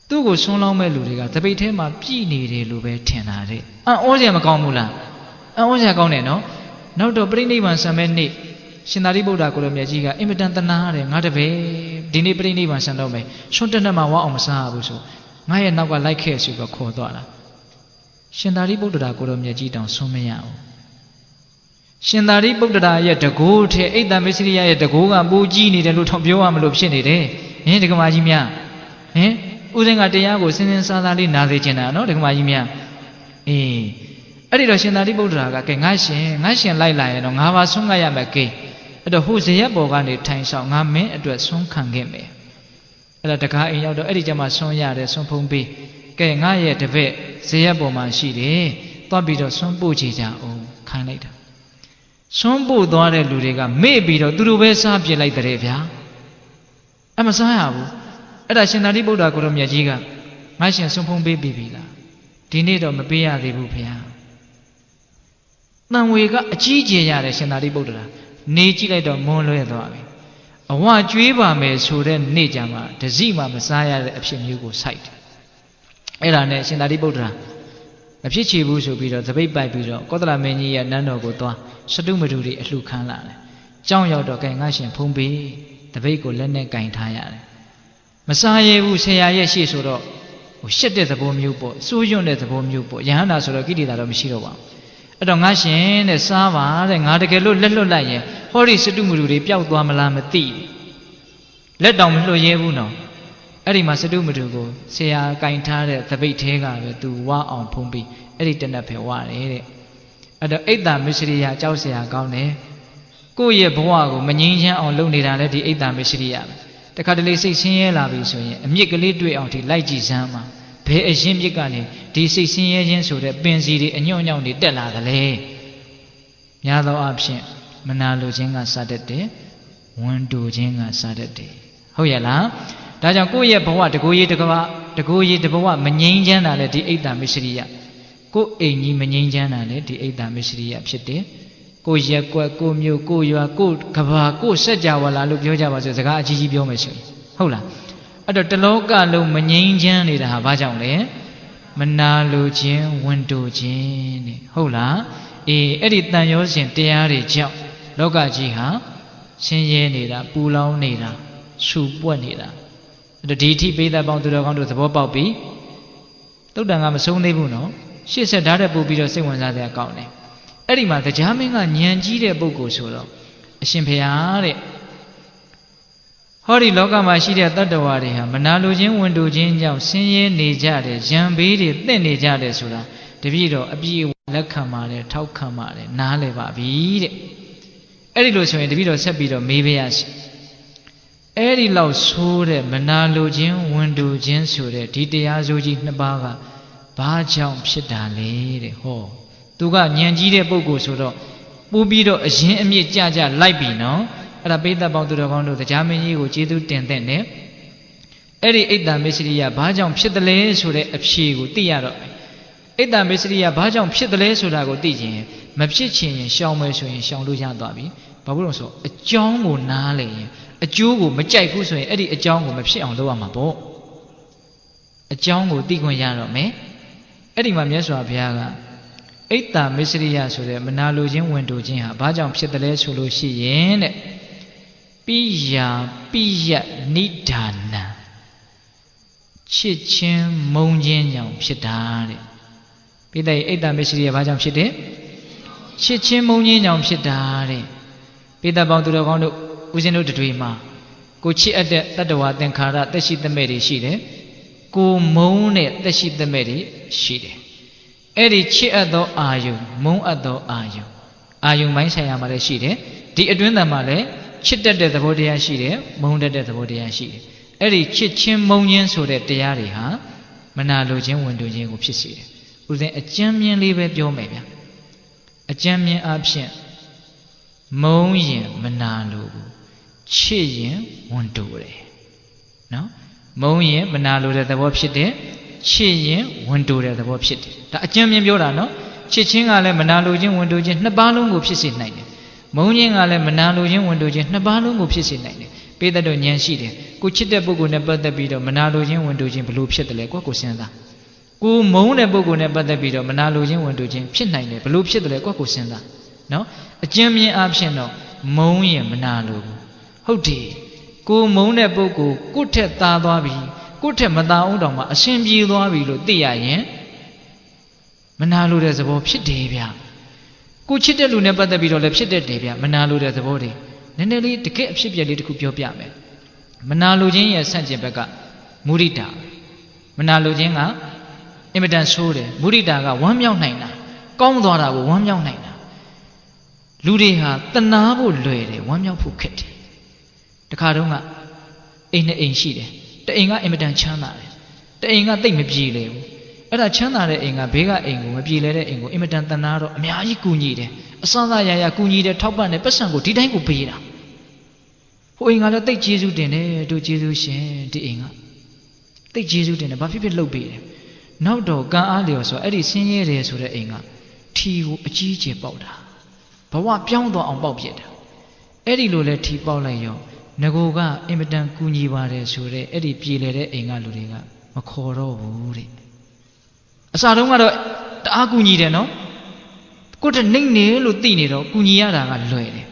သူ့ကိုဆွန်းလောင်းမဲ့လူတွေကတပိတ်ထဲမှာပြည်နေတယ်လို့ပဲထင်တာတဲ့အံ့ဩစရာမကောင်းဘူးလားအံ့ဩစရာကောင်းတယ်နော်နောက်တော့ပြိဋိဘံဆံမဲ့နေ့ရှင်သာရိပုတ္တရာကိုလိုမြတ်ကြီးကအင်မတန်တနာရတယ်ငါတပည့်ဒီနေ့ပြိဋိဘံဆံတော့မယ်ဆွန်းတက်နဲ့မှဝအောင်မစားဘူးဆိုငါရဲ့နောက်ကလိုက်ခဲ့ဆိုပြီးခေါ်သွားတာရှင်သာရိပုတ္တရာကိုလိုမြတ်ကြီးတောင်ဆွန်းမရဘူးရှင်သာရိပုတ္တရာရဲ့တကိုးထဲအိတ်တံမစ္စရိယရဲ့တကိုးကပိုကြီးနေတယ်လို့ထောင်ပြောရမလို့ဖြစ်နေတယ်ဟင်ဒကမာကြီးများဟင်ဦးဇင်းကတရားကိုစင်စင်စားစားလေးနားစေချင်တာနော်ဒကမာကြီးများအေးအဲ့ဒီတော့ရှင်သာရိပုတ္တရာကကဲငါရှင်လိုက်လာရင်တော့ငါပါဆုံးကရမယ်ကဲအဲ့တော့ဟိုဇရက်ပေါ်ကနေထိုင်ဆောင်ငါမင်းအတွက်ဆုံးခံခဲ့မယ်အဲ့တော့တကားအိမ်ရောက်တော့အဲ့ဒီကျမှဆုံးရတယ်ဆုံးဖုံးပေးကဲငါရဲ့တပည့်ဇရက်ပေါ်မှာရှိတယ်သွားပြီးတော့ဆုံးပို့ချကြအောင်ခိုင်းလိုက်တာဆုံးပို့သွားတဲ့လူတွေကမေ့ပြီးတော့သူတို့ပဲစားပြစ်လိုက်တဲ့ဗျာအမစားရဘူးအဲ့ဒါရှင်သာရိပုတ္တရာကိုရောမြတ်ကြီးကငါရှင်ဆုံးဖုံးပေးပြီလားဒီနေ့တော့မပေးရသေးဘူးဖေဟာတန်ဝေကအကြီးကျယ်ရတယ်ရှင်သာရိပုတ္တရာနေကြည့်လိုက်တော့မွန်းလွဲသွားပြီအဝကျွေးပါမယ်ဆိုတဲ့နေ့ကြမှာတစည်းမှမစားရတဲ့အဖြစ်မျိုးကိုစိုက်တယ်အဲ့ဒါနဲ့ရှင်သာရိပုတ္တရာမဖြစ်ချေဘူးဆိုပြီးတော့သပိတ်ပိုက်ပြီးတော့ကောသလမင်းကြီးရဲ့နန်းတော်ကိုသွားစတုမတုတွေအလှခံလာတယ်ကြောင်းရောက်တော့ကဲငါရှင်ဖုံးပေးသပိတ်ကိုလက်နဲ့ကင်ထားရတယ်မစားရဘူးဆရာရဲ့ရှေ့ဆိုတော့ဟိုရှက်တဲ့သဘောမျိုးပေါ့စိုးရွံ့တဲ့သဘောမျိုးပေါ့ယဟန္တာဆိုတော့ကိလေသာတော့မရှိတော့ပါဘူးအဲ့တော့ငါရှင်တဲ့စားပါတဲ့ငါတကယ်လို့လက်လွတ်လိုက်ရင်ဟောဒီစတုမတုတွေပျောက်သွားမလားမသိလက်တောင်မလွတ်ရဲဘူးနော်အဲ့ဒီမှာစတုမတုကိုဆရာကင်ထားတဲ့သပိတ်သေးကပဲသူဝါအောင်ဖုံးပြီးအဲ့ဒီတနက်ပဲဝါတယ်တဲ့အဲ့တော့အိတ်တံမစ္စရိယကြောက်ဆရာကောင်းတယ်ကိုယ့်ရဲ့ဘဝကိုမငြိမ်းချမ်းအောင်လုပ်နေတာလည်းဒီအိတ်တံမစ္စရိယပဲတခါတလေစိတ်ဆင်းရဲလာပြီဆိုရင်အမြစ်ကလေးတွေ့အောင်ဒီလိုက်ကြည့်စမ်းပါဘယ်အရင်မြစ်ကနေဒီစိတ်ဆင်းရဲခြင်းဆိုတဲ့ပင်စီတွေအညွန့်ညောင်းတွေတက်လာသလဲများသောအားဖြင့်မနာလိုခြင်းကစတတ်တယ်ဝန်တိုခြင်းကစတတ်တယ်ဟုတ်ရဲ့လားဒါကြောင့်ကိုယ့်ရဲ့ဘဝတကိုယ်ရေးတဘဝမငြိမ်းချမ်းတာလည်းဒီအိတ်တံမစ္စရိယကိုယ်အိမ်ကြီးမငြိမ်းချမ်းတာလည်းဒီအိတ်တံမစ္စရိယဖြစ်တယ် ကိုရက်ကွက်ကိုမြို့ကိုရွာကိုကဘာကိုစက်ကြဝဠာလို့ပြောကြပါစို့စကားအကြီးကြီးပြောမယ်ဆိုရင်ဟုတ်လားအဲ့တော့တလောကလုံးမငြိမ်းချမ်းနေတာဟာဘာကြောင့်လဲမနာလိုခြင်းဝန်တိုခြင်းတဲ့ဟုတ်လားအေးအဲ့ဒီတန်ရောစဉ်တရားတွေကြောင့်လောကကြီးဟာဆင်းရဲနေတာပူလောင်နေတာဆူပွက်နေတာအဲ့တော့ဒီအထိပိဿပေါင်းသူတော်ကောင်းတို့သဘောပေါက်ပြီတုတ်တန်ကမဆုံးသေးဘူးနော်ရှေ့ဆက်ဓာတ်တဲ့ပို့ပြီးတော့စိတ်ဝင်စားတဲ့အကောင့်တယ်အဲ့ဒီမှာတရားမင်းကဉာဏ်ကြီးတဲ့ပုဂ္ဂိုလ်ဆိုတော့အရှင်ဘုရားတဲ့ဟောဒီလောကမှာရှိတဲ့တတ္တဝါတွေဟာမနာလိုခြင်းဝန်တိုခြင်းကြောင့်ဆင်းရဲနေကြတယ်ရံဘေးတွေတင့်နေကြတယ်ဆိုတာတပည့်တော်အပြည့်လက်ခံပါတယ်ထောက်ခံပါတယ်နားလည်ပါပြီတဲ့အဲ့ဒီလိုဆိုရင်တပည့်တော်ဆက်ပြီးတော့မေးပါရစေအဲ့ဒီလောက်ဆိုးတဲ့မနာလိုခြင်းဝန်တိုခြင်းဆိုတဲ့ဒီတရားစိုးကြီးနှစ်ပါးကဘာကြောင့်ဖြစ်တာလဲတဲ့ဟောသူကဉာဏ်ကြီးတဲ့ပုဂ္ဂိုလ်ဆိုတော့ပို့ပြီးတော့အရင်အမြစ်ကြကြလိုက်ပြီနော်အဲ့ဒါပိဿပေါင်းသူတော်ကောင်းတို့တရားမင်းကြီးကိုကျေးဇူးတင်တဲ့နဲ့အဲ့ဒီအိတ်တမစ္စရိယဘာကြောင့်ဖြစ်တယ်လဲဆိုတဲ့အဖြေကိုသိရတော့အိတ်တမစ္စရိယဘာကြောင့်ဖြစ်တယ်လဲဆိုတာကိုသိခြင်းမဖြစ်ချင်ရင်ရှောင်မယ်ဆိုရင်ရှောင်လို့ရသွားပြီဘာလို့လဲဆိုအကြောင်းကိုနားလည်ရင်အကျိုးကိုမကြိုက်ဘူးဆိုရင်အဲ့ဒီအကြောင်းကိုမဖြစ်အောင်လုပ်ရမှာပေါ့အကြောင်းကိုသိခွင့်ရတော့မယ်အဲ့ဒီမှာမြတ်စွာဘုရားကအိတ်တမစ္စရိယဆိုတဲ့မနာလိုခြင်းဝန်တိုခြင်းဟာဘာကြောင့်ဖြစ်တယ်လဲဆိုလို့ရှိရင်တဲ့ပိယာပိယနိဒာနံချစ်ချင်းမုန်းခြင်းကြောင့်ဖြစ်တာတဲ့ပိဿရဲ့အိတ်တမစ္စရိယဘာကြောင့်ဖြစ်တယ်ချစ်ချင်းမုန်းခြင်းကြောင့်ဖြစ်တာတဲ့ပိဿပေါင်းသူတော်ကောင်းတို့ဦးဇင်းတို့တွေမှာကိုချစ်အပ်တဲ့တတ္တဝါသင်္ခါရသက်ရှိသမဲ့တွေရှိတယ်ကိုမုန်းတဲ့သက်ရှိသမဲ့တွေရှိတယ်အဲ့ဒီချစ်အပ်သောအာယုမုန်းအပ်သောအာယုပိုင်းဆိုင်ရာမှာလည်းရှိတယ်ဒီအတွင်းတန်မှာလည်းချစ်တတ်တဲ့သဘောတရားရှိတယ်မုန်းတတ်တဲ့သဘောတရားရှိတယ်အဲ့ဒီချစ်ချင်းမုန်းခြင်းဆိုတဲ့တရားတွေဟာမနာလိုခြင်းဝန်တိုခြင်းကိုဖြစ်စေတယ်ဦးဇင်းအကျဉ်းမြင်လေးပဲပြောမယ်ဗျာအကျဉ်းမြင်အဖြစ်မုန်းရင်မနာလိုဘူးချစ်ရင်ဝန်တိုတယ်နော်မုန်းရင်မနာလိုတဲ့သဘောဖြစ်တယ်ချစ်ရင်ဝန်တိုတဲ့သဘောဖြစ်တယ်ဒါအကျဉ်းမြင်ပြောတာနော်ချစ်ချင်းကလည်းမနာလိုခြင်းဝန်တိုခြင်းနှစ်ပါးလုံးကိုဖြစ်စေနိုင်တယ်မုန်းခြင်းကလည်းမနာလိုခြင်းဝန်တိုခြင်းနှစ်ပါးလုံးကိုဖြစ်စေနိုင်တယ်ပိဿတို့ဉာဏ်ရှိတယ်ကိုချစ်တဲ့ပုဂ္ဂိုလ်နဲ့ပတ်သက်ပြီးတော့မနာလိုခြင်းဝန်တိုခြင်းဘလို့ဖြစ်တယ်လဲကိုစဉ်းစားကိုမုန်းတဲ့ပုဂ္ဂိုလ်နဲ့ပတ်သက်ပြီးတော့မနာလိုခြင်းဝန်တိုခြင်းဖြစ်နိုင်တယ်ဘလို့ဖြစ်တယ်လဲကိုစဉ်းစားနော်အကျဉ်းမြင်အဖြစ်တော့မုန်းရင်မနာလိုဘူးဟုတ်တယ်ကိုမုန်းတဲ့ပုဂ္ဂိုလ်ကိုထက်သားသွားပြီကိုထက်မသားအောင်တောင်မှအရှင်ပြေသွားပြီလို့သိရရင်မနာလိုတဲ့သဘောဖြစ်တယ်ဗျကိုချစ်တဲ့လူနဲ့ပတ်သက်ပြီးတော့လည်းဖြစ်တတ်တယ်ဗျမနာလိုတဲ့သဘောတွေနည်းနည်းလေးတကယ်အဖြစ်ပြက်လေးတစ်ခုပြောပြမယ်မနာလိုခြင်းရဲ့ဆန့်ကျင်ဘက်ကမုဒိတာမနာလိုခြင်းကအင်မတန်ဆိုးတယ်မုဒိတာကဝမ်းမြောက်နိုင်တာကောင်းသွားတာကိုဝမ်းမြောက်နိုင်တာလူတွေဟာတနာဖို့လွယ်တယ်ဝမ်းမြောက်ဖို့ခက်တယ်တခါတုန်းကအိမ်နဲ့အိမ်ရှိတယ်တအိမ်ကအင်မတန်ချမ်းသာတယ်တအိမ်ကတိတ်မပြေလေဘူးအဲ့ဒါချမ်းသာတဲ့အိမ်ကဘေးကအိမ်ကိုမပြေလဲတဲ့အိမ်ကိုအင်မတန်တနာတော့အများကြီးကူညီတယ်အစသာရရကူညီတယ်ထောက်ပံ့တယ်ပတ်စံကိုဒီတိုင်းကိုပေးတာဟိုအိမ်ကလည်းတိတ်ကျေးဇူးတင်တယ်တို့ကျေးဇူးရှင်ဒီအိမ်ကတိတ်ကျေးဇူးတင်တယ်ဘာဖြစ်ဖြစ်လုပ်ပေးတယ်နောက်တော့ကံအားလျော်ဆိုအဲ့ဒီဆင်းရဲတယ်ဆိုတဲ့အိမ်ကထီကိုအကြီးကျယ်ပေါက်တာဘဝပြောင်းသွားအောင်ပေါက်ပြစ်တာအဲ့ဒီလိုလဲထီပေါက်လိုက်ရောငကိုကအင်မတန်ကူညီပါတယ်ဆိုတဲ့အဲ့ဒီပြေလေတဲ့အိမ်ကလူတွေကမခေါ်တော့ဘူးတဲ့အစတုန်းကတော့တအားကူညီတယ်နော်ကိုယ်တနှိမ့်နေလို့သိနေတော့ကူညီရတာကလွယ်တယ်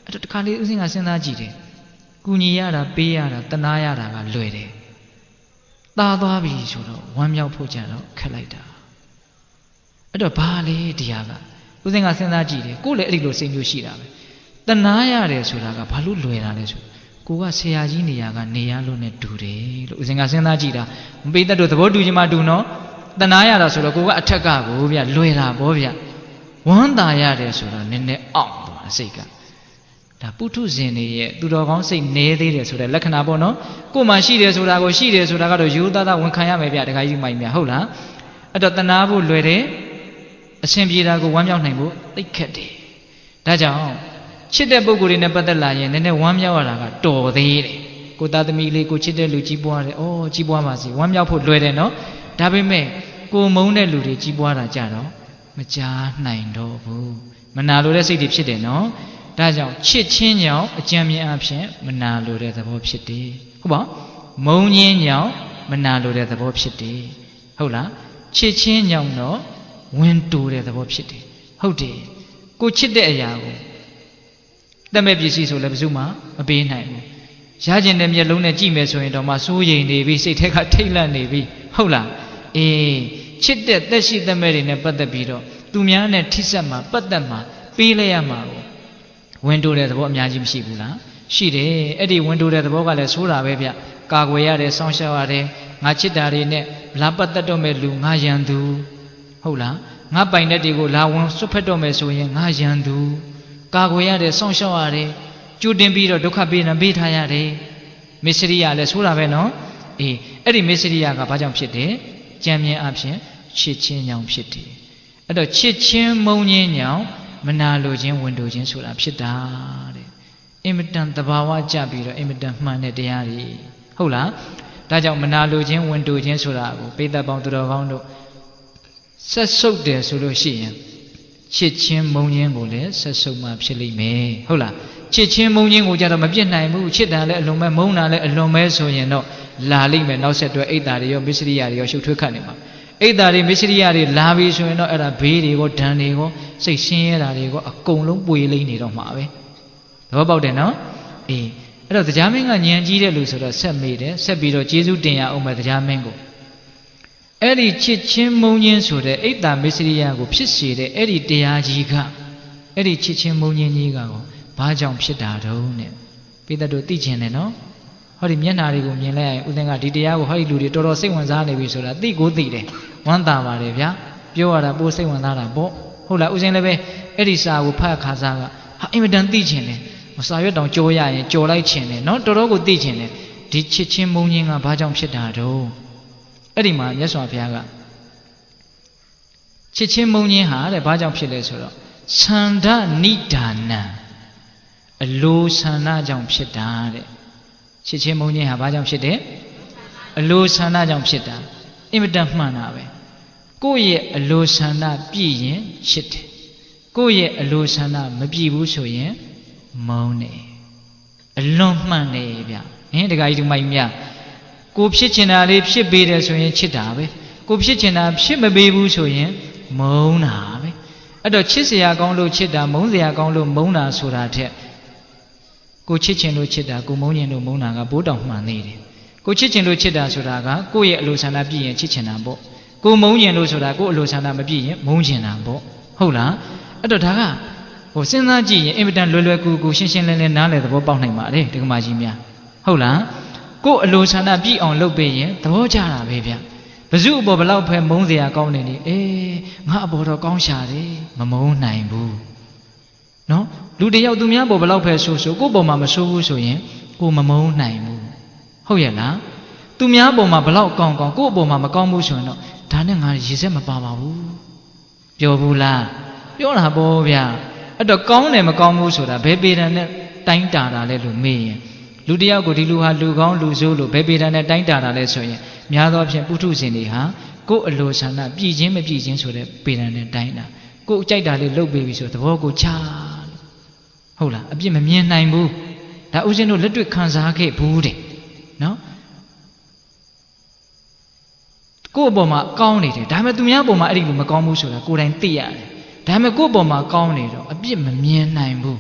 အဲ့တော့တခါလေးဦးစင်းကစဉ်းစားကြည့်တယ်ကူညီရတာပေးရတာတနာရတာကလွယ်တယ်သာသွားပြီဆိုတော့ဝမ်းမြောက်ဖို့ကြတော့ခက်လိုက်တာအဲ့တော့ဘာလဲတရားကဦးစင်းကစဉ်းစားကြည့်တယ်ကိုယ်လည်းအဲ့ဒီလိုစိတ်မျိုးရှိတာပဲတနာရတယ်ဆိုတာကဘာလို့လွယ်တာလဲဆိုကိုကဆရာကြီးနေရာကနေရလို့နဲ့တူတယ်လို့ဦးစင်ကစဉ်းစားကြည့်တာမပိသက်တို့သဘောတူခြင်းမတူနော်တနာရတာဆိုတော့ကိုကအထက်ကကိုဗျလွယ်တာဗောဗျဝမ်းသာရတယ်ဆိုတော့နည်းနည်းအောင့်သွားစိတ်ကဒါပုထုဇဉ်တွေရဲ့သူတော်ကောင်းစိတ်နည်းသေးတယ်ဆိုတဲ့လက္ခဏာပေါ့နော်ကိုမှရှိတယ်ဆိုတာကိုရှိတယ်ဆိုတာကတော့ရိုးသားသားဝန်ခံရမယ်ဗျတခါကြီးမိုင်းမြဟုတ်လားအဲ့တော့တနာဖို့လွယ်တယ်အရှင်ပြေတာကိုဝမ်းမြောက်နိုင်ဖို့သိခက်တယ်ဒါကြောင့်ချစ်တဲ့ပုဂ္ဂိုလ်တွေနဲ့ပတ်သက်လာရင်နည်းနည်းဝမ်းမြောက်ရတာကတော်သေးတယ်ကိုသားသမီးလေးကိုချစ်တဲ့လူကြီးပွားတယ်ဩကြီးပွားပါစေဝမ်းမြောက်ဖို့လွယ်တယ်နော်ဒါပေမဲ့ကိုမုန်းတဲ့လူတွေကြီးပွားတာကြတော့ Maja nine dobu. Manalo the city pit no. That's how chitchin yaw, a jammy option, Manalo the Bob City. Hoba, Monian yaw, Manalo the Bob City. Hola, chitchin yaw no, went to the Bob City. Howdy, go chit the yaw. The maybe see so Labzuma, a bean name. Judging them yellow and Jimmy's so into my suing navy, say take a tailor navy. Hola, chit that she the marine but the beetle. Tumian and Tisama, but the ma, Pilayama. Went to the Bob Yajim Shibula. She did, Eddie went to the Bogale Sura, Babia, Kagwaya, the Sanshaware, Machidari, Lapatatomelu, Najandu. Hola, Napainetigo, Lawan, Supetomeso, Najandu, Kagwaya, the Sanshaware, Judimbido, Dokabin, Bitayare, Misseria, the Sura Veno, Eddie Misseria, Pajam Shitty, Jamia Absent, Chitchin Young Shitty. At the Chitchin Monian Young. Manalojin window jin sura pshita imitant the bawa jabiro imitant mane diari hola da jaw manalojin window jin sura ko peta paung toro kaung do sat souk de so lo shi yin chit chin mong yin ko le sat souk ma phit lai me hola chit chin mong yin ko ja do ma phit nai bu chit da le alon me mong na le alon me so yin do la lai me nauk set twe aita de yo misriya de yo shuk thwe khat ne ma Either Missia Lavi so at a baby or Danigo, say senior a column wheeling it on Mavi. How about the no? At the jamming and Yanji Lucera said made it, said Bido Jesu Dea over the Jamango. Eddie Chichin Monian so the Eita Missia go Pissy, the Eddie Dea Giga, Eddie Chichin Monian Yigago, Bajam Shitado, Peter do teaching, no? How the Mianarigo Miele, Udanga Didiago, how you do the Toro say one's alley so that they go there. One Tamarevia, you are a boss, one that a bo, Hula Uzenebe, Edisa will pack Hazaga, how imident teaching it. Masayo don't Joya and Jola Chin, not Torogo teaching it. Did Chichin Mooning a Bajam Shitado? Edima, yes, or Piaga. Chichin Mooning had a Bajam Shilesoro. Sanda Nidana. A low Sana Jam Shitade. Chichin Mooning have Bajam Shite. A low Sana Jam Shita. Imitant Manawe. Go ye a low Sana be shit. Go ye a low Sana Mabibu so ye. Money. A long money. And the guy to my mia. Go pitchina lip ship beater so ye chitabe. Go pitchina ship a baby so ye. Mona. At the Chisia Gondo Chita, Monzia Gondo Mona Surate. Go chichin Luchita, go Monian no Mona, both of my lady. Go chichin Luchita Suraga, go ye Lusana be and chichinabo. Go Monian Lusura, go Lusana be, Monjinabo. Hola. At the Taga. O Sinaji, evident Lulu, go Shishin and Nale, the Bobang Mare, the Majimia. Hola. Go Lusana be on low bay, the Wojara, baby. Bazu Bobalau Pem Monzia Goni, Maboro Gonshari, Mamon Naimbu. No? Do the Yaudumia Bobalau Peso, go Bomama so so yen, go Mamon Naimu. Hoyala. Tumia Boma Balau Gong, go Bomama Gomusono, Tananga Gisema Babu. Jovula. Yola Bovia. At the Gong name of Gomusoda, baby and Taintara, little me. Ludia Godiluha Lugon Luzulu, baby and a Taintara, let's say. Miado Putus in the ha, go a low sana, be Jim a pigeon so that Pin and Dina. Go Jada low baby so the Vogo child. Hola, a bim a mean nine boo. That was no little Kanzake booty. No? Go Boma County, Dama Dumia Aribu Macomu so that good and tia. Dama go Boma County, a bim a mean nine boo.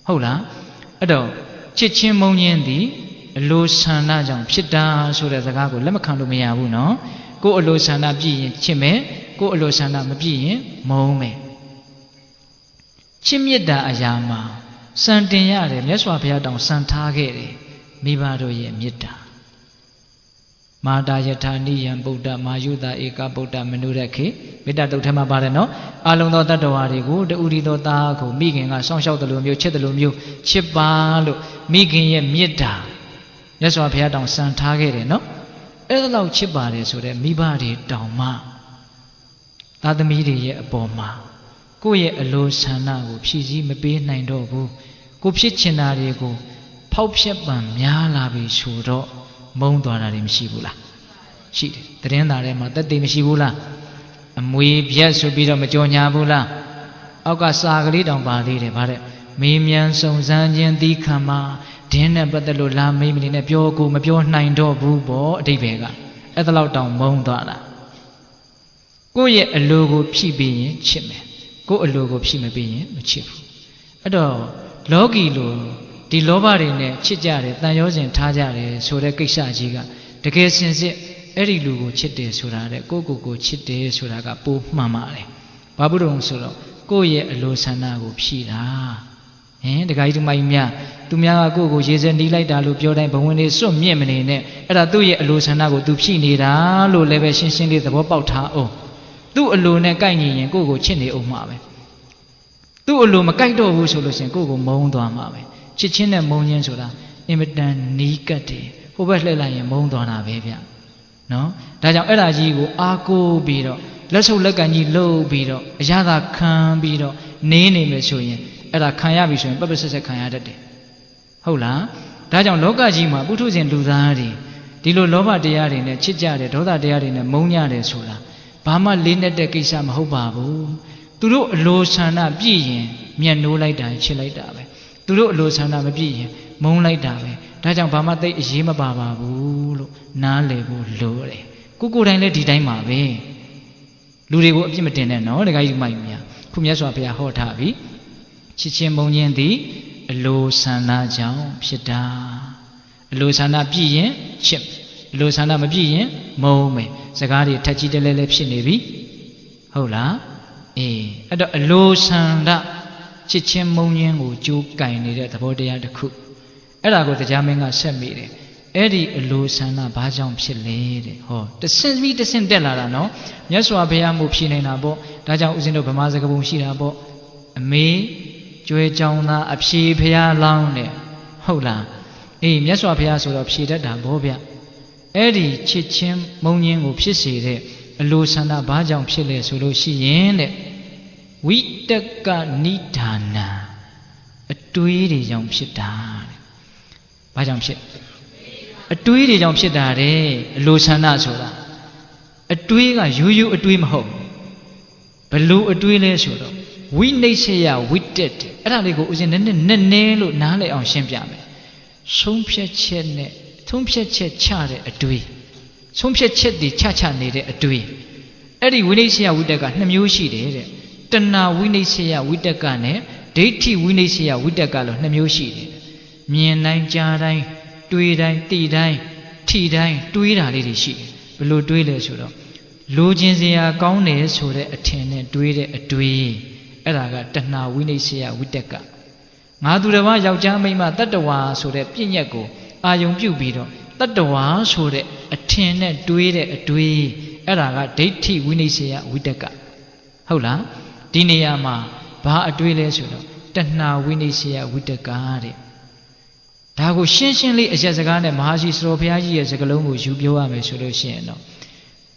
Hola, a dog, Chichin Monian di. Low sana jump shit down so that the gago lemakandu meabu no go a low sana be chime go a low sana be mome chimyeda ayama santin yare myaswa phaya taung san tha ke de miba do ye mitta mata yatha niyan buddha mayuda eka buddha manurakhe mitta tuk the ma pare no along tho tattawaတွေကိုတူရီသောသားကိုမိခင်ကစောင့်ရှောက်တယ်လို့မျိုးချစ်တယ်လို့မျိုးချစ်ပါလို့မိခင်ရဲ့မေတ္တာမြတ်စွာဘုရားတောင်စံထားခဲ့တယ်နော်အဲ့ဒါလောက်ချစ်ပါတယ်ဆိုတဲ့မိဘတွေတောင်မှသားသမီးတွေရဲ့အပေါ်မှာကိုယ့်ရဲ့အလိုဆန္ဒကိုဖြည့်ဆည်းမပေးနိုင်တော့ဘူးကိုဖြစ်ချင်တာတွေကိုဖောက်ဖျက်ပံများလာပြီဆိုတော့မုန်းသွားတာတွေမရှိဘူးလားရှိတယ်သတင်းသားထဲမှာတက်တည်မရှိဘူးလား မွေပြက်ဆိုပြီးတော့မကြော်ညာဘူးလားအောက်ကစာကလေးတောင်ပါသေးတယ်ဗါတဲ့မေးမြန်းစုံစမ်းခြင်းသီးခံမှာဒင်းနဲ့ပတ်သက်လို့လာမေးမနေနဲ့ပြောကိုမပြောနိုင်တော့ဘူးပေါ့အဓိပ္ပာယ်ကအဲ့ဒါလောက်တောင်မုန်းသွားတာကိုယ့်ရဲ့အလိုကိုဖြည့်ပြီးရင်ချစ်မယ်ကိုယ့်အလိုကိုဖြည့်မပြီးရင်မချစ်ဘူးအဲ့တော့လောကီလိုဒီလောဘတွေနဲ့ချစ်ကြတယ်တန်ရောစဉ်ထားကြတယ်ဆိုတဲ့ကိစ္စကြီးကတကယ်စင်စစ်အဲ့ဒီလူကိုချစ်တယ်ဆိုတာတဲ့ကိုယ့်ကိုယ်ချစ်တယ်ဆိုတာကပိုမှန်ပါတယ်ဘာဖြစ်လို့ဆိုတော့ကိုယ့်ရဲ့အလိုဆန္ဒကိုဖြည့်တာတခါကြီးဒီမိုင်းများသူများကကိုယ့်ကိုရေစဲနီးလိုက်တာလို့ပြောတိုင်းဘဝင်လေးစွန့်မြင့်မနေနဲ့အဲ့ဒါသူ့ရဲ့အလိုဆန္ဒကိုသူဖြည့်နေတာလို့လည်းပဲရှင်းရှင်းလေးသဘောပေါက်ထားအောင်သူ့အလိုနဲ့ကိုက်ညီရင်ကိုယ့်ကိုချစ်နေအောင်မှာပဲသူ့အလိုမကိုက်တော့ဘူးဆိုလို့ရှိရင်ကိုယ့်ကိုမုန်းသွားမှာပဲချစ်ချင်းနဲ့မုန်းချင်းဆိုတာအင်မတန်နီးကပ်တယ်ဟိုဘက်လှည့်လိုက်ရင်မုန်းသွားတာပဲဗျနော်ဒါကြောင့်အဲ့ဒါကြီးကိုအားကိုးပြီးတော့လက်ဆုပ်လက်ကန်ကြီးလှုပ်ပြီးတော့အရသာခံပြီးတော့နေမယ်ဆိုရင်အဲ့ဒါခံရပြီဆိုရင်ပပဆက်ဆက်ခံရတတ်တယ်ဟုတ်လားဒါကြောင့်လောကကြီးမှာပုထုဇဉ်လူသားတွေဒီလိုလောဘတရားတွေနဲ့ချစ်ကြတယ်ဒေါသတရားတွေနဲ့မုန်းကြတယ်ဆိုတာဘာမှလေးနဲ့တဲ့ကိစ္စမဟုတ်ပါဘူးသူတို့အလိုဆန္ဒပြည့်ရင်မျက်နှိုးလိုက်တာချစ်လိုက်တာပဲသူတို့အလိုဆန္ဒမပြည့်ရင်မုန်းလိုက်တာပဲဒါကြောင့်ဘာမှသိအရေးမပါပါဘူးလို့နားလည်ဖို့လိုတယ်ကိုယ်တိုင်းလည်းဒီတိုင်းပါပဲလူတွေကိုအပြစ်မတင်နဲ့နော်တခါကြီးမိုက်များခုမြတ်စွာဘုရားဟောထားပြီချစ်ချင်းမုန်းခြင်းသည်အလိုဆန္ဒကြောင့်ဖြစ်တာအလိုဆန္ဒပြည့်ရင်ချစ်အလိုဆန္ဒမပြည့်ရင်မုန်းမယ်စကားတွေထက်ကြီးတလဲလဲဖြစ်နေပြီဟုတ်လားအဲ့တော့အလိုဆန္ဒချစ်ချင်းမုန်းခြင်းကိုကြိုးကင်နေတဲ့သဘောတရားတစ်ခုအဲ့ဒါကိုတရားမင်းကဆက်မိတယ်အဲ့ဒီအလိုဆန္ဒဘာကြောင့်ဖြစ်လဲတဲ့ဟောတဆင့်ပြီးတဆင့်တက်လာတာနော်မြတ်စွာဘုရားမို့ဖြေနေတာပေါ့ဒါကြောင့်ဦးဇင်းတို့ဗမာစကားပုံရှိတာပေါ့အမေကျွဲကြောင်သားအဖြေဘုရားလောင်းတဲ့ဟုတ်လားမြတ်စွာဘုရားဆိုတော့ဖြေတတ်တာဗောဗျအဲ့ဒီချစ်ချင်းမုန်းခြင်းကိုဖြစ်စေတဲ့အလိုဆန္ဒဘာကြောင့်ဖြစ်လဲဆိုလို့ရှိရင်တဲ့ဝိတကနိဒာနာအတွေးတွေကြောင့်ဖြစ်တာတဲ့ဘာကြောင့်ဖြစ်အတွေးတွေကြောင့်ဖြစ်တာတဲ့အလိုဆန္ဒဆိုတာအတွေးကရိုးရိုးအတွေးမဟုတ်ဘလို့အတွေးလဲဆိုတော့ဝိနိစ္စယဝိတက်တယ်အဲ့ဒါလေးကိုဦးဇင်းနည်းနည်းလို့နားလည်အောင်ရှင်းပြမယ်ဆုံးဖြတ်ချက်နဲ့ဆုံးဖြတ်ချက်ချတဲ့အတွေးဆုံးဖြတ်ချက်တွေချနေတဲ့အတွေးအဲ့ဒီဝိနိစ္စယဝိတက်က2မျိုးရှိတယ်တဲ့တဏှာဝိနိစ္စယဝိတက်ကနဲ့ဒိဋ္ဌိဝိနိစ္စယဝိတက်ကလို့2မျိုးရှိတယ်မြင်တိုင်းကြားတိုင်းတွေးတိုင်းသိတိုင်းထိတိုင်းတွေးတာလေးတွေရှိတယ်ဘယ်လိုတွေးလဲဆိုတော့လိုချင်စရာကောင်းတယ်ဆိုတဲ့အထင်နဲ့တွေးတဲ့အတွေးအဲ့ဒါကတဏှာဝိနိစ္စယဝိတက်ကငါသူတစ်ပါးယောက်ျားမိန်းမတတ္တဝါဆိုတဲ့ပြည့်ညက်ကိုအာယုံပြုတ်ပြီးတော့တတ္တဝါဆိုတဲ့အထင်နဲ့တွေးတဲ့အတွေးအဲ့ဒါကဒိဋ္ဌိဝိနိစ္စယဝိတက်ကဟုတ်လားဒီနေရာမှာဘာအတွေးလဲဆိုတော့တဏှာဝိနိစ္စယဝိတက်ကတဲ့ဒါကိုရှင်းရှင်းလေးအရက်စကားနဲ့မဟာရှိစတော်ဘုရားကြီးရဲ့စကားလုံးကိုယူပြောရမယ်ဆိုလို့ရှိရင်တော့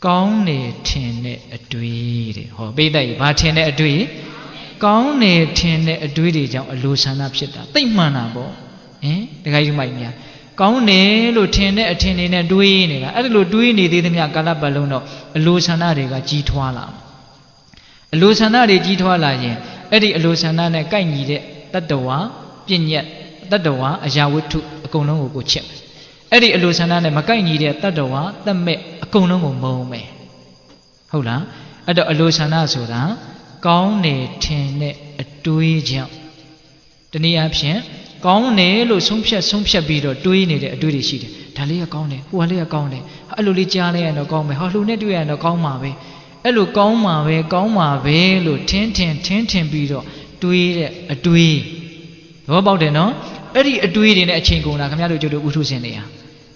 ကောင်းနေထင်တဲ့အတွေ့တဲ့ဟောပိဋကကြီးဘာထင်တဲ့အတွေ့ကောင်းနေထင်တဲ့အတွေ့တွေကြောင့်အလိုဆန္ဒဖြစ်တာသိမှန်တာပေါ့တခါကြီးမိုက်များကောင်းတယ်လို့ထင်တဲ့အထင်တွေနဲ့တွေးနေတာအဲ့ဒါလို့တွေးနေသေးသမျှကာလပတ်လုံးတော့အလိုဆန္ဒတွေကကြီးထွားလာအလိုဆန္ဒတွေကြီးထွားလာရင်အဲ့ဒီအလိုဆန္ဒနဲ့ကိုက်ညီတဲ့တတ္တဝါပြည့်ညက်တတ္တဝါအရာဝတ္ထုအကုန်လုံးကိုချစ်မယ်အဲ့ဒီအလိုဆန္ဒနဲ့မကိုက်ညီတဲ့တတ္တဝါတတ်မဲ့အကုန်လုံးကိုမုန်းမယ်ဟုတ်လားအဲ့တော့အလိုဆန္ဒဆိုတာကောင်းတယ်ထင်တဲ့အတွေးကြောင့်တနည်းအားဖြင့်ကောင်းတယ်လို့ဆုံးဖြတ်ပြီးတော့တွေးနေတဲ့အတွေးတွေရှိတယ်ဒါလေးကကောင်းတယ်ဟိုကလေးကကောင်းတယ်အဲ့လိုလေးကြားလိုက်ရင်တော့ကောင်းမယ်ဟောလှူနဲ့တွေ့ရရင်တော့ကောင်းမှာပဲအဲ့လိုကောင်းမှာပဲလို့ထင်ပြီးတော့တွေးတဲ့အတွေးသဘောပေါက်တယ်နော်အဲ့ဒီအတွေးတွေနဲ့အချိန်ကုန်တာခင်ဗျားတို့ကျတို့ဥထုရှင်တွေဟာ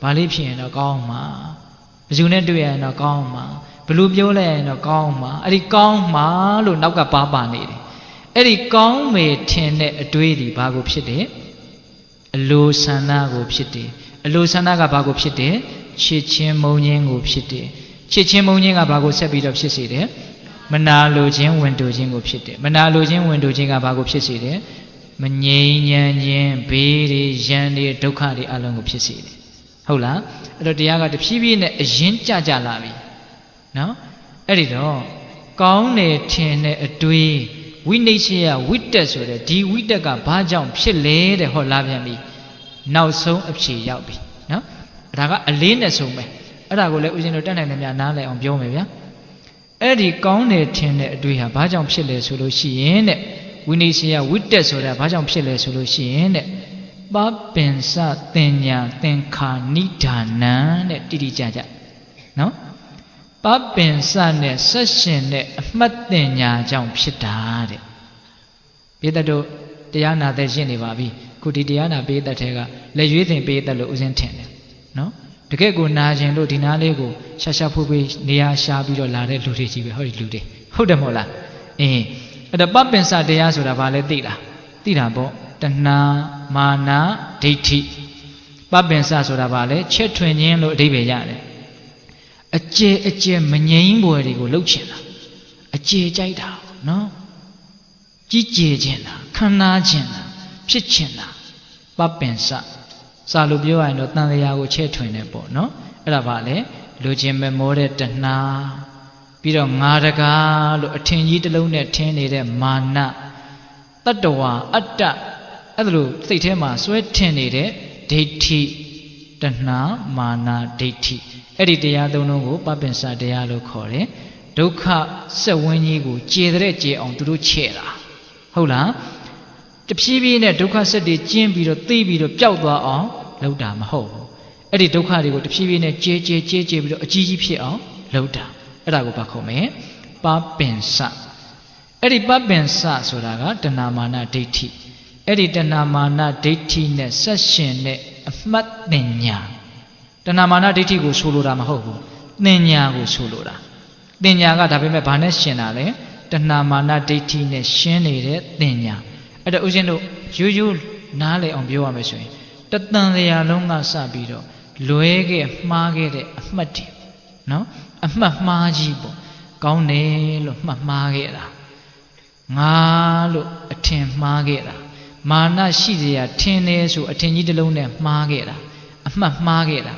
ဘာလေးဖြစ်ရင်တော့ကောင်းမှာဘယ်သူနဲ့တွေ့ရရင်တော့ကောင်းမှာဘယ်လိုပြောလိုက်ရင်တော့ကောင်းမှာအဲ့ဒီကောင်းမှာလို့နောက်ကပါနေတယ်အဲ့ဒီကောင်းမယ်ထင်တဲ့အတွေးတွေဘာကိုဖြစ်တယ်အလိုဆန္ဒကိုဖြစ်တယ်အလိုဆန္ဒကဘာကိုဖြစ်တယ်ချစ်ချင်းမုန်းခြင်းကိုဖြစ်တယ်ချစ်ချင်းမုန်းခြင်းကဘာကိုဆက်ပြီးတော့ဖြစ်စေတယ်မနာလိုခြင်းဝန်တိုခြင်းကိုဖြစ်တယ်မနာလိုခြင်းဝန်တိုခြင်းကဘာကိုဖြစ်စေတယ်မငြိမ်းချမ်းခြင်းဘေးတွေရန်တွေဒုက္ခတွေအလုံးကိုဖြစ်စေတယ်ဟုတ်လားအဲ့တော့တရားကတဖြည်းဖြည်းနဲ့အရင်ကြလာပြီနော်အဲ့ဒီတော့ ကောင်းတယ်ထင်တဲ့အတွေးဝိနိစ္စယဝိတ္တဆိုတဲ့ဒီဝိတ္တကဘာကြောင့်ဖြစ်လဲတဲ့ဟောလာပြန်ပြီနောက်ဆုံးအဖြေရောက်ပြီနော်ဒါကအလေးနဲ့ဆုံးပဲအဲ့ဒါကိုလည်းဦးဇင်းတို့တက်နိုင်တယ်များနားလည်အောင်ပြောမယ်ဗျာအဲ့ဒီကောင်းတယ်ထင်တဲ့အတွေးဟာဘာကြောင့်ဖြစ်လဲဆိုလို့ရှိရင်တဲ့ဝိနိစ္စယဝိတ္တဆိုတာဘာကြောင့်ဖြစ်လဲဆိုလို့ရှိရင်တဲ့ပပင်စတင်ညာသင်္ခာနိဒာနံတဲ့တိတိကျကျနော်ပပင်စနဲ့ဆက်ရှင်တဲ့အမှတ်တင်ညာကြောင့်ဖြစ်တာတဲ့ပိဿတို့တရားနာတဲ့ရှင်းနေပါပြီခုဒီတရားနာပိဿထဲကလက်ရွေးတင်ပိဿလို့ဦးဇင်းထင်တယ်နော်တကယ့်ကိုနာကျင်လို့ဒီနားလေးကိုရှာဖွေဖွေနေရာရှာပြီးတော့လာတဲ့လူတွေကြီးပဲဟောဒီလူတွေဟုတ်တယ်မဟုတ်လားအဲ့တော့ပပင်စတရားဆိုတာဘာလဲသိတာပေါ့တဏှာမာနဒိဋ္ဌိပပင်စဆိုတာဘာလဲချက်ထွင်ခြင်းလို့အဓိပ္ပာယ်ရတယ်အကျဲမငြိမ်းပွဲတွေကိုလှုပ်ချင်တာအကျဲကြိုက်တာနော်ကြီးကျယ်ချင်တာခမ်းနားချင်တာဖြစ်ချင်တာပပင်စစာလို့ပြောရရင်တော့တန်လျာကိုချက်ထွင်တယ်ပေါ့နော်အဲ့ဒါဘာလဲလူချင်းမမောတဲ့တဏှာပြီးတော့ငါတကားလို့အထင်ကြီးတစ်လုံးနဲ့ထင်းနေတဲ့မာနတတ္တဝါအတ္တအဲ့ဒါလို့စိတ်ထဲမှာစွဲထင်နေတဲ့ဒိဋ္ဌိတဏှာမာနဒိဋ္ဌိအဲ့ဒီတရားသုံးလုံးကိုပပင်စတရားလို့ခေါ်တယ်ဒုက္ခစက်ဝန်းကြီးကိုကျေတဲ့ကျေအောင်သူတို့ချဲ့တာဟုတ်လားတဖြည်းဖြည်းနဲ့ဒုက္ခစက်တွေကျင်းပြီးတော့သိပြီးတော့ပျောက်သွားအောင်လုပ်တာမဟုတ်ဘူးအဲ့ဒီဒုက္ခတွေကိုတဖြည်းဖြည်းနဲ့ကျေပြီးတော့အကြီးကြီးဖြစ်အောင်လုပ်တာအဲ့ဒါကိုဘာခေါ်မလဲပပင်စအဲ့ဒီပပင်စဆိုတာကတဏှာမာနဒိဋ္ဌိအဲ့ဒီတဏှာမာနဒိဋ္ဌိနဲ့ဆက်ရှင်တဲ့အမှတ်တင်ညာတဏှာမာနဒိဋ္ဌိကိုဆိုလိုတာမဟုတ်ဘူးသင်ညာကိုဆိုလိုတာသင်ညာကဒါပေမဲ့ဘာနဲ့ရှင်တာလဲတဏှာမာနဒိဋ္ဌိနဲ့ရှင်းနေတဲ့သင်ညာအဲ့တော့ဦးဇင်းတို့ရိုးနားလည်အောင်ပြောရမယ်ဆိုရင်တသံတရားလုံးကစပြီးတော့လွဲခဲ့မှားခဲ့တဲ့အမှတ်တွေနော်အမှတ်မှားကြီးပေါ့ကောင်းတယ်လို့မှတ်မှားခဲ့တာငါလို့အထင်မှားခဲ့တာမာနရှိစရာထင်တယ်ဆိုအထင်ကြီးတစ်လုံးနဲ့မှားခဲ့တာအမှတ်မှားခဲ့တာ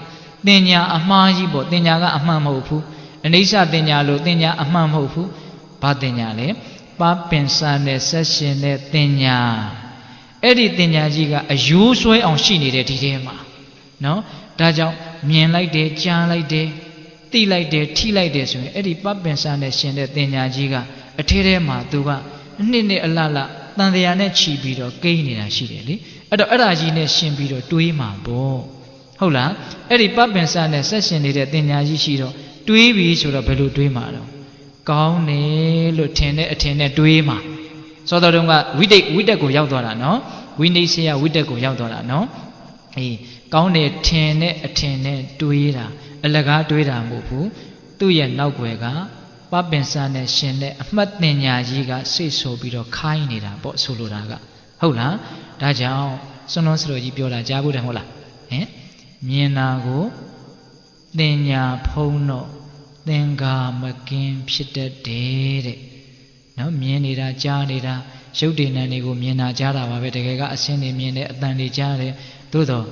တင်ညာအမှားကြီးပေါ့တင်ညာကအမှန်မဟုတ်ဘူးအနိစ္စတင်ညာလို့တင်ညာအမှန်မဟုတ်ဘူးဘာတင်ညာလဲပပင်စနဲ့ဆက်ရှင်တဲ့တင်ညာအဲ့ဒီတင်ညာကြီးကအယိုးဆွဲအောင်ရှိနေတဲ့ဒီထဲမှာနော်ဒါကြောင့်မြင်လိုက်တယ်ကြားလိုက်တယ်သိလိုက်တယ်ထိလိုက်တယ်ဆိုရင်အဲ့ဒီပပင်စနဲ့ရှင်တဲ့တင်ညာကြီးကအထဲထဲမှာသူကအနှစ်အလလတန်တရားနဲ့ခြီးပြီးတော့ကိန်းနေတာရှိတယ်လေအဲ့တော့အဲ့ဒါကြီးနဲ့ရှင်ပြီးတော့တွေးမှာပေါ့ဟုတ်လားအဲ့ဒီပပင်စနဲ့ဆက်ရှင်နေတဲ့တင်ညာကြီးရှိတော့တွေးပြီးဆိုတော့ဘယ်လိုတွေးမှာတော့ကောင်းတယ်လို့ထင်တဲ့အထင်နဲ့တွေးမှာစောတော်တုန်းကဝိတက်ကိုရောက်သွားတာနော်ဝိနိစ္စယဝိတက်ကိုရောက်သွားတာနော်ကောင်းတယ်ထင်တဲ့အထင်နဲ့တွေးတာအလကားတွေးတာမဟုတ်ဘူးသူ့ရဲ့နောက်ွယ်ကပပင်စနဲ့ရှင်တဲ့အမှတ်တင်ညာကြီးကစိတ်ဆိုပြီးတော့ခိုင်းနေတာပေါ့ဆိုလိုတာကဟုတ်လားဒါကြောင့်စွန်းလုံးစတော်ကြီးပြောတာကြားဖို့တယ်ဟုတ်လားမြင်တာကိုတင်ညာဖုံးတော့သင်္ကာမကင်းဖြစ်တတ်တယ်တဲ့နော်မြင်နေတာကြားနေတာရုပ်တည်နံတွေကိုမြင်တာကြားတာပါပဲတကယ်ကအစင်းတွေမြင်တယ်အတန်တွေကြားတယ်သို့တော့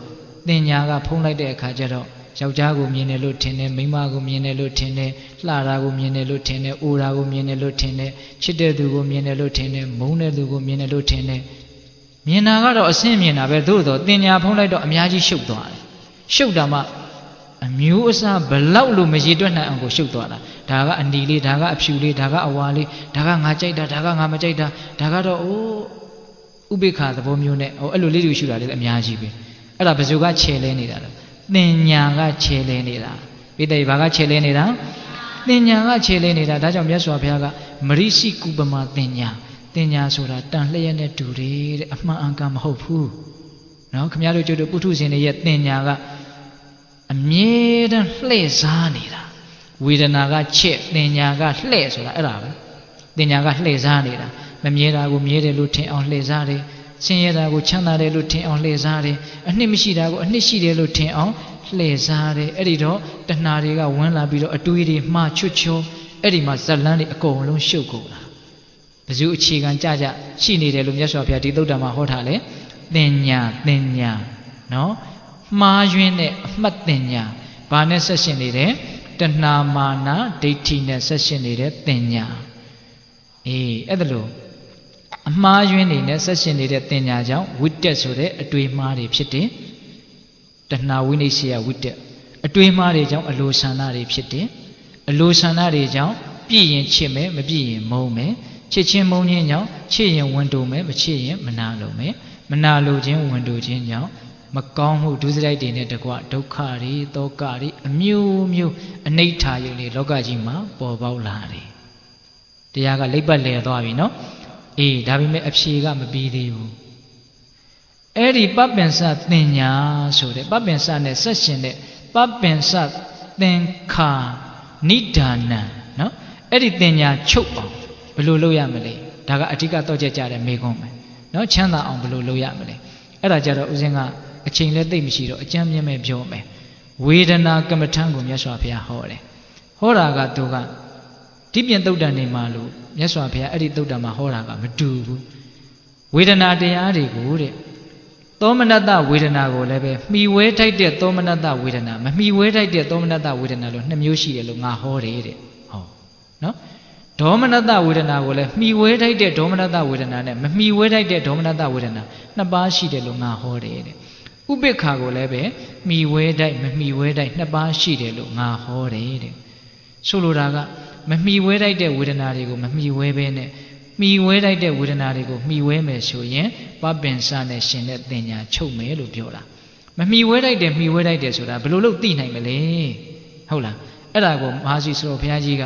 တင်ညာကဖုံးလိုက်တဲ့အခါကျတော့ယောက်ျားကိုမြင်တယ်လို့ထင်တယ်မိန်းမကိုမြင်တယ်လို့ထင်တယ်လှတာကိုမြင်တယ်လို့ထင်တယ်အိုတာကိုမြင်တယ်လို့ထင်တယ်ချစ်တဲ့သူကိုမြင်တယ်လို့ထင်တယ်မုန်းတဲ့သူကိုမြင်တယ်လို့ထင်တယ်မြင်တာကတော့အစင်းမြင်တာပဲသို့တော့တင်ညာဖုံးလိုက်တော့အများကြီးရှုပ်သွားတယ်ရှုပ်တာမှအမျိုးအစားဘလောက်လို့မရည်တွက်နိုင်အောင်ကိုရှုပ်သွားတာဒါကအနီလေးဒါကအဖြူလေးဒါကအဝါလေးဒါကငါကြိုက်တာဒါကငါမကြိုက်တာဒါကတော့ဥပိ္ပခာသဘောမျိုးနဲ့အဲ့လိုလေးတွေရှုတာလေအများကြီးပဲအဲ့ဒါဘယ်သူကခြေလဲနေတာလဲသင်ညာကခြေလဲနေတာပိဋိဘာကခြေလဲနေတာသင်ညာကခြေလဲနေတာဒါကြောင့်မြတ်စွာဘုရားကမရိရှိကုပမာသင်ညာဆိုတာတန်လျက်နဲ့တူတယ်တဲ့အမှန်အကန်မဟုတ်ဘူးနော်ခင်ဗျားတို့ကျုပ်တို့ပုထုဇဉ်တွေရဲ့သင်ညာကအမြဲတမ်းလှည့်စားနေတာဝေဒနာကချက်သင်ညာကလှည့်ဆိုတာအဲ့ဒါပဲသင်ညာကလှည့်စားနေတာမမြဲတာကိုမြဲတယ်လို့ထင်အောင်လှည့်စားတယ်ဆင်းရဲတာကိုချမ်းသာတယ်လို့ထင်အောင်လှည့်စားတယ်အနှစ်မရှိတာကိုအနှစ်ရှိတယ်လို့ထင်အောင်လှည့်စားတယ်အဲ့ဒီတော့တဏှာတွေကဝင်လာပြီးတော့အတွေးတွေမှားချွတ်ချောအဲ့ဒီမှာဇလန်းတွေအကုန်လုံးရှုပ်ကုန်တာဘယ်သူအခြေခံကြရှိနေတယ်လို့မြတ်စွာဘုရားဒီသုတ္တမှာဟောထားလေသင်ညာနော်မှားယွင်းတဲ့အမှတ်တင်ညာဘာနဲ့ဆက်ရှင်နေတယ်တဏှာမာနဒိဋ္ဌိနဲ့ဆက်ရှင်နေတဲ့တင်ညာ အဲ့ဒါလို့အမှားယွင်းနေတဲ့ဆက်ရှင်နေတဲ့တင်ညာကြောင့်ဝိတက်ဆိုတဲ့အတွေ့အမှားတွေဖြစ်တယ်တဏှာဝိနည်းရှိယဝိတက်အတွေ့အမှားတွေကြောင့်အလိုဆန္ဒတွေဖြစ်တယ်အလိုဆန္ဒတွေကြောင့်ပြည့်ရင်ချစ်မယ်မပြည့်ရင်မုန်းမယ်ချစ်ချင်းမုန်းခြင်းကြောင့်ချစ်ရင်ဝန်တိုမယ်မချစ်ရင်မနာလိုမယ်မနာလိုခြင်းဝန်တိုခြင်းကြောင့်မကောင်းမှုဒုစရိုက်တွေနဲ့တကွဒုက္ခတွေတောကတွေအမျိုးမျိုးအနိဋ္ဌာယုတ်တွေလောကကြီးမှာပေါ်ပေါက်လာတယ်တရားကလိပ်ပတ်လဲသွားပြီနော်ဒါပေမဲ့အဖြေကမပြီးသေးဘူးအဲ့ဒီပပ္ပင်စသင်ညာဆိုတဲ့ပပ္ပင်စနဲ့ဆက်ရှင်တဲ့ပပ္ပင်စသင်္ခာနိဒာနံနော်အဲ့ဒီသင်ညာချုပ်အောင်ဘယ်လိုလုပ်ရမလဲဒါကအဓိကတော့ကြကြတဲ့မေခွန်းပဲနော်ချမ်းသာအောင်ဘယ်လိုလုပ်ရမလဲအဲ့ဒါကြတော့ဦးဇင်းကအချိန်လည်းသိပ်မရှိတော့အကျမ်းမြင့်မဲ့ပြောမယ်ဝေဒနာကမ္မထံကိုမြတ်စွာဘုရားဟောတယ်ဟောတာကသူကဒီပြင်သုတ်တန်နေမှာလို့မြတ်စွာဘုရားအဲ့ဒီသုတ်တန်မှာဟောတာကမတူဘူးဝေဒနာတရားတွေကိုတဲ့သောမနတဝေဒနာကိုလည်းပဲမှီဝဲထိုက်တဲ့သောမနတဝေဒနာမမှီဝဲထိုက်တဲ့သောမနတဝေဒနာလို့နှစ်မျိုးရှိတယ်လို့ငါဟောတယ်တဲ့ဟောနော်ဒေါမနတဝေဒနာကိုလည်းမှီဝဲထိုက်တဲ့ဒေါမနတဝေဒနာနဲ့မမှီဝဲထိုက်တဲ့ဒေါမနတဝေဒနာနှစ်ပါးရှိတယ်လို့ငါဟောတယ်တဲ့ဥပိ္ပခာကိုလည်းပဲမှီဝဲထိုက်မမှီဝဲထိုက်နှစ်ပါးရှိတယ်လို့ငါဟောတယ်တဲ့ဆိုလိုတာကမမှီဝဲထိုက်တဲ့ဝေဒနာတွေကိုမမှီဝဲဘဲနဲ့မှီဝဲထိုက်တဲ့ဝေဒနာတွေကိုမှီဝဲမယ်ဆိုရင်ပပ္ပင်စနဲ့ရှင်တဲ့သင်ညာချုပ်မယ်လို့ပြောတာမမှီဝဲထိုက်တဲ့မှီဝဲထိုက်တဲ့ဆိုတာဘယ်လိုလုပ်သိနိုင်မလဲဟုတ်လားအဲ့ဒါကိုမဟာစီစတော်ဘုရားကြီးက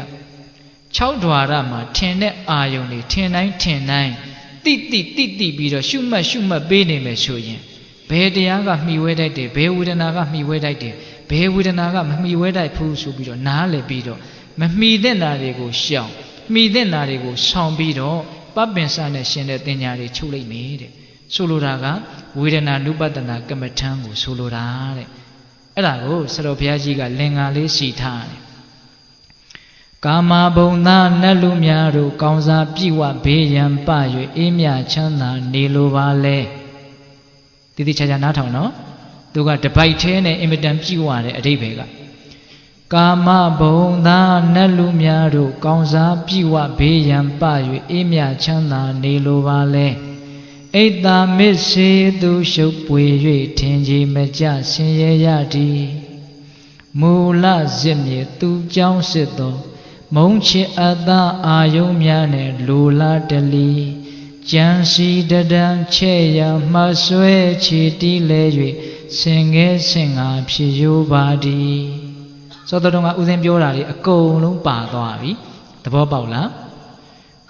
6ဓွာရမှာထင်တဲ့အာယုန်တွေထင်တိုင်းတိပြီးတော့ရှုမှတ်ပေးနေမယ်ဆိုရင်ဘယ်တရားကမှီဝဲထိုက်တယ်ဘယ်ဝေဒနာကမှီဝဲထိုက်တယ်ဘယ်ဝေဒနာကမမှီဝဲထိုက်ဘူးဆိုပြီးတော့နားလည်ပြီးတော့မမှီတဲ့နာတွေကိုရှောင်မှီတဲ့နာတွေကိုဆောင်ပြီးတော့ပပ္ပင်စနဲ့ရှင်တဲ့တင်ညာတွေချုပ်လိုက်မယ်တဲ့ဆိုလိုတာကဝေဒနာနုပတနာကမ္မထံကိုဆိုလိုတာတဲ့အဲ့ဒါကိုဆရာတော်ဘုရားကြီးကလင်္ကာလေးစီထားတယ်ကာမဘုံသားနတ်လူများတို့ကောင်းစားပြည့်ဝဘေးရန်ပ၍အေးမြချမ်းသာနေလိုပါလေတည်တည်ချာချာနားထောင်နော်သူကတပိုက်သေးနဲ့အင်မတန်ပြည့်ဝတဲ့အဓိပ္ပာယ်ကကာမဘုံသားနတ်လူများတို့ကောင်းစားပြည့်ဝဘေးရန်ပ၍အေးမြချမ်းသာနေလိုပါလေဣတ္တမစ္စေသူရှုပ်ပွေ၍ထင်ကြီးမကြဆင်းရဲရသည်မူလဇစ်မြေသူကြောင်းစစ်သောမုံချစ်အတ္တအာယုံများနဲ့လိုလားတလီကြံစီတဒံချဲ့ရမှဆွဲချီတီးလဲ၍ဆင်ငယ်ဆင်ငါဖြစ်ရိုးပါသည်သောတော်ကဥစဉ်ပြောတာလေအကုန်လုံးပါသွားပြီသဘောပေါက်လား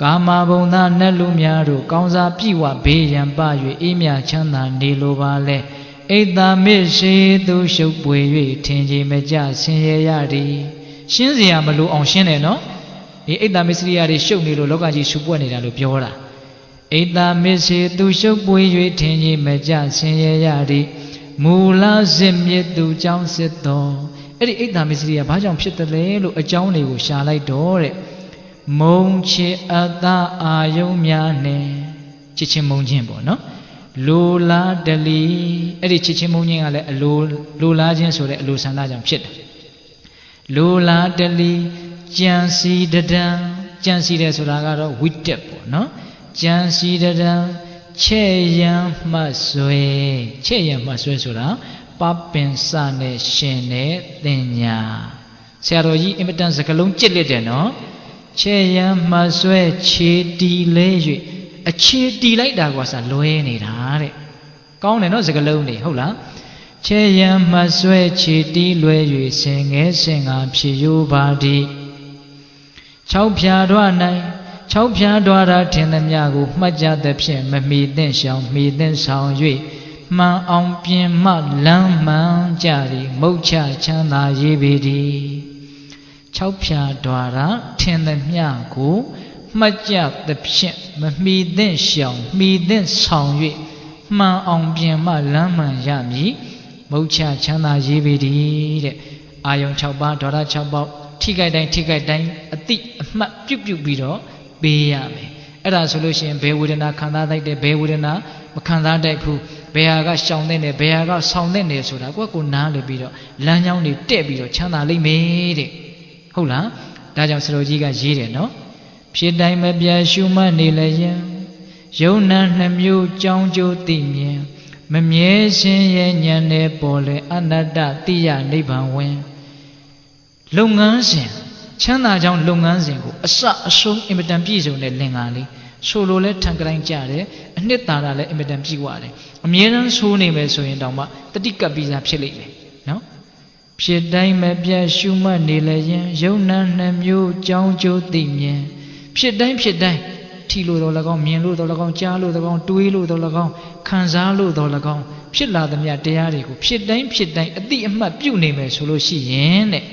ကာမဘုံသားနတ်လူများတို့ကောင်းစားပြည့်ဝဘေးရန်ပ၍အေးမြချမ်းသာနေလိုပါလေဣတ္တမစ္စေသူရှုပ်ပွေ၍ထင်ကြီးမကြဆင်းရဲရသည်ရှင်းစရာမလိုအောင်ရှင်းတယ်နော်ဒီဣတ္တမစ္စရိယတွေရှုပ်နေလို့လောကကြီးရှုပ်ပွက်နေတာလို့ပြောတာဣတ္တမစ္စေသူရှုပ်ပွေ၍ထင်ကြီးမကြဆင်းရဲရသည်မူလဇစ်မြစ်သူကြောင့်စစ်တော်အဲ့ဒီဣတ္တမစ္စရိယဘာကြောင့်ဖြစ်တယ်လဲလို့အကြောင်းတွေကိုရှာလိုက်တော့တဲ့မုံချစ်အတ္တအာယုံများနဲ့ချစ်ချင်းမုံချင်းပေါ့နော်လိုလားတလီအဲ့ဒီချစ်ချင်းမုံချင်းကလည်းအလိုလားခြင်းဆိုတဲ့အလိုဆန္ဒကြောင့်ဖြစ်တယ်လိုလားတလီကြံစီတဒံကြံစီတယ်ဆိုတာကတော့ဝိတက်ပေါ့နော်ကြံစီတဒံချဲ့ရန်မှတ်ဆွဲဆိုတာပပင်စနဲ့ရှင်တဲ့သင်ညာဆရာတော်ကြီးအင်မတန်စကလုံးကြစ်လက်တယ်နော်ချဲ့ရန်မှတ်ဆွဲခြေတီလဲ၍အခြေတီလိုက်တာကစားလွဲနေတာတဲ့ကောင်းတယ်နော်စကလုံးနေဟုတ်လားချဲ့ရန်မှတ်ဆွဲခြေတီလွဲ၍ဆင်ငယ်ဆင်ငါဖြစ်ရိုးပါသည်6ဖြာတွား၌6ဖြာတွားတာထင်သမျှကိုမှတ်ကြသဖြင့်မမီသင့်ရှောင်မီသင့်ဆောင်၍မှန်အောင်ပြင်မှလမ်းမှန်ကြသည်မုတ်ချချမ်းသာရေးပေသည်6ဖြာတွားတာထင်သမျှကိုမှတ်ကြသဖြင့်မမီသင့်ရှောင်မီသင့်ဆောင်၍မှန်အောင်ပြင်မှလမ်းမှန်ရမည်မုတ်ချချမ်းသာရေးပေသည်တဲ့အာယုံ6ပါးဒေါရ6ပါးထိခိုက်တိုင်းအတိအမှတ်ပြုတ်ပြီးတော့ပေးရမယ်အဲ့ဒါဆိုလို့ရှိရင်ဘယ်ဝေဒနာခံစားတတ်တယ်ဘယ်ဝေဒနာမခံစားတတ်ဘူးဘယ်ဟာကရှောင်တဲ့တယ်ဘယ်ဟာကဆောင်တဲ့တယ်ဆိုတာကိုနားလည်ပြီးတော့လမ်းကြောင်းတွေတက်ပြီးတော့ချမ်းသာလိမ့်မယ်တဲ့ဟုတ်လားဒါကြောင့်ဆရာကြီးကရေးတယ်နော် ဖြစ်တိုင်းမပြတ်ရှုမှတ်နေလျင်ယုံနာနှမျိုးကြောင်းကျိုးသိမြင်မမြဲရှင်ရဲ့ဉာဏ်နဲ့ပေါ်လွင်အနတ္တတိယနိဗ္ဗာန်ဝင်လုပ်ငန်းစဉ်ချမ်းသာကြောင်းလုပ်ငန်းစဉ်ကိုအစအဆုံးအင်မတန်ပြည့်စုံတဲ့လင်္ကာလေးဆိုလိုလဲထံကတိုင်းကြတယ်အနှစ်သာရလည်းအင်မတန်ပြည့်ဝတယ်အမြဲတမ်းဆိုးနေမယ်ဆိုရင်တောင်မှတတိကပ်ပြီးသားဖြစ်လိမ့်မယ်နော်ဖြစ်တိုင်းမပြတ်ရှုမှတ်နေလျင်ယုံနာနှမျိုးကြောင်းကျိုးသိမြင်ဖြစ်တိုင်းထီလို့တော့၎င်းမြင်လို့တော့၎င်းကြားလို့တော့၎င်းတွေးလို့တော့၎င်းခံစားလို့တော့၎င်းဖြစ်လာသမျှတရားတွေကိုဖြစ်တိုင်းအတိအမှတ်ပြုနေမယ်ဆိုလို့ရှိရင်တဲ့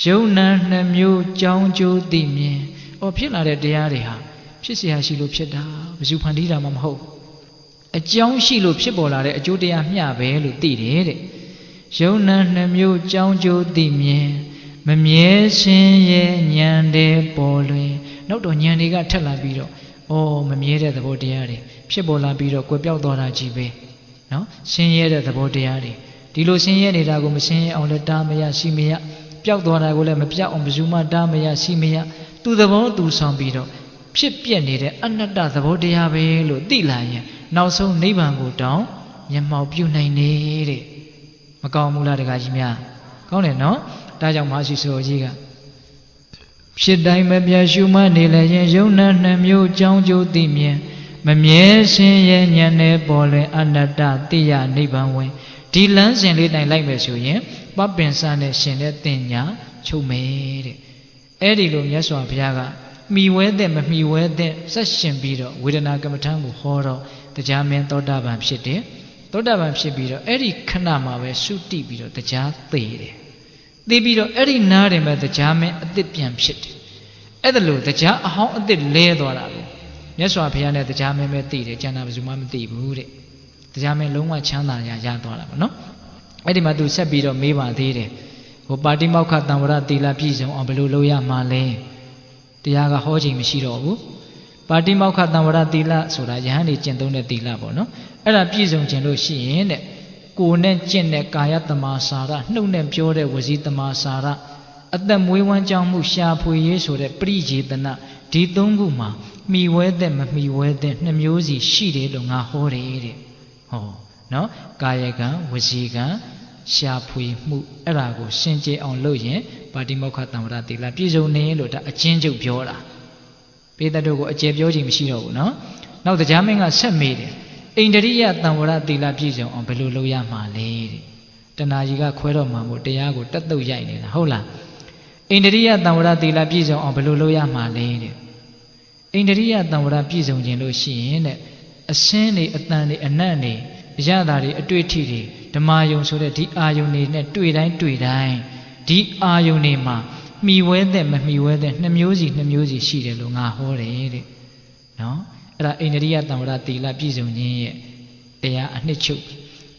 ယုံနာနှမျိုးကြောင်းကျိုးသိမြင်ဖြစ်လာတဲ့တရားတွေဟာဖြစ်เสียရှိလို့ဖြစ်တာဘယ်သူဖန်တီးတာမှမဟုတ်အကြောင်းရှိလို့ဖြစ်ပေါ်လာတဲ့အကျိုးတရားမျှပဲလို့သိတယ်တဲ့ယုံနာနှမျိုးကြောင်းကျိုးသိမြင်မမြဲရှင်ရဲ့ဉာဏ်တဲ့ပေါ်လွင်နောက်တော့ဉာဏ်တွေကထက်လာပြီးတော့မမြဲတဲ့သဘောတရားတွေဖြစ်ပေါ်လာပြီးတော့ကွယ်ပြောက်သွားတာကြီးပဲနော်ဆင်းရဲတဲ့သဘောတရားတွေဒီလိုဆင်းရဲနေတာကိုမဆင်းရဲအောင်လည်းတားမရရှိမရပျောက်သွားတာကိုလည်းမပျောက်အောင်ဘယ်သူမှတားမရရှိမရသူသဘောသူဆောင်ပြီးတော့ဖြစ်ပြက်နေတဲ့အနတ္တသဘောတရားပဲလို့သိလာရင်နောက်ဆုံးနိဗ္ဗာန်ကိုတောင်မျက်မှောက်ပြုနိုင်နေတဲ့မကောင်းဘူးလားတခါကြီးများကောင်းတယ်နော်ဒါကြောင့်မဟာရှိစောကြီးကဖြစ်တိုင်းမပြတ်ရှုမှတ်နေလျင်ယုံနာနှမျိုးကြောင်းကျိုးသိမြင်မမြဲရှင်ရဲ့ဉာဏ်နဲ့ပေါ်လွင်အနတ္တတိယနိဗ္ဗာန်ဝင်ဒီလမ်းစဉ်လေးတိုင်လိုက်မယ်ဆိုရင်ပပင်စနဲ့ရှင်တဲ့တင်ညာချုပ်မယ်တဲ့အဲ့ဒီလိုမြတ်စွာဘုရားကမိဝဲတဲ့မမိဝဲတဲ့ဆက်ရှင်ပြီးတော့ဝေဒနာကမ္မထံကိုဟောတော့တရားမင်းသောတာပန်ဖြစ်တယ်သောတာပန်ဖြစ်ပြီးတော့အဲ့ဒီခဏမှာပဲသုတိပြီးတော့တရားသိတယ်သိပြီးတော့အဲ့ဒီနားတယ်မဲ့တရားမင်းအသစ်ပြန်ဖြစ်တယ်အဲ့ဒါလို့တရားအဟောင်းအသစ်လဲသွားတာကိုမြတ်စွာဘုရားနဲ့တရားမင်းပဲသိတယ်ကျန်တာဘယ်သူမှမသိဘူးတဲ့တရားမင်းလုံးဝချမ်းသာရသွားတာပေါ့နော်အဲ့ဒီမှာသူဆက်ပြီးတော့မေးပါသေးတယ်ဟိုပါတိမောက္ခတံဝရသီလပြည့်စုံအောင်ဘယ်လိုလုပ်ရမှာလဲတရားကဟောချိန်မရှိတော့ဘူးပါတိမောက္ခတံဝရသီလဆိုတာယဟန်နေကျင့်သုံးတဲ့သီလပေါ့နော်အဲ့ဒါပြည့်စုံခြင်းလို့ရှိရင်တဲ့ကိုယ်နဲ့ကျင့်တဲ့ကာယတမာစာရနှုတ်နဲ့ပြောတဲ့ဝစီတမာစာရအသက်မွေးဝမ်းကြောင်းမှုရှာဖွေရေးဆိုတဲ့ပရိယေတနာဒီသုံးခုမှာမိဝဲတဲ့မမိဝဲတဲ့နှစ်မျိုးစီရှိတယ်လို့ငါဟောတယ်တဲ့ဟောနော်ကာယကံဝစီကံရှာဖွေမှုအဲ့ဒါကိုရှင်းကြအောင်လုပ်ရင်ပါတိမောက္ခတံဝရသီလပြည့်စုံနေလို့ဒါအချင်းချုပ်ပြောတာပိဿတို့ကိုအကျယ်ပြောခြင်းမရှိတော့ဘူးနော်နောက်တရားမင်းကဆက်မေးတယ်ဣန္ဒြိယတံဝရသီလပြည့်စုံအောင်ဘယ်လိုလုပ်ရမှာလဲတဲ့တဏှာကြီးကခွဲတော့မှာမို့တရားကိုတက်တုတ်ရိုက်နေတာဟုတ်လားဣန္ဒြိယတံဝရသီလပြည့်စုံအောင်ဘယ်လိုလုပ်ရမှာလဲတဲ့ဣန္ဒြိယတံဝရပြည့်စုံခြင်းလို့ရှိရင်တဲ့အစင်းတွေအတန်တွေအနတ်တွေအရသာတွေအတွေ့အထိတွေဓမ္မယုံဆိုတဲ့ဒီအာယုန်တွေနဲ့တွေ့တိုင်းဒီအာယုန်တွေမှာမိဝဲတဲ့မမိဝဲတဲ့နှစ်မျိုးစီရှိတယ်လို့ငါဟောတယ်တဲ့နော်အဲ့ဒါဣန္ဒြိယတံဝရသီလပြည့်စုံခြင်းရဲ့တရားအနှစ်ချုပ်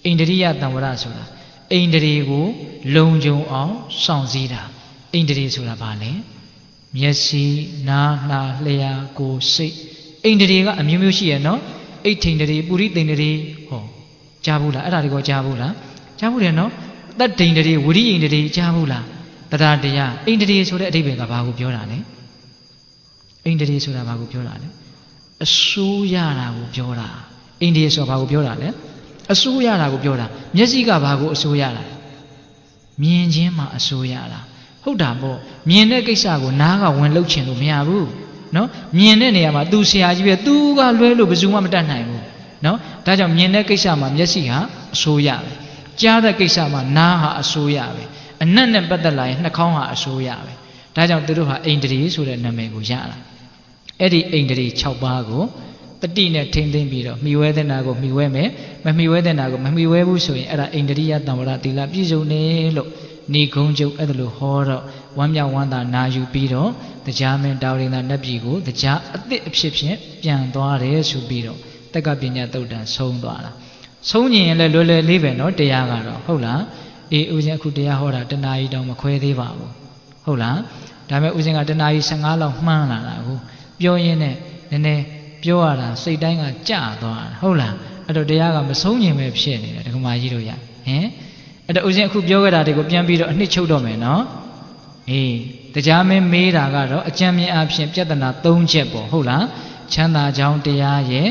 ဣန္ဒြိယတံဝရဆိုတာဣန္ဒြေကိုလုံခြုံအောင်စောင့်စည်းတာဣန္ဒြေဆိုတာဘာလဲမျက်စိနားနှာလျှာကိုယ်စိတ်ဣန္ဒြေကအမျိုးမျိုးရှိရနော်အိဋ္ဌိန္ဒြေပုရိသိန္ဒြေဟောကြားဘူးလားအဲ့ဒါတွေကိုကြားဘူးလားကြားဘူးတယ်နော်တတ္တိန္ဒြေဝိရိယိန္ဒြေကြားဘူးလားတရားတရားဣန္ဒြေဆိုတဲ့အဓိပ္ပာယ်ကဘာကိုပြောတာလဲဣန္ဒြေဆိုတာဘာကိုပြောတာလဲအစိုးရတာကိုပြောတာဣန္ဒြေဆိုတာဘာကိုပြောတာလဲအစိုးရတာကိုပြောတာမျက်စိကဘာကိုအစိုးရတာမြင်ခြင်းမှာအစိုးရတာဟုတ်တာပေါ့မြင်တဲ့ကိစ္စကိုနားကဝင်လှုပ်ချင်လို့မရဘူးနော်မြင်တဲ့နေရာမှာသူဆရာကြီးပဲသူကလွဲလို့ဘယ်သူမှမတတ်နိုင်ဘူးနော်ဒါကြောင့်မြင်တဲ့ကိစ္စမှာမျက်စိဟာအစိုးရပဲကြားတဲ့ကိစ္စမှာနားဟာအစိုးရပဲအနတ်နဲ့ပတ်သက်လာရင်နှာခေါင်းဟာအစိုးရပဲဒါကြောင့်သူတို့ဟာဣန္ဒြေဆိုတဲ့နာမည်ကိုရတာအဲ့ဒီဣန္ဒြေ6ပါးကိုတတိနဲ့ထိမ့်သိမ့်ပြီးတော့မိဝဲတဲ့နာကိုမိဝဲမယ်မမိဝဲတဲ့နာကိုမမိဝဲဘူးဆိုရင်အဲ့ဒါဣန္ဒြိယတံဝရသီလပြည့်စုံနေလို့နေကုန်းကျုပ်အဲ့ဒါလို့ဟောတော့ဝမ်းမြောက်ဝမ်းသာနာယူပြီးတော့တရားမင်းတာဝရိန္ဒနတ်ပြည်ကိုတရားအသစ်အဖြစ်ဖြင့်ပြန်သွားတယ်ဆိုပြီးတော့တက္ကပညာသုတ်တံဆုံးသွားတာဆုံးညင်ရင်လည်းလွယ်လွယ်လေးပဲနော်တရားကတော့ဟုတ်လားအေးဦးဇင်းအခုတရားဟောတာတနာရီတောင်မခွဲသေးပါဘူးဟုတ်လားဒါပေမဲ့ဦးဇင်းကတနာရီ15လောက်မှန်းလာတာကိုပြောရင်းနဲ့နည်းနည်းပြောရတာစိတ်တိုင်းကကြသွားတာဟုတ်လားအဲ့တော့တရားကမဆုံးညင်ပဲဖြစ်နေတယ်ဒကမာကြီးတို့ရဟင်အဲ့တော့ဦးဇင်းအခုပြောခဲ့တာတွေကိုပြန်ပြီးတော့အနှစ်ချုပ်တော့မယ်နော် တရားမင်းမေးတာကတော့အကျဉ်းမြင့်အဖြစ်ပြဿနာ3ချက်ပေါ့ဟုတ်လားချမ်းသာကြောင်းတရားရဲ့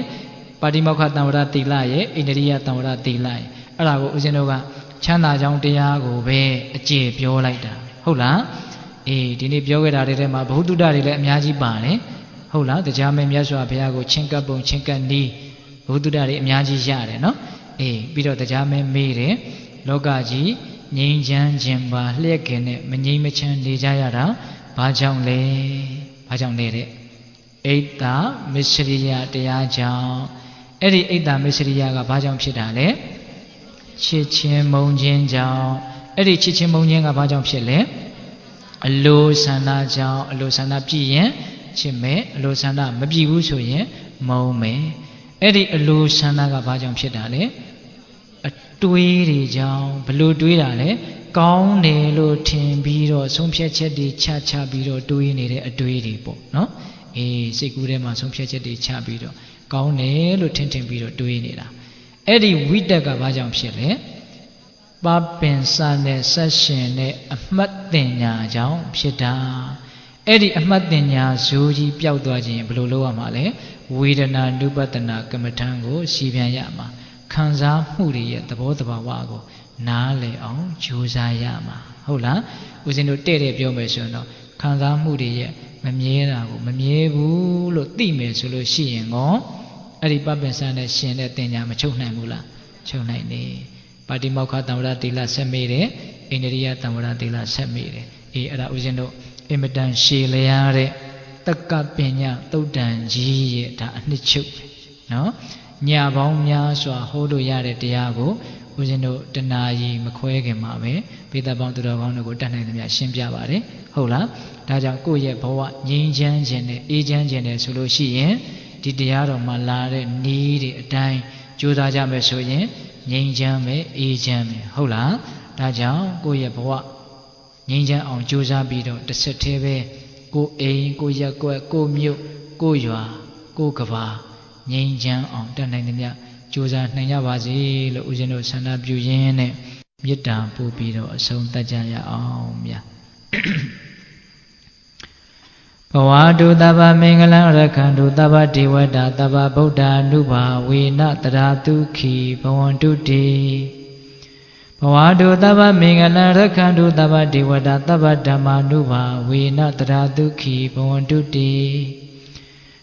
ပါတိမောက္ခတံဝရသီလရဲ့ဣန္ဒြိယတံဝရသီလရဲ့အဲ့ဒါကိုဦးဇင်းတို့ကချမ်းသာကြောင်းတရားကိုပဲအကျေပြောလိုက်တာဟုတ်လားဒီနေ့ပြောခဲ့တာတွေထဲမှာဘုဒ္ဓတွေလည်းအများကြီးပါတယ်ဟုတ်လားတရားမင်းမြတ်စွာဘုရားကိုချင်းကပ်ပုံချင်းကပ်နီးဘုဒ္ဓတွေအများကြီးရတယ်နော်ပြီးတော့တရားမင်းမေးတယ်လောကကြီးငြိမ်းချမ်းခြင်းပါလျက်ခင်နဲ့မငြိမ်းမချမ်းနေကြရတာဘာကြောင့်လဲဘာကြောင့်လဲတဲ့ဣတ္တမစ္စရိယတရားကြောင့်အဲ့ဒီဣတ္တမစ္စရိယကဘာကြောင့်ဖြစ်တာလဲချစ်ချင်းမုန်းခြင်းကြောင့်အဲ့ဒီချစ်ချင်းမုန်းခြင်းကဘာကြောင့်ဖြစ်လဲအလိုဆန္ဒကြောင့်အလိုဆန္ဒပြည့်ရင်ချစ်မယ်အလိုဆန္ဒမပြည့်ဘူးဆိုရင်မုန်းမယ်အဲ့ဒီအလိုဆန္ဒကဘာကြောင့်ဖြစ်တာလဲအတွေးတွေကြောင့်ဘလို့တွေးတာလဲကောင်းတယ်လို့ထင်ပြီးတော့ဆုံးဖြတ်ချက်တွေချပြီးတော့တွေးနေတဲ့အတွေးတွေပေါ့နော်စိတ်ကူးထဲမှာဆုံးဖြတ်ချက်တွေချပြီးတော့ကောင်းတယ်လို့ထင်ပြီးတော့တွေးနေတာအဲ့ဒီဝိတက်ကဘာကြောင့်ဖြစ်လဲပပင်စနဲ့ဆက်ရှင်နဲ့အမှတ်တင်ညာကြောင့်ဖြစ်တာအဲ့ဒီအမှတ်တင်ညာဇိုးကြီးပျောက်သွားခြင်းဘယ်လိုလုပ်ရမှာလဲဝေဒနာနုပတနာကမ္မထံကိုရှင်းပြန်ရမှာခံစားမှုတွေရဲ့သဘောတဘာဝကိုနားလည်အောင်ကြိုးစားရမှာဟုတ်လားဦးဇင်းတို့တဲ့ပြောမယ်ဆိုရင်တော့ခံစားမှုတွေရဲ့မမြဲတာကိုမမြဲဘူးလို့သိမယ်ဆိုလို့ရှိရင်ကောအဲ့ဒီပပင်စနဲ့ရှင်တဲ့တင်ညာမချုပ်နိုင်ဘူးလားချုပ်နိုင်နေပါတိမောက္ခတံဝရသီလဆက်မိတယ်ဣန္ဒြိယတံဝရသီလဆက်မိတယ်အဲ့ဒါဦးဇင်းတို့အင်မတန်ရှည်လျားတဲ့တက္ကပညာသုတ်တန်ကြီးရဲ့ဒါအနှစ်ချုပ်နော်ညပေါင်းများစွာဟောလို့ရတဲ့တရားကိုဦးဇင်းတို့တဏှာကြီးမခွဲခင်မှာပဲပိဿပေါင်းသူတော်ကောင်းတို့ကိုတတ်နိုင်သမျှရှင်းပြပါတယ်ဟုတ်လားဒါကြောင့်ကိုယ့်ရဲ့ဘဝငြိမ်းချမ်းခြင်းနဲ့အေးချမ်းခြင်းနဲ့ဆိုလို့ရှိရင်ဒီတရားတော်မှာလာတဲ့နီးတွေအတိုင်းကြိုးစားကြမယ်ဆိုရင်ငြိမ်းချမ်းမယ်အေးချမ်းမယ်ဟုတ်လားဒါကြောင့်ကိုယ့်ရဲ့ဘဝငြိမ်းချမ်းအောင်ကြိုးစားပြီးတော့တစ်ဆက်တည်းပဲကိုယ်အိမ်ကိုယ်ရက်ကွက်ကိုယ်မြို့ကိုယ်ရွာကိုယ်ကဘာငြိမ်းချမ်းအောင်တတ်နိုင်သမျှကြိုးစားနိုင်ကြပါစေလို့ဦးဇင်းတို့ဆန္ဒပြုရင်းနဲ့မေတ္တာပို့ပြီးတော့အဆုံးသတ်ကြရအောင်မြတ်ဘဝတုတဗ္ဗမင်္ဂလံရခန္တုတဗ္ဗဒေဝတာတဗ္ဗဗုဒ္ဓ ानु ဘာဝေနတရာတုခိဘဝန္တုတိဘဝတုတဗ္ဗမင်္ဂလံရခန္တုတဗ္ဗဒေဝတာတဗ္ဗဓမ္မာနုဘာဝေနတရာတုခိဘဝန္တုတိ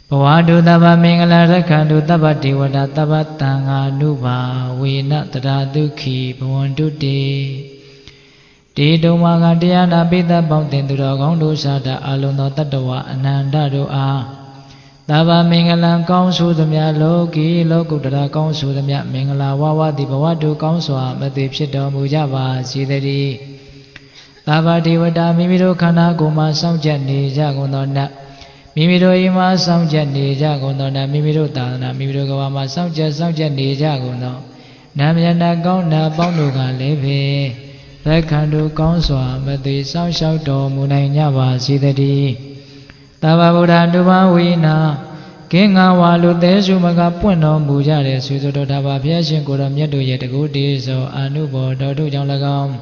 ဘဝတုတဗ္ဗမင်္ဂလံရခန္တုတဗ္ဗဒေဝတာတဗ္ဗသံဃာနုဘာဝေနတရာတုခိဘဝန္တုတိတေတုံမာကတရားနာပိသပေါင်းတင်သူတော်ကောင်းတို့စာတာအလုံးသောတတ္တဝအနန္တတို့အားတဗ္ဗမင်္ဂလံကောင်းဆိုသမျှလောကီလောကုတ္တရာကောင်းဆိုသမျှမင်္ဂလာဝဝတိဘဝတုကောင်းစွာမသိဖြစ်တော်မူကြပါစေတည်းတဗ္ဗဒေဝတာမိမိတို့ခန္ဓာကိုယ်မှာစောင့်ကြနေကြကုန်သောနတ်မိမိတို့အိမ်မှာစောင့်ကြနေကြကုန်သောနတ်မိမိတို့သာသနာမိမိတို့ကဘာမှာစောင့်ကြနေကြကုန်သောနာမယနာကောင်းနာပေါင်းတို့ကလည်းပဲလက်ခန္ဓုကောင်းစွာမသိစောင့်ရှောက်တော်မူနိုင်ကြပါစေတည်းတဗ္ဗဗုဒ္ဓ ानु ဘာဝေနကင်းငါဝါလူသေးစုမကပွင့်တော်မူကြတဲ့ဆွေဆိုတော်တပါဘုရားရှင်ကိုယ်တော်မြတ်တို့ရဲ့တကုတေသောအာနုဘောတော်တို့ကြောင့်၎င်း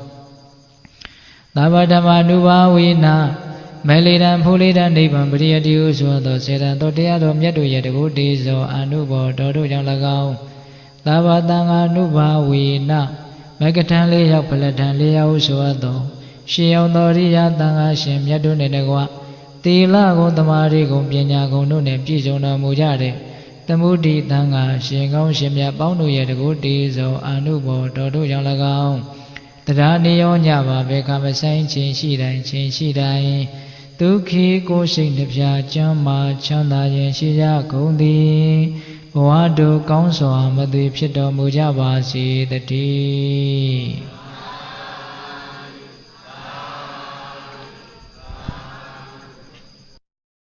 တဗ္ဗဓမ္မ ानु ဘာဝေနမေလေတံဖူလေတံနိဗ္ဗာန်ပရိယတိဟုဆိုသောစေတံတော်တရားတော်မြတ်တို့ရဲ့တကုတေသောအာနုဘောတော်တို့ကြောင့်၎င်းတဗ္ဗသံဃာ ानु ဘာဝေနမကထံလေးရောက်ဖလက်ထံလေးရောက်ဆိုသောရှင်ရောက်တော်ရိယသံဃာရှင်မြတ်တို့နှင့်တကွသီလဂုဏ်သမာဓိဂုဏ်ပညာဂုဏ်တို့နှင့်ပြည့်စုံတော်မူကြတဲ့သမုဒိသံဃာရှင်ကောင်းရှင်မြတ်ပေါင်းတို့ရဲ့တကုတေသောအာနုဘောတော်တို့ကြောင့်၎င်းတရားနေရောညပါဘေကမဆိုင်ခြင်းရှိတိုင်းဒုက္ခိကိုယ်စိတ်နှပြချမ်းမာချမ်းသာခြင်းရှိကြကုန်သည်ဘဝတို့ကောင်းစွာမသွေဖြစ်တော်မူကြပါစေတည်း